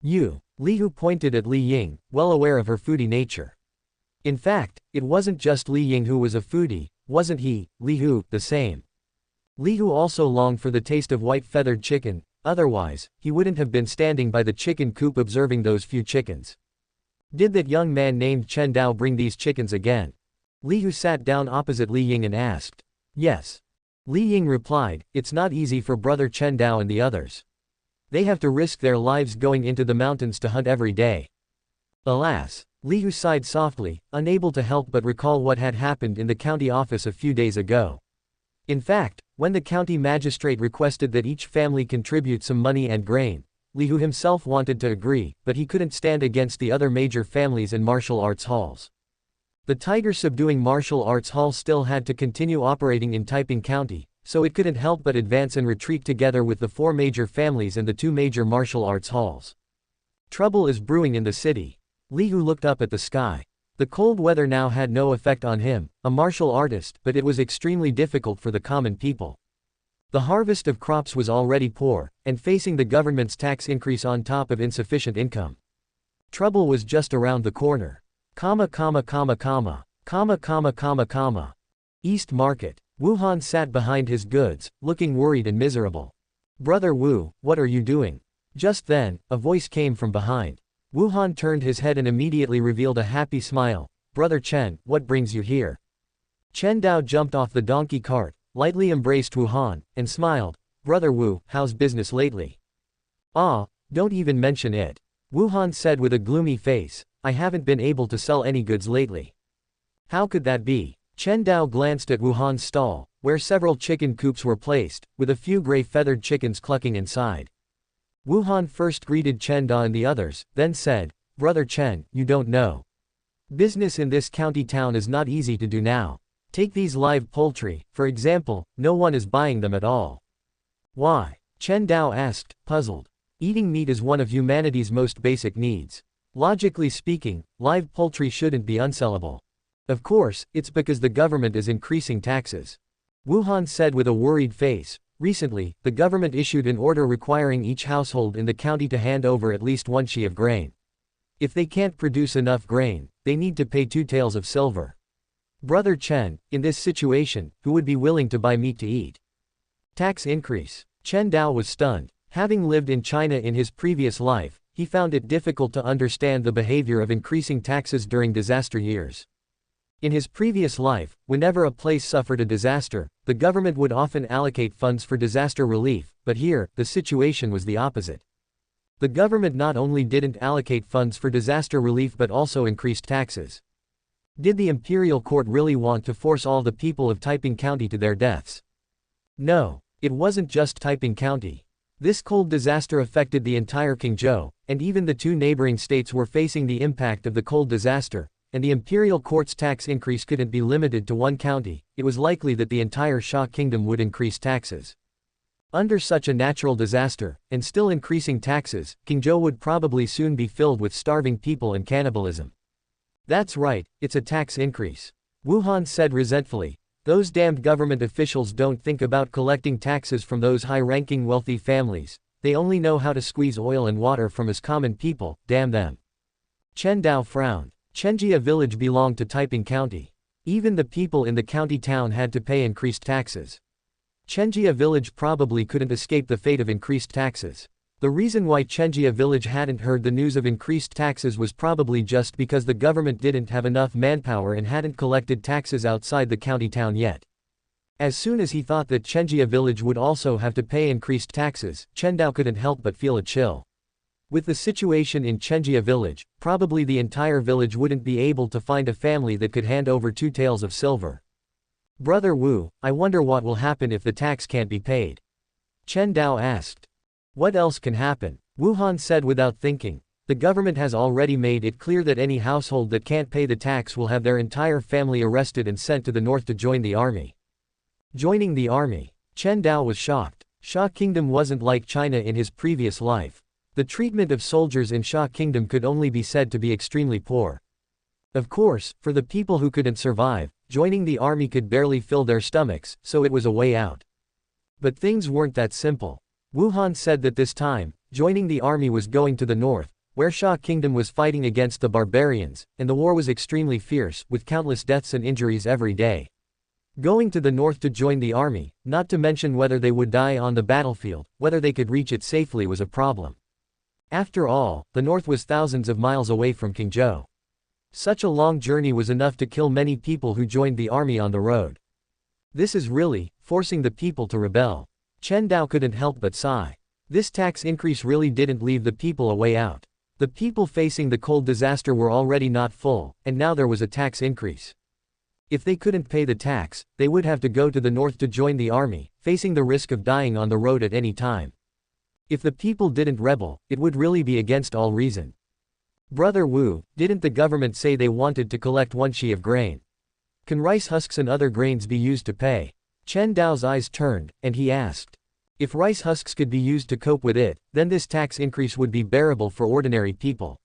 Speaker 1: Li Hu pointed at Li Ying, well aware of her foodie nature. In fact, it wasn't just Li Ying who was a foodie, wasn't he, Li Hu, the same? Li Hu also longed for the taste of white-feathered chicken, otherwise, he wouldn't have been standing by the chicken coop observing those few chickens. Did that young man named Chen Dao bring these chickens again? Li Hu sat down opposite Li Ying and asked. Yes. Li Ying replied, it's not easy for brother Chen Dao and the others. They have to risk their lives going into the mountains to hunt every day. Alas. Li Hu sighed softly, unable to help but recall what had happened in the county office a few days ago. In fact, when the county magistrate requested that each family contribute some money and grain, Li Hu himself wanted to agree, but he couldn't stand against the other major families and martial arts halls. The Tiger Subduing Martial Arts Hall still had to continue operating in Taiping County, so it couldn't help but advance and retreat together with the 4 major families and the 2 major martial arts halls. Trouble is brewing in the city. Li Hu looked up at the sky. The cold weather now had no effect on him, a martial artist, but it was extremely difficult for the common people. The harvest of crops was already poor, and facing the government's tax increase on top of insufficient income. Trouble was just around the corner. East Market. Wuhan sat behind his goods, looking worried and miserable. Brother Wu, what are you doing? Just then, a voice came from behind. Wuhan turned his head and immediately revealed a happy smile. Brother Chen, what brings you here? Chen Dao jumped off the donkey cart, lightly embraced Wu Han, and smiled. "Brother Wu, how's business lately?" "Ah, don't even mention it," Wu Han said with a gloomy face. "I haven't been able to sell any goods lately." "How could that be?" Chen Dao glanced at Wu Han's stall, where several chicken coops were placed, with a few gray feathered chickens clucking inside. Wu Han first greeted Chen Dao and the others, then said, "Brother Chen, you don't know. Business in this county town is not easy to do now. Take these live poultry, for example, no one is buying them at all." "Why?" Chen Dao asked, puzzled. Eating meat is one of humanity's most basic needs. Logically speaking, live poultry shouldn't be unsellable. Of course, it's because the government is increasing taxes. Wu Han said with a worried face. Recently, the government issued an order requiring each household in the county to hand over at least 1 she of grain. If they can't produce enough grain, they need to pay 2 taels of silver. Brother Chen, in this situation, who would be willing to buy meat to eat? Tax increase. Chen Dao was stunned. Having lived in China in his previous life, he found it difficult to understand the behavior of increasing taxes during disaster years. In his previous life, whenever a place suffered a disaster, the government would often allocate funds for disaster relief, but here, the situation was the opposite. The government not only didn't allocate funds for disaster relief but also increased taxes. Did the imperial court really want to force all the people of Taiping County to their deaths? No, it wasn't just Taiping County. This cold disaster affected the entire Qingzhou, and even the 2 neighboring states were facing the impact of the cold disaster, and the imperial court's tax increase couldn't be limited to one county. It was likely that the entire Xia kingdom would increase taxes. Under such a natural disaster, and still increasing taxes, Qingzhou would probably soon be filled with starving people and cannibalism. "That's right, it's a tax increase," Wu Han said resentfully. "Those damned government officials don't think about collecting taxes from those high-ranking wealthy families. They only know how to squeeze oil and water from us common people, damn them." Chen Dao frowned. Chenjia village belonged to Taiping County. Even the people in the county town had to pay increased taxes. Chenjia village probably couldn't escape the fate of increased taxes. The reason why Chenjia village hadn't heard the news of increased taxes was probably just because the government didn't have enough manpower and hadn't collected taxes outside the county town yet. As soon as he thought that Chenjia village would also have to pay increased taxes, Chen Dao couldn't help but feel a chill. With the situation in Chenjia village, probably the entire village wouldn't be able to find a family that could hand over 2 taels of silver. "Brother Wu, I wonder what will happen if the tax can't be paid?" Chen Dao asked. "What else can happen?" Wu Han said without thinking. "The government has already made it clear that any household that can't pay the tax will have their entire family arrested and sent to the north to join the army." Joining the army? Chen Dao was shocked. Xia Kingdom wasn't like China in his previous life. The treatment of soldiers in Xia Kingdom could only be said to be extremely poor. Of course, for the people who couldn't survive, joining the army could barely fill their stomachs, so it was a way out. But things weren't that simple. Wu Han said that this time, joining the army was going to the north, where Xia Kingdom was fighting against the barbarians, and the war was extremely fierce, with countless deaths and injuries every day. Going to the north to join the army, not to mention whether they would die on the battlefield, whether they could reach it safely was a problem. After all, the north was thousands of miles away from Qingzhou. Such a long journey was enough to kill many people who joined the army on the road. This is really forcing the people to rebel. Chen Dao couldn't help but sigh. This tax increase really didn't leave the people a way out. The people facing the cold disaster were already not full, and now there was a tax increase. If they couldn't pay the tax, they would have to go to the north to join the army, facing the risk of dying on the road at any time. If the people didn't rebel, it would really be against all reason. "Brother Wu, didn't the government say they wanted to collect 1 she of grain? Can rice husks and other grains be used to pay?" Chen Dao's eyes turned, and he asked. If rice husks could be used to cope with it, then this tax increase would be bearable for ordinary people.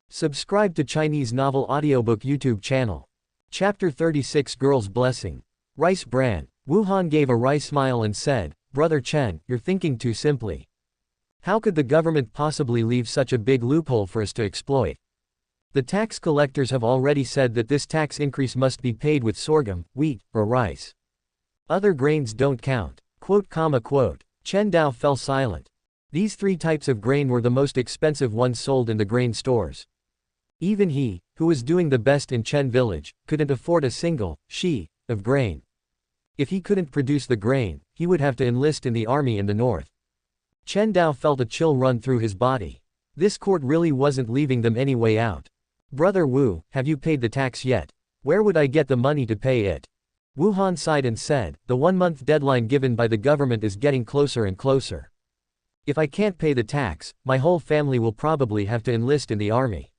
Speaker 1: Subscribe to Chinese Novel Audiobook YouTube channel. Chapter 36 Girl's Blessing. Rice Bran. Wu Han gave a wry smile and said, "Brother Chen, you're thinking too simply. How could the government possibly leave such a big loophole for us to exploit? The tax collectors have already said that this tax increase must be paid with sorghum, wheat, or rice. Other grains don't count." Chen Dao fell silent. These 3 types of grain were the most expensive ones sold in the grain stores. Even he, who was doing the best in Chen village, couldn't afford a single she of grain. If he couldn't produce the grain, he would have to enlist in the army in the north. Chen Dao felt a chill run through his body. This court really wasn't leaving them any way out. Brother Wu, have you paid the tax yet? Where would I get the money to pay it? Wu Han sighed and said, the 1-month deadline given by the government is getting closer and closer. If I can't pay the tax, my whole family will probably have to enlist in the army.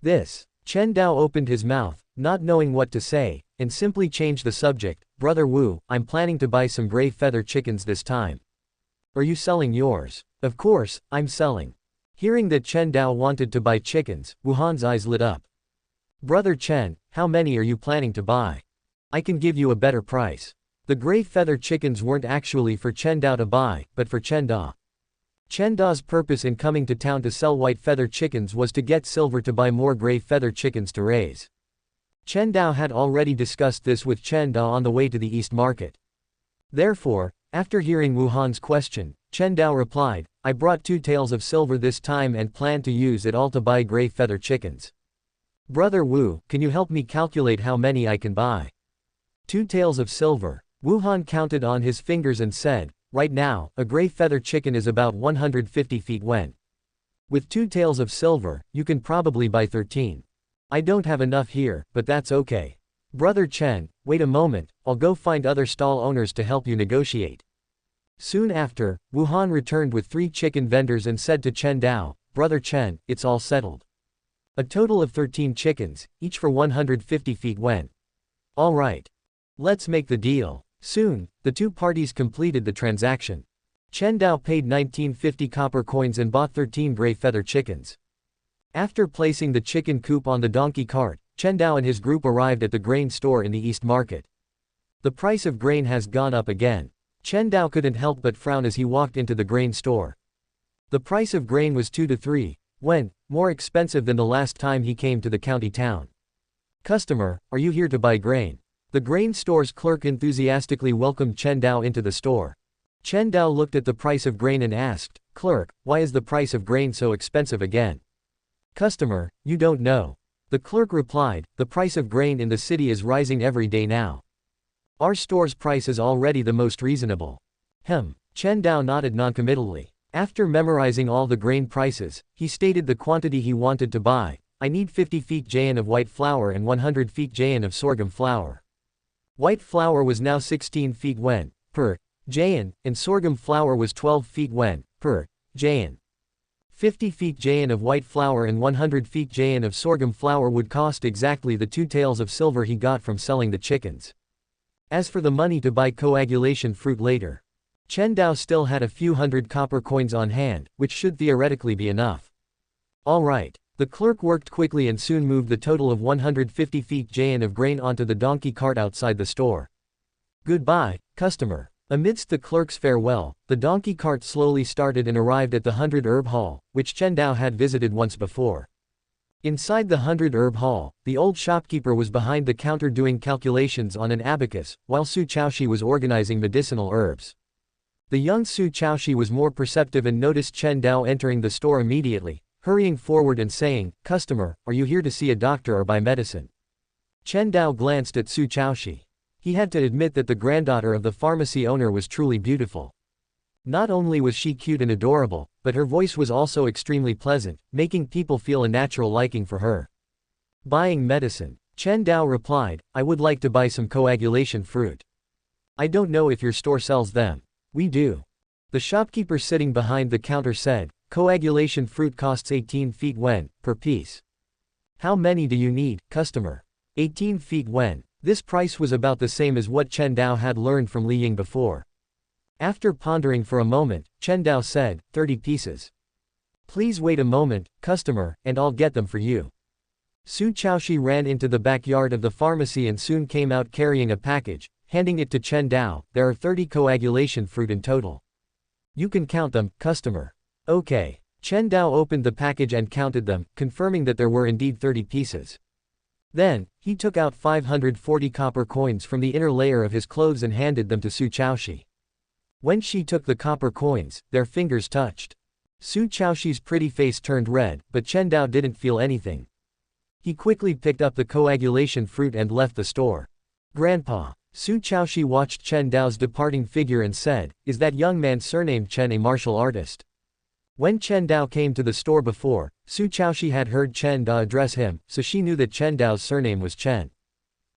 Speaker 1: Chen Dao opened his mouth, not knowing what to say, and simply changed the subject. Brother Wu, I'm planning to buy some gray feather chickens this time. Are you selling yours? Of course, I'm selling. Hearing that Chen Dao wanted to buy chickens, Wu Han's eyes lit up. Brother Chen, how many are you planning to buy? I can give you a better price. The gray feather chickens weren't actually for Chen Dao to buy, but for Chen Dao. Chen Dao's purpose in coming to town to sell white feather chickens was to get silver to buy more gray feather chickens to raise. Chen Dao had already discussed this with Chen Dao on the way to the East Market. Therefore, after hearing Wu Han's question, Chen Dao replied, I brought 2 taels of silver this time and plan to use it all to buy gray feather chickens. Brother Wu, can you help me calculate how many I can buy? 2 taels of silver. Wu Han counted on his fingers and said, right now, a gray feather chicken is about 150 feet yuan. With 2 taels of silver, you can probably buy 13. I don't have enough here, but that's okay. Brother Chen, wait a moment, I'll go find other stall owners to help you negotiate. Soon after, Wu Han returned with 3 chicken vendors and said to Chen Dao, Brother Chen, it's all settled. A total of 13 chickens, each for 150 feet yuan. All right. Let's make the deal. Soon, the 2 parties completed the transaction. Chen Dao paid 1950 copper coins and bought 13 gray feather chickens. After placing the chicken coop on the donkey cart, Chen Dao and his group arrived at the grain store in the East Market. The price of grain has gone up again. Chen Dao couldn't help but frown as he walked into the grain store. The price of grain was 2 to 3 yuan, more expensive than the last time he came to the county town. Customer, are you here to buy grain? The grain store's clerk enthusiastically welcomed Chen Dao into the store. Chen Dao looked at the price of grain and asked, Clerk, why is the price of grain so expensive again? Customer, you don't know. The clerk replied, the price of grain in the city is rising every day now. Our store's price is already the most reasonable. Chen Dao nodded noncommittally. After memorizing all the grain prices, he stated the quantity he wanted to buy. I need 50 feet jayan of white flour and 100 feet jayan of sorghum flour. White flour was now 16 feet yuan per jayan, and sorghum flour was 12 feet yuan per jayan. 50 feet jayan of white flour and 100 feet jayan of sorghum flour would cost exactly the 2 taels of silver he got from selling the chickens. As for the money to buy coagulation fruit later, Chen Dao still had a few hundred copper coins on hand, which should theoretically be enough. All right. The clerk worked quickly and soon moved the total of 150 feet jayan of grain onto the donkey cart outside the store. Goodbye, customer. Amidst the clerk's farewell, the donkey cart slowly started and arrived at the 100 Herb Hall, which Chen Dao had visited once before. Inside the 100 Herb Hall, the old shopkeeper was behind the counter doing calculations on an abacus, while Su Chaoshi was organizing medicinal herbs. The young Su Chaoshi was more perceptive and noticed Chen Dao entering the store immediately, hurrying forward and saying, Customer, are you here to see a doctor or buy medicine? Chen Dao glanced at Su Chaoshi. He had to admit that the granddaughter of the pharmacy owner was truly beautiful. Not only was she cute and adorable, but her voice was also extremely pleasant, making people feel a natural liking for her. Buying medicine. Chen Dao replied, I would like to buy some coagulation fruit. I don't know if your store sells them. We do. The shopkeeper sitting behind the counter said, Coagulation fruit costs 18 feet yuan per piece. How many do you need, customer? 18 feet yuan. This price was about the same as what Chen Dao had learned from Li Ying before. After pondering for a moment, Chen Dao said, 30 pieces. Please wait a moment, customer, and I'll get them for you. Su Chaoshi ran into the backyard of the pharmacy and soon came out carrying a package, handing it to Chen Dao. There are 30 coagulation fruit in total. You can count them, customer. Okay. Chen Dao opened the package and counted them, confirming that there were indeed 30 pieces. Then, he took out 540 copper coins from the inner layer of his clothes and handed them to Su Chaoshi. When she took the copper coins, their fingers touched. Su Chaoshi's pretty face turned red, but Chen Dao didn't feel anything. He quickly picked up the coagulation fruit and left the store. Grandpa. Su Chaoshi watched Chen Dao's departing figure and said, "Is that young man surnamed Chen a martial artist?" When Chen Dao came to the store before, Su Chaoshi had heard Chen Dao address him, so she knew that Chen Dao's surname was Chen.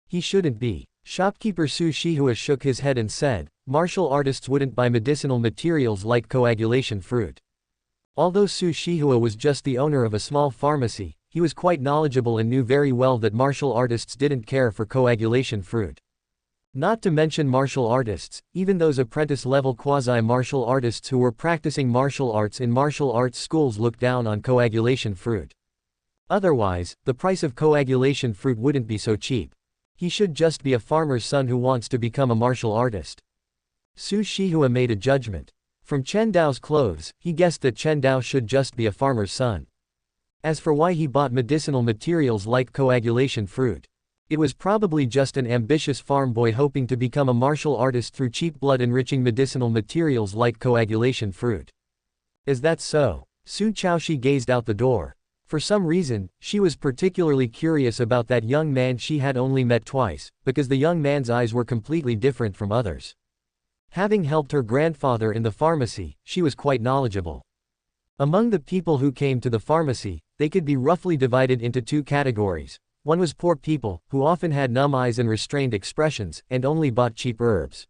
Speaker 1: He shouldn't be. Shopkeeper Su Shihua shook his head and said, "Martial artists wouldn't buy medicinal materials like coagulation fruit." Although Su Shihua was just the owner of a small pharmacy, he was quite knowledgeable and knew very well that martial artists didn't care for coagulation fruit. Not to mention martial artists, even those apprentice-level quasi-martial artists who were practicing martial arts in martial arts schools looked down on coagulation fruit. Otherwise, the price of coagulation fruit wouldn't be so cheap. He should just be a farmer's son who wants to become a martial artist. Su Shihua made a judgment. From Chen Dao's clothes, he guessed that Chen Dao should just be a farmer's son. As for why he bought medicinal materials like coagulation fruit, it was probably just an ambitious farm boy hoping to become a martial artist through cheap blood-enriching medicinal materials like coagulation fruit. Is that so? Su Chaoshi gazed out the door. For some reason, she was particularly curious about that young man she had only met twice, because the young man's eyes were completely different from others. Having helped her grandfather in the pharmacy, she was quite knowledgeable. Among the people who came to the pharmacy, they could be roughly divided into two categories. One was poor people, who often had numb eyes and restrained expressions, and only bought cheap herbs.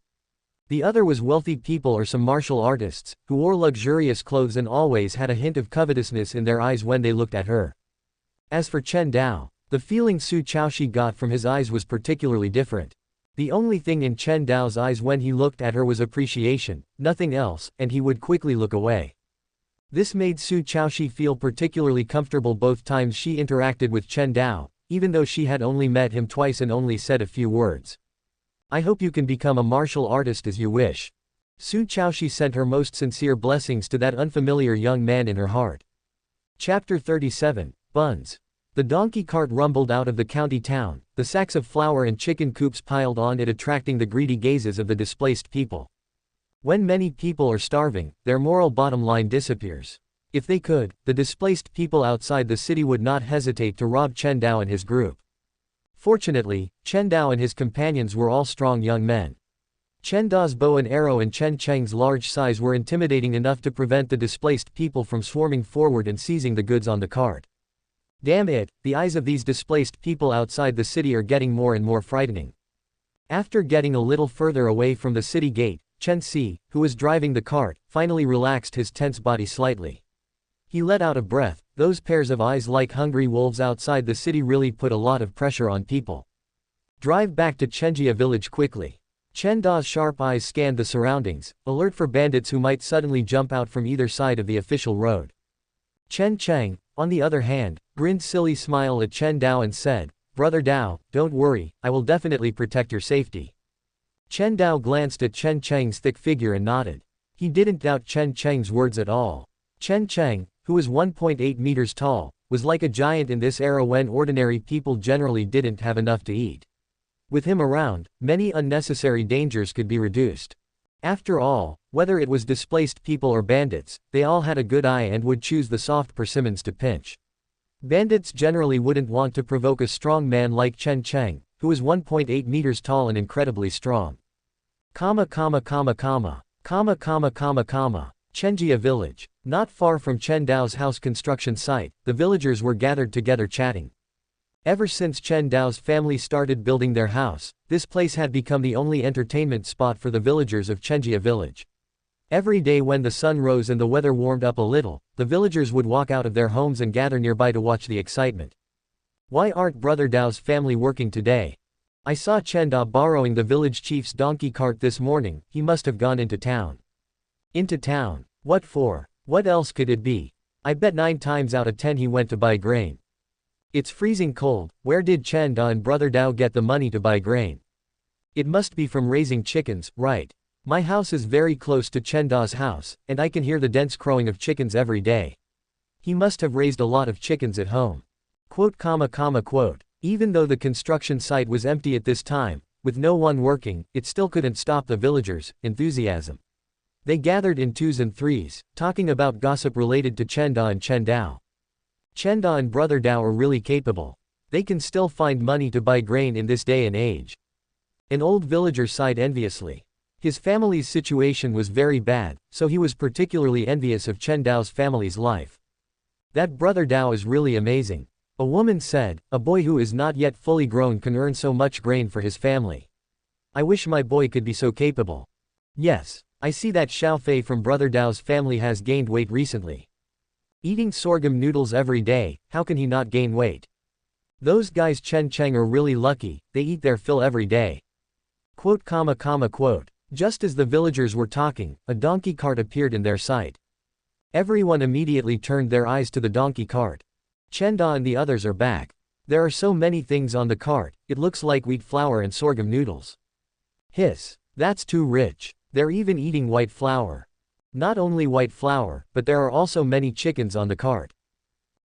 Speaker 1: The other was wealthy people or some martial artists, who wore luxurious clothes and always had a hint of covetousness in their eyes when they looked at her. As for Chen Dao, the feeling Su Chaoshi got from his eyes was particularly different. The only thing in Chen Dao's eyes when he looked at her was appreciation, nothing else, and he would quickly look away. This made Su Chaoshi feel particularly comfortable both times she interacted with Chen Dao, even though she had only met him twice and only said a few words. "I hope you can become a martial artist as you wish." Su Chaoshi sent her most sincere blessings to that unfamiliar young man in her heart. Chapter 37, Buns. The donkey cart rumbled out of the county town, the sacks of flour and chicken coops piled on it attracting the greedy gazes of the displaced people. When many people are starving, their moral bottom line disappears. If they could, the displaced people outside the city would not hesitate to rob Chen Dao and his group. Fortunately, Chen Dao and his companions were all strong young men. Chen Dao's bow and arrow and Chen Cheng's large size were intimidating enough to prevent the displaced people from swarming forward and seizing the goods on the cart. Damn it, the eyes of these displaced people outside the city are getting more and more frightening. After getting a little further away from the city gate, Chen Si, who was driving the cart, finally relaxed his tense body slightly. He let out a breath. Those pairs of eyes like hungry wolves outside the city really put a lot of pressure on people. Drive back to Chenjia village quickly. Chen Dao's sharp eyes scanned the surroundings, alert for bandits who might suddenly jump out from either side of the official road. Chen Cheng, on the other hand, grinned silly smile at Chen Dao and said, "Brother Dao, don't worry, I will definitely protect your safety." Chen Dao glanced at Chen Cheng's thick figure and nodded. He didn't doubt Chen Cheng's words at all. Chen Cheng, who was 1.8 meters tall, was like a giant in this era when ordinary people generally didn't have enough to eat. With him around, many unnecessary dangers could be reduced. After all, whether it was displaced people or bandits, they all had a good eye and would choose the soft persimmons to pinch. Bandits generally wouldn't want to provoke a strong man like Chen Cheng, who was 1.8 meters tall and incredibly strong. Chenjia village. Not far from Chen Dao's house construction site, the villagers were gathered together chatting. Ever since Chen Dao's family started building their house, this place had become the only entertainment spot for the villagers of Chenjia village. Every day when the sun rose and the weather warmed up a little, the villagers would walk out of their homes and gather nearby to watch the excitement. "Why aren't Brother Dao's family working today? I saw Chen Dao borrowing the village chief's donkey cart this morning. He must have gone into town." "Into town? What for? What else could it be? I bet 9 times out of 10 he went to buy grain. It's freezing cold. Where did Chen Dao and Brother Dao get the money to buy grain? It must be from raising chickens, right? My house is very close to Chen Dao's house, and I can hear the dense crowing of chickens every day. He must have raised a lot of chickens at home." Even though the construction site was empty at this time, with no one working, it still couldn't stop the villagers' enthusiasm. They gathered in 2s and 3s, talking about gossip related to Chen Dao and Chen Dao. Chen Dao and Brother Dao are really capable. They can still find money to buy grain in this day and age. An old villager sighed enviously. His family's situation was very bad, so he was particularly envious of Chen Dao's family's life. That brother Dao is really amazing. A woman said, a boy who is not yet fully grown can earn so much grain for his family. I wish my boy could be so capable. Yes, I see that Xiao Fei from brother Dao's family has gained weight recently. Eating sorghum noodles every day, how can he not gain weight? Those guys Chen Cheng are really lucky, they eat their fill every day. Quote. Just as the villagers were talking, a donkey cart appeared in their sight. Everyone immediately turned their eyes to the donkey cart. Chen Dao and the others are back. There are so many things on the cart, it looks like wheat flour and sorghum noodles. Hiss. That's too rich. They're even eating white flour. Not only white flour, but there are also many chickens on the cart.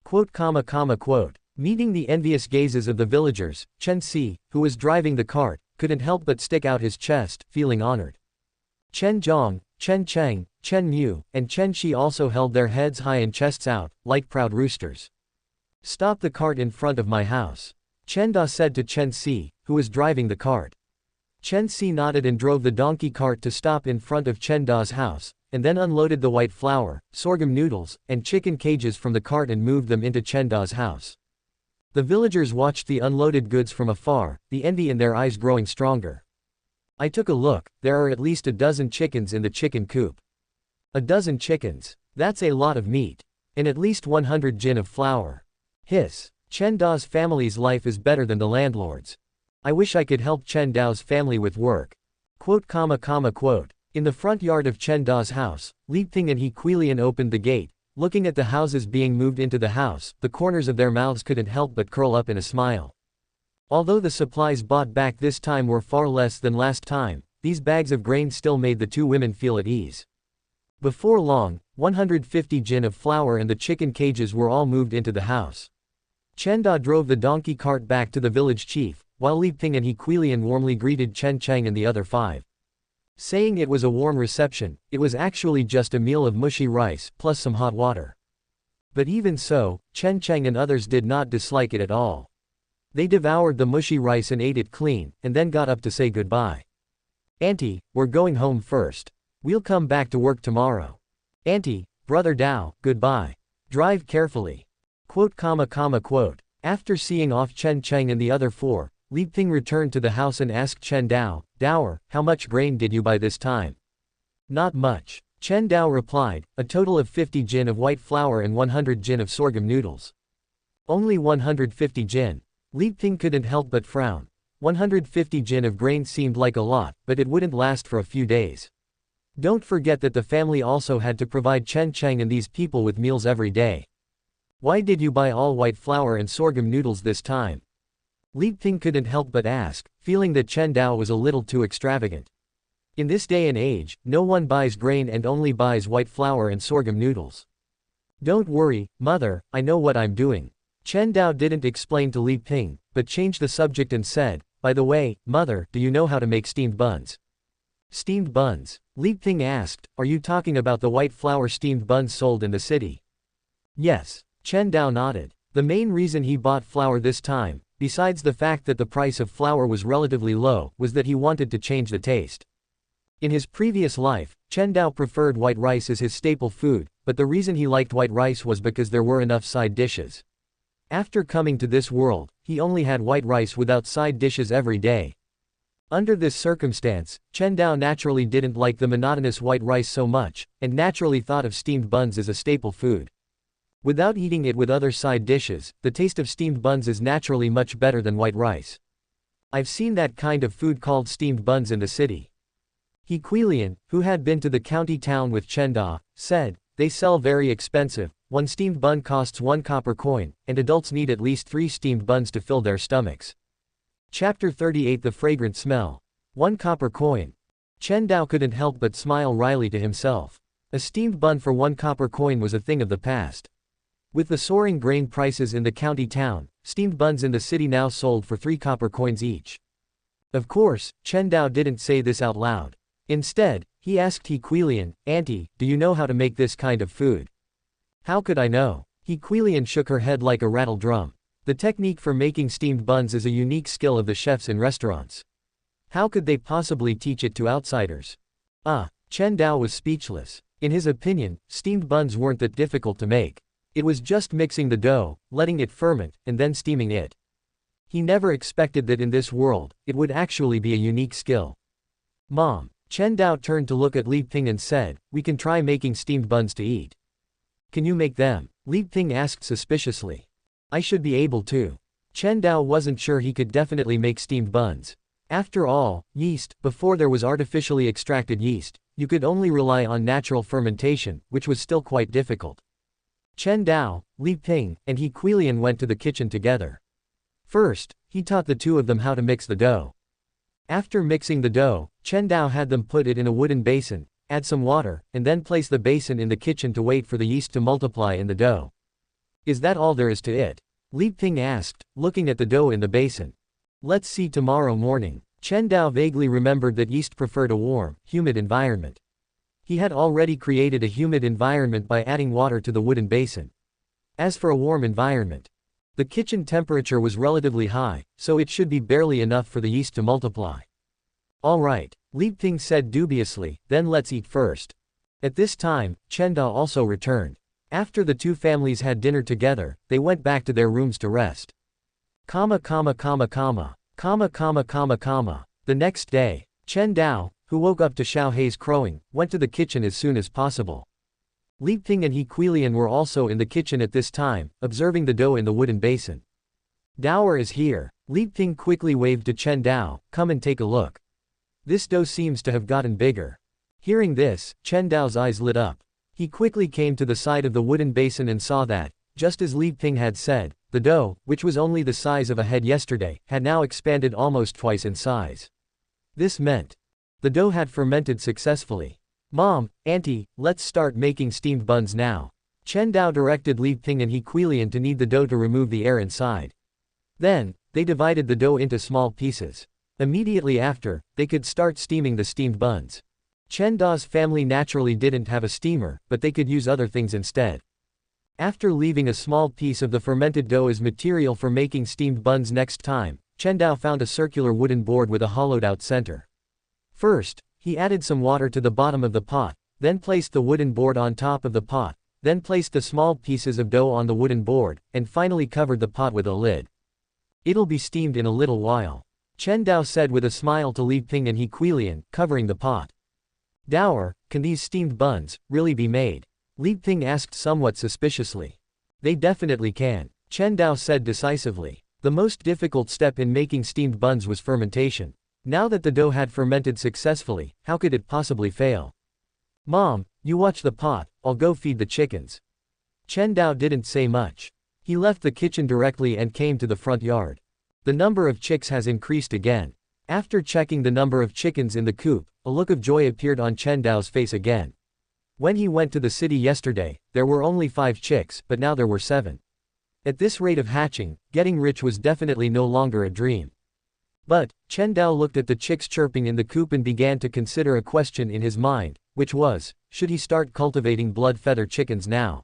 Speaker 1: Quote. Meeting the envious gazes of the villagers, Chen Si, who was driving the cart, couldn't help but stick out his chest, feeling honored. Chen Zhong, Chen Cheng, Chen Mu, and Chen Shi also held their heads high and chests out, like proud roosters. Stop the cart in front of my house. Chen Da said to Chen Si, who was driving the cart. Chen Si nodded and drove the donkey cart to stop in front of Chen Da's house, and then unloaded the white flour, sorghum noodles, and chicken cages from the cart and moved them into Chen Da's house. The villagers watched the unloaded goods from afar, the envy in their eyes growing stronger. I took a look, there are at least a dozen chickens in the chicken coop. A dozen chickens. That's a lot of meat. And at least 100 jin of flour. Hiss. Chen Dao's family's life is better than the landlord's. I wish I could help Chen Dao's family with work. Quote. In the front yard of Chen Dao's house, Li Ping and He Quilian opened the gate. Looking at the houses being moved into the house, the corners of their mouths couldn't help but curl up in a smile. Although the supplies bought back this time were far less than last time, these bags of grain still made the two women feel at ease. Before long, 150 jin of flour and the chicken cages were all moved into the house. Chen Da drove the donkey cart back to the village chief, while Li Ping and He Quilian warmly greeted Chen Cheng and the other five. Saying it was a warm reception, it was actually just a meal of mushy rice plus some hot water. But even so, Chen Cheng and others did not dislike it at all. They devoured the mushy rice and ate it clean, and then got up to say goodbye. Auntie, we're going home first. We'll come back to work tomorrow. Auntie, brother Dao, goodbye. Drive carefully. Quote. After seeing off Chen Cheng and the other four, Li Ping returned to the house and asked Chen Dao, Daoer, how much grain did you buy this time? Not much. Chen Dao replied, a total of 50 jin of white flour and 100 jin of sorghum noodles. Only 150 jin. Li Ping couldn't help but frown. 150 jin of grain seemed like a lot, but it wouldn't last for a few days. Don't forget that the family also had to provide Chen Cheng and these people with meals every day. Why did you buy all white flour and sorghum noodles this time? Li Ping couldn't help but ask, feeling that Chen Dao was a little too extravagant. In this day and age, no one buys grain and only buys white flour and sorghum noodles. Don't worry, mother, I know what I'm doing. Chen Dao didn't explain to Li Ping, but changed the subject and said, by the way, mother, do you know how to make steamed buns? Steamed buns? Li Ping asked, are you talking about the white flour steamed buns sold in the city? Yes. Chen Dao nodded. The main reason he bought flour this time, besides the fact that the price of flour was relatively low, was that he wanted to change the taste. In his previous life, Chen Dao preferred white rice as his staple food, but the reason he liked white rice was because there were enough side dishes. After coming to this world, he only had white rice without side dishes every day. Under this circumstance, Chen Dao naturally didn't like the monotonous white rice so much, and naturally thought of steamed buns as a staple food. Without eating it with other side dishes, the taste of steamed buns is naturally much better than white rice. I've seen that kind of food called steamed buns in the city. He Quilian, who had been to the county town with Chen Da, said, they sell very expensive, one steamed bun costs 1 copper coin, and adults need at least 3 steamed buns to fill their stomachs. Chapter 38 The Fragrant Smell. 1 copper coin. Chen Dao couldn't help but smile wryly to himself. A steamed bun for 1 copper coin was a thing of the past. With the soaring grain prices in the county town, steamed buns in the city now sold for 3 copper coins each. Of course, Chen Dao didn't say this out loud. Instead, he asked He Quilian, Auntie, do you know how to make this kind of food? How could I know? He Quilian shook her head like a rattle drum. The technique for making steamed buns is a unique skill of the chefs in restaurants. How could they possibly teach it to outsiders? Chen Dao was speechless. In his opinion, steamed buns weren't that difficult to make. It was just mixing the dough, letting it ferment, and then steaming it. He never expected that in this world, it would actually be a unique skill. Mom. Chen Dao turned to look at Li Ping and said, "We can try making steamed buns to eat." "Can you make them?" Li Ping asked suspiciously. "I should be able to." Chen Dao wasn't sure he could definitely make steamed buns. After all, yeast, before there was artificially extracted yeast, you could only rely on natural fermentation, which was still quite difficult. Chen Dao, Li Ping, and He Quilian went to the kitchen together. First, he taught the two of them how to mix the dough. After mixing the dough, Chen Dao had them put it in a wooden basin, add some water, and then place the basin in the kitchen to wait for the yeast to multiply in the dough. "Is that all there is to it?" Li Ping asked, looking at the dough in the basin. "Let's see tomorrow morning." Chen Dao vaguely remembered that yeast preferred a warm, humid environment. He had already created a humid environment by adding water to the wooden basin. As for a warm environment, the kitchen temperature was relatively high, so it should be barely enough for the yeast to multiply. "All right," Li Ping said dubiously, "then let's eat first." At this time, Chen Dao also returned. After the two families had dinner together, they went back to their rooms to rest. The next day, Chen Dao, who woke up to Xiao Hei's crowing, went to the kitchen as soon as possible. Li Ping and He Quilian were also in the kitchen at this time, observing the dough in the wooden basin. "Daoer is here." Li Ping quickly waved to Chen Dao, "Come and take a look. This dough seems to have gotten bigger." Hearing this, Chen Dao's eyes lit up. He quickly came to the side of the wooden basin and saw that, just as Li Ping had said, the dough, which was only the size of a head yesterday, had now expanded almost twice in size. This meant the dough had fermented successfully. "Mom, Auntie, let's start making steamed buns now." Chen Dao directed Li Ping and He Quilian to knead the dough to remove the air inside. Then, they divided the dough into small pieces. Immediately after, they could start steaming the steamed buns. Chen Dao's family naturally didn't have a steamer, but they could use other things instead. After leaving a small piece of the fermented dough as material for making steamed buns next time, Chen Dao found a circular wooden board with a hollowed-out center. First, he added some water to the bottom of the pot, then placed the wooden board on top of the pot, then placed the small pieces of dough on the wooden board, and finally covered the pot with a lid. "It'll be steamed in a little while," Chen Dao said with a smile to Li Ping and He Quilian, covering the pot. "Daoer, can these steamed buns really be made?" Li Ping asked somewhat suspiciously. "They definitely can," Chen Dao said decisively. The most difficult step in making steamed buns was fermentation. Now that the dough had fermented successfully, how could it possibly fail? "Mom, you watch the pot, I'll go feed the chickens." Chen Dao didn't say much. He left the kitchen directly and came to the front yard. The number of chicks has increased again. After checking the number of chickens in the coop, a look of joy appeared on Chen Dao's face again. When he went to the city yesterday, there were only 5 chicks, but now there were 7. At this rate of hatching, getting rich was definitely no longer a dream. But, Chen Dao looked at the chicks chirping in the coop and began to consider a question in his mind, which was, should he start cultivating blood feather chickens now?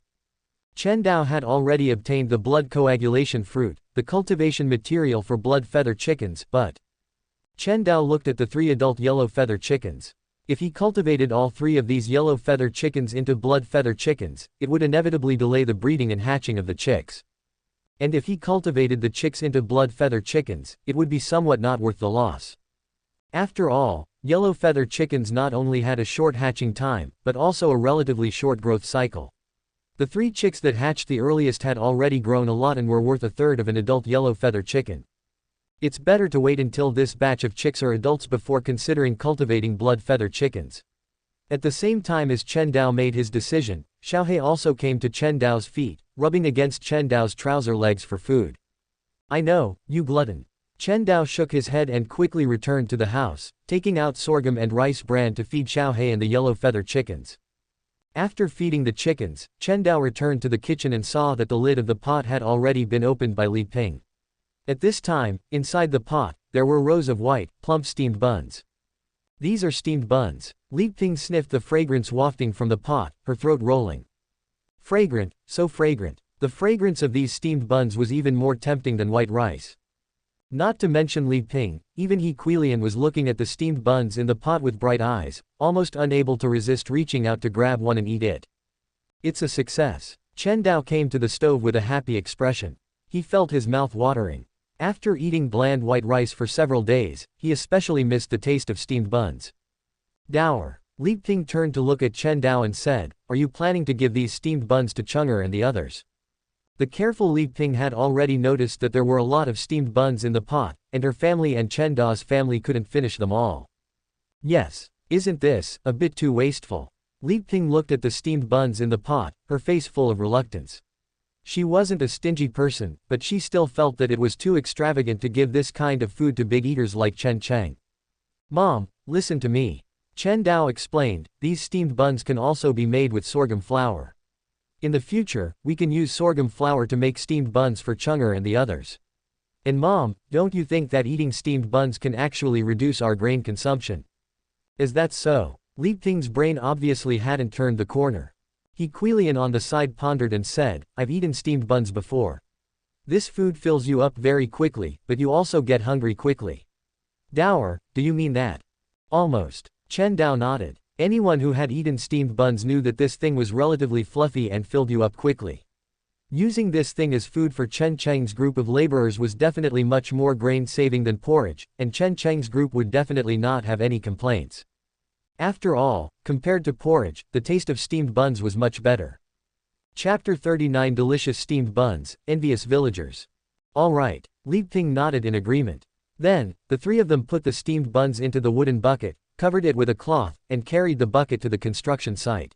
Speaker 1: Chen Dao had already obtained the blood coagulation fruit, the cultivation material for blood feather chickens, but Chen Dao looked at the 3 adult yellow feather chickens. If he cultivated all 3 of these yellow feather chickens into blood feather chickens, it would inevitably delay the breeding and hatching of the chicks. And if he cultivated the chicks into blood feather chickens, it would be somewhat not worth the loss. After all, yellow feather chickens not only had a short hatching time, but also a relatively short growth cycle. The 3 chicks that hatched the earliest had already grown a lot and were worth a third of an adult yellow feather chicken. It's better to wait until this batch of chicks are adults before considering cultivating blood feather chickens. At the same time as Chen Dao made his decision, Xiao Hei also came to Chen Dao's feet, rubbing against Chen Dao's trouser legs for food. "I know, you glutton." Chen Dao shook his head and quickly returned to the house, taking out sorghum and rice bran to feed Xiao Hei and the yellow feather chickens. After feeding the chickens, Chen Dao returned to the kitchen and saw that the lid of the pot had already been opened by Li Ping. At this time, inside the pot, there were rows of white, plump steamed buns. "These are steamed buns." Li Ping sniffed the fragrance wafting from the pot, her throat rolling. Fragrant, so fragrant. The fragrance of these steamed buns was even more tempting than white rice. Not to mention Li Ping, even He Quilian was looking at the steamed buns in the pot with bright eyes, almost unable to resist reaching out to grab one and eat it. It's a success. Chen Dao came to the stove with a happy expression. He felt his mouth watering. After eating bland white rice for several days, he especially missed the taste of steamed buns. Daoer. Li Ping turned to look at Chen Dao and said, "Are you planning to give these steamed buns to Chang'er and the others?" The careful Li Ping had already noticed that there were a lot of steamed buns in the pot, and her family and Chen Dao's family couldn't finish them all. Yes. Isn't this a bit too wasteful? Li Ping looked at the steamed buns in the pot, her face full of reluctance. She wasn't a stingy person, but she still felt that it was too extravagant to give this kind of food to big eaters like Chen Cheng. "Mom, listen to me," Chen Dao explained, "these steamed buns can also be made with sorghum flour. In the future, we can use sorghum flour to make steamed buns for Chang'er and the others. And Mom, don't you think that eating steamed buns can actually reduce our grain consumption?" "Is that so?" Li Ping's brain obviously hadn't turned the corner. He Quilian on the side pondered and said, "I've eaten steamed buns before. This food fills you up very quickly, but you also get hungry quickly." "Daoer, do you mean that?" "Almost." Chen Dao nodded. Anyone who had eaten steamed buns knew that this thing was relatively fluffy and filled you up quickly. Using this thing as food for Chen Cheng's group of laborers was definitely much more grain-saving than porridge, and Chen Cheng's group would definitely not have any complaints. After all, compared to porridge, the taste of steamed buns was much better. Chapter 39 Delicious Steamed Buns, Envious Villagers. "All right." Li Ping nodded in agreement. Then, the three of them put the steamed buns into the wooden bucket, covered it with a cloth, and carried the bucket to the construction site.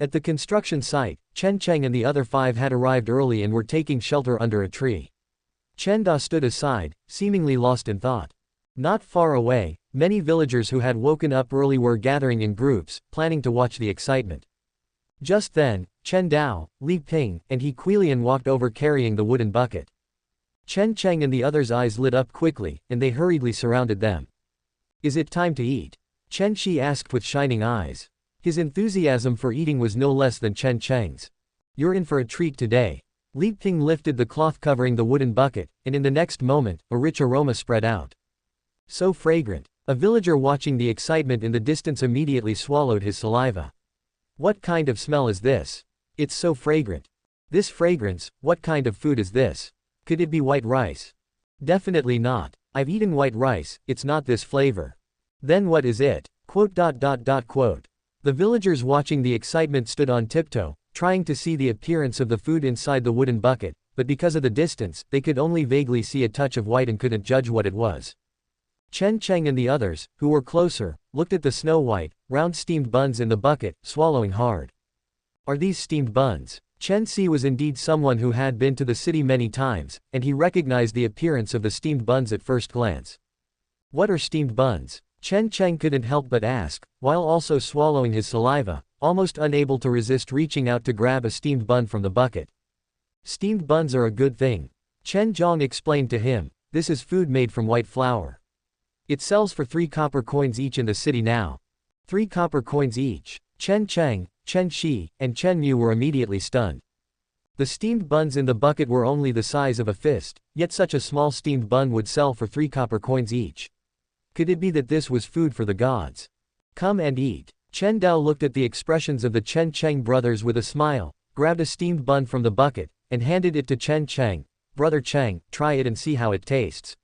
Speaker 1: At the construction site, Chen Cheng and the other 5 had arrived early and were taking shelter under a tree. Chen Da stood aside, seemingly lost in thought. Not far away, many villagers who had woken up early were gathering in groups, planning to watch the excitement. Just then, Chen Dao, Li Ping, and He Quilian walked over carrying the wooden bucket. Chen Cheng and the others' eyes lit up quickly, and they hurriedly surrounded them. "Is it time to eat?" Chen Shi asked with shining eyes. His enthusiasm for eating was no less than Chen Cheng's. "You're in for a treat today." Li Ping lifted the cloth covering the wooden bucket, and in the next moment, a rich aroma spread out. So fragrant. A villager watching the excitement in the distance immediately swallowed his saliva. "What kind of smell is this? It's so fragrant. This fragrance, what kind of food is this? Could it be white rice? Definitely not. I've eaten white rice, it's not this flavor. Then what is it?" The villagers watching the excitement stood on tiptoe, trying to see the appearance of the food inside the wooden bucket, but because of the distance, they could only vaguely see a touch of white and couldn't judge what it was. Chen Cheng and the others, who were closer, looked at the snow-white, round steamed buns in the bucket, swallowing hard. "Are these steamed buns?" Chen Si was indeed someone who had been to the city many times, and he recognized the appearance of the steamed buns at first glance. "What are steamed buns?" Chen Cheng couldn't help but ask, while also swallowing his saliva, almost unable to resist reaching out to grab a steamed bun from the bucket. "Steamed buns are a good thing," Chen Zhong explained to him. "This is food made from white flour. It sells for 3 copper coins each in the city now." 3 copper coins each. Chen Cheng, Chen Shi, and Chen Mu were immediately stunned. The steamed buns in the bucket were only the size of a fist, yet such a small steamed bun would sell for 3 copper coins each. Could it be that this was food for the gods? "Come and eat." Chen Dao looked at the expressions of the Chen Cheng brothers with a smile, grabbed a steamed bun from the bucket, and handed it to Chen Cheng. "Brother Cheng, try it and see how it tastes."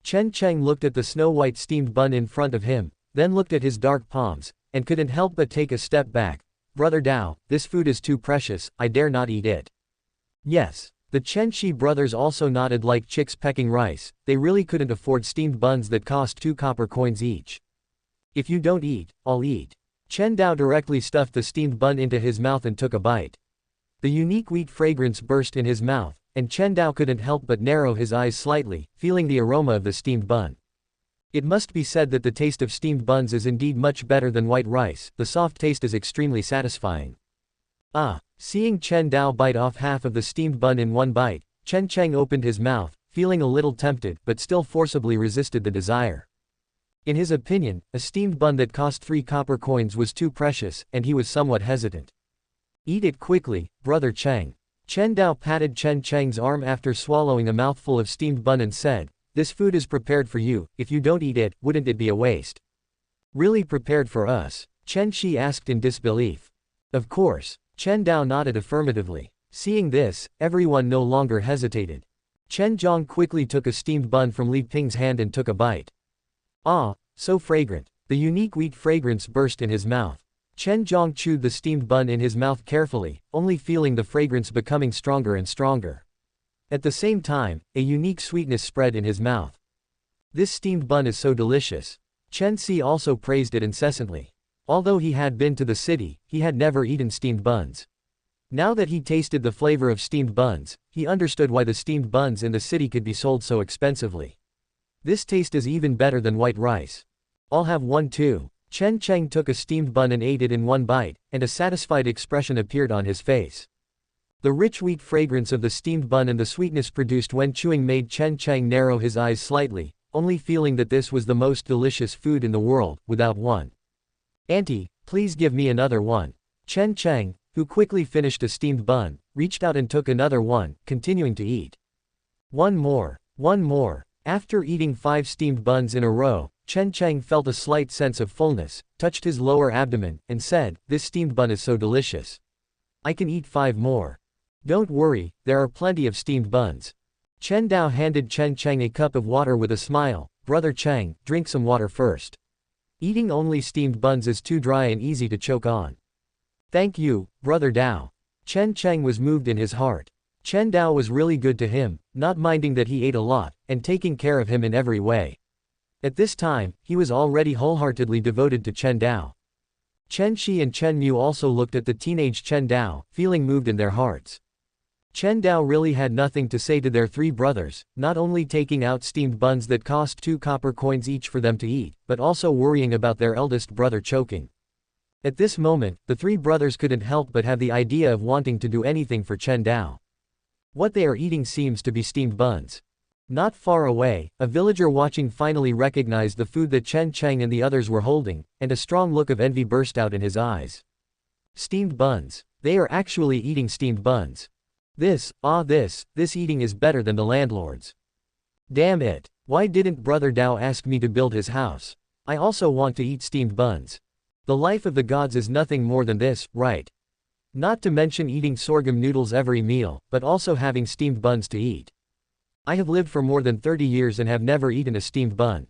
Speaker 1: Chen Cheng looked at the snow-white steamed bun in front of him, then looked at his dark palms, and couldn't help but take a step back. "Brother Dao, this food is too precious, I dare not eat it." "Yes." The Chen Shi brothers also nodded like chicks pecking rice. They really couldn't afford steamed buns that cost 2 copper coins each. "If you don't eat, I'll eat." Chen Dao directly stuffed the steamed bun into his mouth and took a bite. The unique wheat fragrance burst in his mouth, and Chen Dao couldn't help but narrow his eyes slightly, feeling the aroma of the steamed bun. It must be said that the taste of steamed buns is indeed much better than white rice. The soft taste is extremely satisfying. "Ah." Seeing Chen Dao bite off half of the steamed bun in one bite, Chen Cheng opened his mouth, feeling a little tempted but still forcibly resisted the desire. In his opinion, a steamed bun that cost 3 copper coins was too precious, and he was somewhat hesitant. "Eat it quickly, Brother Cheng." Chen Dao patted Chen Cheng's arm after swallowing a mouthful of steamed bun and said, This food is prepared for you, if you don't eat it, wouldn't it be a waste? Really prepared for us? Chen Shi asked in disbelief. Of course. Chen Dao nodded affirmatively. Seeing this, everyone no longer hesitated. Chen Zhong quickly took a steamed bun from Li Ping's hand and took a bite. Ah, so fragrant. The unique wheat fragrance burst in his mouth. Chen Zhong chewed the steamed bun in his mouth carefully, only feeling the fragrance becoming stronger and stronger. At the same time, a unique sweetness spread in his mouth. This steamed bun is so delicious. Chen Si also praised it incessantly. Although he had been to the city, he had never eaten steamed buns. Now that he tasted the flavor of steamed buns, he understood why the steamed buns in the city could be sold so expensively. This taste is even better than white rice. I'll have one too. Chen Cheng took a steamed bun and ate it in one bite, and a satisfied expression appeared on his face. The rich wheat fragrance of the steamed bun and the sweetness produced when chewing made Chen Cheng narrow his eyes slightly, only feeling that this was the most delicious food in the world, without one. Auntie, please give me another one. Chen Cheng, who quickly finished a steamed bun, reached out and took another one, continuing to eat. One more. One more. After eating 5 steamed buns in a row, Chen Cheng felt a slight sense of fullness, touched his lower abdomen, and said, "This steamed bun is so delicious. I can eat 5 more. Don't worry, there are plenty of steamed buns." Chen Dao handed Chen Cheng a cup of water with a smile. "Brother Cheng, drink some water first. Eating only steamed buns is too dry and easy to choke on." "Thank you, Brother Dao." Chen Cheng was moved in his heart. Chen Dao was really good to him, not minding that he ate a lot, and taking care of him in every way. At this time, he was already wholeheartedly devoted to Chen Dao. Chen Shi and Chen Mu also looked at the teenage Chen Dao, feeling moved in their hearts. Chen Dao really had nothing to say to their 3 brothers, not only taking out steamed buns that cost 2 copper coins each for them to eat, but also worrying about their eldest brother choking. At this moment, the 3 brothers couldn't help but have the idea of wanting to do anything for Chen Dao. What they are eating seems to be steamed buns. Not far away, a villager watching finally recognized the food that Chen Cheng and the others were holding, and a strong look of envy burst out in his eyes. Steamed buns. They are actually eating steamed buns. This eating is better than the landlord's. Damn it. Why didn't Brother Dao ask me to build his house? I also want to eat steamed buns. The life of the gods is nothing more than this, right? Not to mention eating sorghum noodles every meal, but also having steamed buns to eat. I have lived for more than 30 years and have never eaten a steamed bun.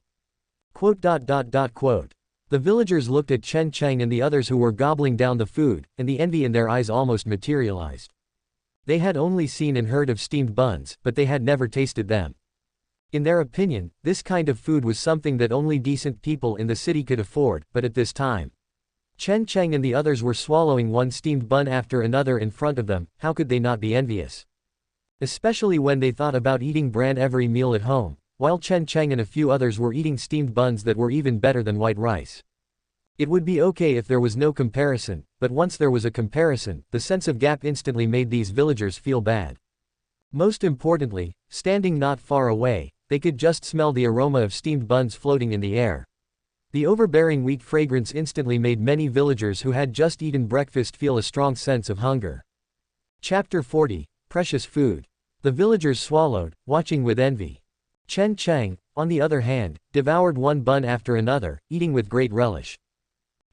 Speaker 1: The villagers looked at Chen Cheng and the others who were gobbling down the food, and the envy in their eyes almost materialized. They had only seen and heard of steamed buns, but they had never tasted them. In their opinion, this kind of food was something that only decent people in the city could afford, but at this time, Chen Cheng and the others were swallowing one steamed bun after another in front of them. How could they not be envious? Especially when they thought about eating bran every meal at home, while Chen Cheng and a few others were eating steamed buns that were even better than white rice. It would be okay if there was no comparison, but once there was a comparison, the sense of gap instantly made these villagers feel bad. Most importantly, standing not far away, they could just smell the aroma of steamed buns floating in the air. The overbearing wheat fragrance instantly made many villagers who had just eaten breakfast feel a strong sense of hunger. Chapter 40. Precious food. The villagers swallowed, watching with envy. Chen Cheng, on the other hand, devoured one bun after another, eating with great relish.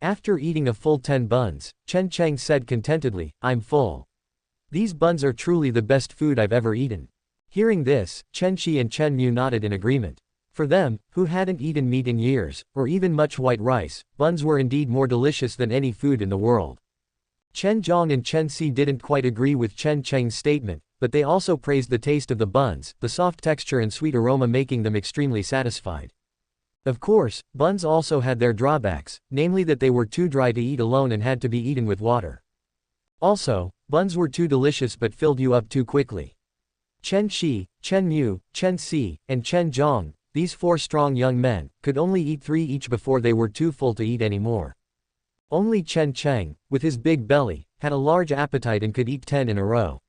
Speaker 1: After eating a full 10 buns, Chen Cheng said contentedly, "I'm full. These buns are truly the best food I've ever eaten." Hearing this, Chen Shi and Chen Mu nodded in agreement. For them, who hadn't eaten meat in years, or even much white rice, buns were indeed more delicious than any food in the world. Chen Zhong and Chen Si didn't quite agree with Chen Cheng's statement, but they also praised the taste of the buns, the soft texture and sweet aroma making them extremely satisfied. Of course, buns also had their drawbacks, namely that they were too dry to eat alone and had to be eaten with water. Also, buns were too delicious but filled you up too quickly. Chen Shi, Chen Mu, Chen Si, and Chen Zhong, these 4 strong young men, could only eat 3 each before they were too full to eat anymore. Only Chen Cheng, with his big belly, had a large appetite and could eat 10 in a row.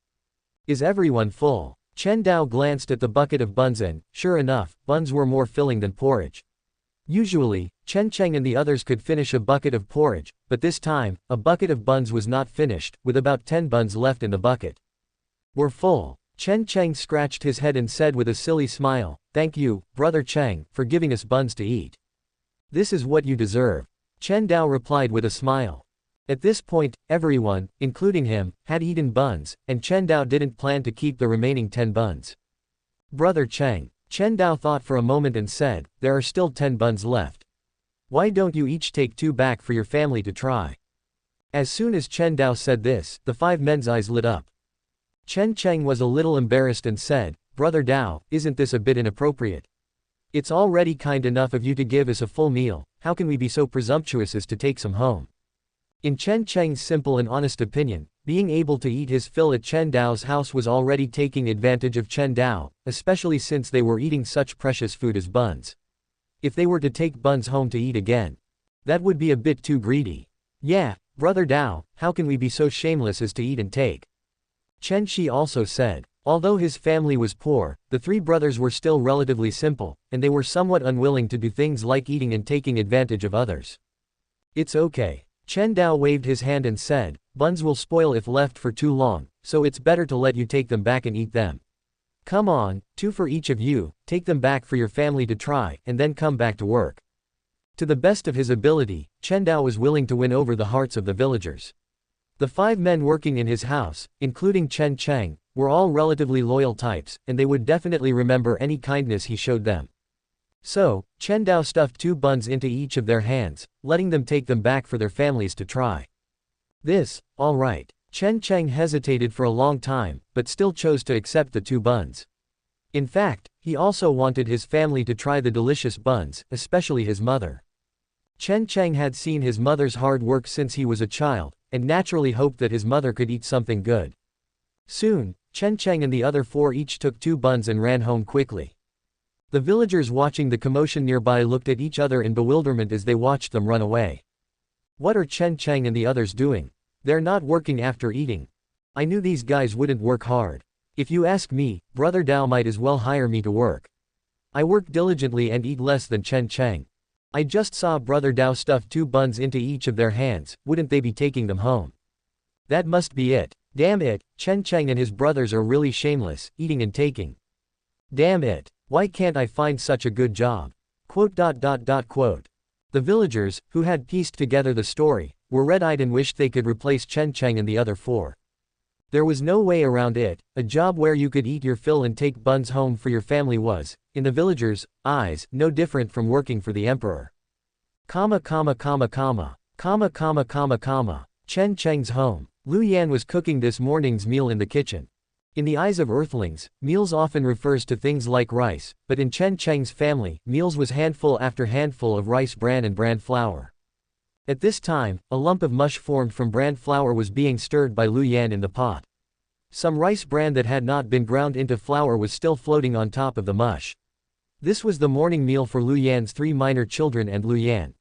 Speaker 1: Is everyone full? Chen Dao glanced at the bucket of buns and, sure enough, buns were more filling than porridge. Usually, Chen Cheng and the others could finish a bucket of porridge, but this time, a bucket of buns was not finished, with about 10 buns left in the bucket. We're full. Chen Cheng scratched his head and said with a silly smile, "Thank you, Brother Cheng, for giving us buns to eat. This is what you deserve." Chen Dao replied with a smile. At this point, everyone, including him, had eaten buns, and Chen Dao didn't plan to keep the remaining 10 buns. "Brother Cheng." Chen Dao thought for a moment and said, "There are still 10 buns left. Why don't you each take 2 back for your family to try?" As soon as Chen Dao said this, the 5 men's eyes lit up. Chen Cheng was a little embarrassed and said, "Brother Dao, isn't this a bit inappropriate? It's already kind enough of you to give us a full meal, how can we be so presumptuous as to take some home?" In Chen Cheng's simple and honest opinion, being able to eat his fill at Chen Dao's house was already taking advantage of Chen Dao, especially since they were eating such precious food as buns. If they were to take buns home to eat again, that would be a bit too greedy. "Yeah, Brother Dao, how can we be so shameless as to eat and take?" Chen Shi also said. Although his family was poor, the 3 brothers were still relatively simple, and they were somewhat unwilling to do things like eating and taking advantage of others. "It's okay." Chen Dao waved his hand and said, "Buns will spoil if left for too long, so it's better to let you take them back and eat them. Come on, 2 for each of you, take them back for your family to try, and then come back to work." To the best of his ability, Chen Dao was willing to win over the hearts of the villagers. The 5 men working in his house, including Chen Cheng, were all relatively loyal types, and they would definitely remember any kindness he showed them. So, Chen Dao stuffed 2 buns into each of their hands, letting them take them back for their families to try. This, all right. Chen Cheng hesitated for a long time, but still chose to accept the 2 buns. In fact, he also wanted his family to try the delicious buns, especially his mother. Chen Cheng had seen his mother's hard work since he was a child, and naturally hoped that his mother could eat something good. Soon, Chen Cheng and the other 4 each took 2 buns and ran home quickly. The villagers watching the commotion nearby looked at each other in bewilderment as they watched them run away. What are Chen Cheng and the others doing? They're not working after eating. I knew these guys wouldn't work hard. If you ask me, Brother Dao might as well hire me to work. I work diligently and eat less than Chen Cheng. I just saw Brother Dao stuff 2 buns into each of their hands, wouldn't they be taking them home? That must be it. Damn it, Chen Cheng and his brothers are really shameless, eating and taking. Damn it, why can't I find such a good job? The villagers, who had pieced together the story, were red-eyed and wished they could replace Chen Cheng and the other 4. There was no way around it. A job where you could eat your fill and take buns home for your family was, in the villagers' eyes, no different from working for the emperor. Chen Cheng's home. Lu Yan was cooking this morning's meal in the kitchen. In the eyes of earthlings, meals often refers to things like rice, but in Chen Cheng's family, meals was handful after handful of rice bran and bran flour. At this time, a lump of mush formed from bran flour was being stirred by Lu Yan in the pot. Some rice bran that had not been ground into flour was still floating on top of the mush. This was the morning meal for Lu Yan's 3 minor children and Lu Yan.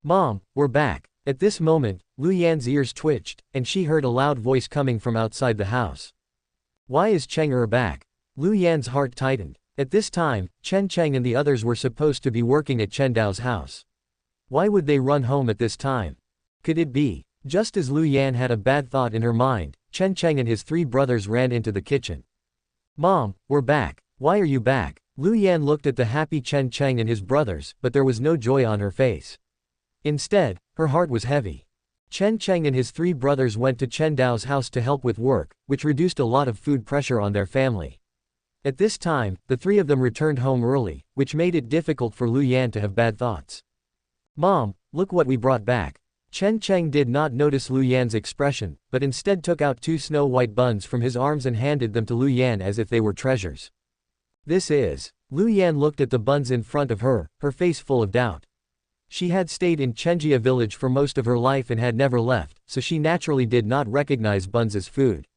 Speaker 1: "Mom, we're back." At this moment, Lu Yan's ears twitched, and she heard a loud voice coming from outside the house. Why is Cheng back? Lu Yan's heart tightened. At this time, Chen Cheng and the others were supposed to be working at Chen Dao's house. Why would they run home at this time? Could it be? Just as Lu Yan had a bad thought in her mind, Chen Cheng and his 3 brothers ran into the kitchen. "Mom, we're back. Why are you back?" Lu Yan looked at the happy Chen Cheng and his brothers, but there was no joy on her face. Instead, her heart was heavy. Chen Cheng and his 3 brothers went to Chen Dao's house to help with work, which reduced a lot of food pressure on their family. At this time, the 3 of them returned home early, which made it difficult for Lu Yan to have bad thoughts. "Mom, look what we brought back." Chen Cheng did not notice Lu Yan's expression, but instead took out 2 snow-white buns from his arms and handed them to Lu Yan as if they were treasures. "This is..." Lu Yan looked at the buns in front of her, her face full of doubt. She had stayed in Chenjia village for most of her life and had never left, so she naturally did not recognize buns as food.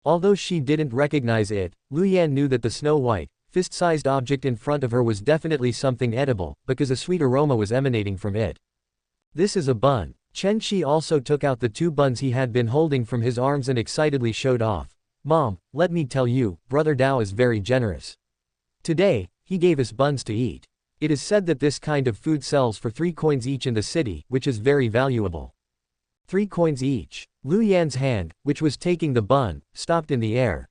Speaker 1: Although she didn't recognize it, Lu Yan knew that the snow-white, fist-sized object in front of her was definitely something edible, because a sweet aroma was emanating from it. "This is a bun." Chen Shi also took out the 2 buns he had been holding from his arms and excitedly showed off. "Mom, let me tell you, Brother Dao is very generous. Today, he gave us buns to eat. It is said that this kind of food sells for 3 coins each in the city, which is very valuable." 3 coins each. Lu Yan's hand, which was taking the bun, stopped in the air.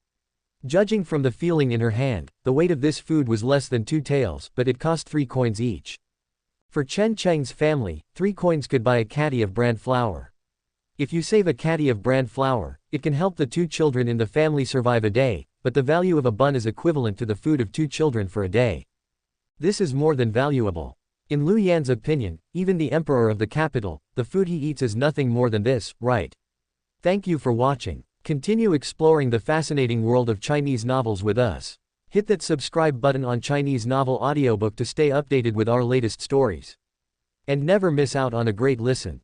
Speaker 1: Judging from the feeling in her hand, the weight of this food was less than 2 taels, but it cost 3 coins each. For Chen Cheng's family, 3 coins could buy a caddy of bran flour. If you save a caddy of bran flour, it can help the 2 children in the family survive a day, but the value of a bun is equivalent to the food of 2 children for a day. This is more than valuable. In Liu Yan's opinion, even the emperor of the capital, the food he eats is nothing more than this, right? Thank you for watching. Continue exploring the fascinating world of Chinese novels with us. Hit that subscribe button on Chinese Novel Audiobook to stay updated with our latest stories. And never miss out on a great listen.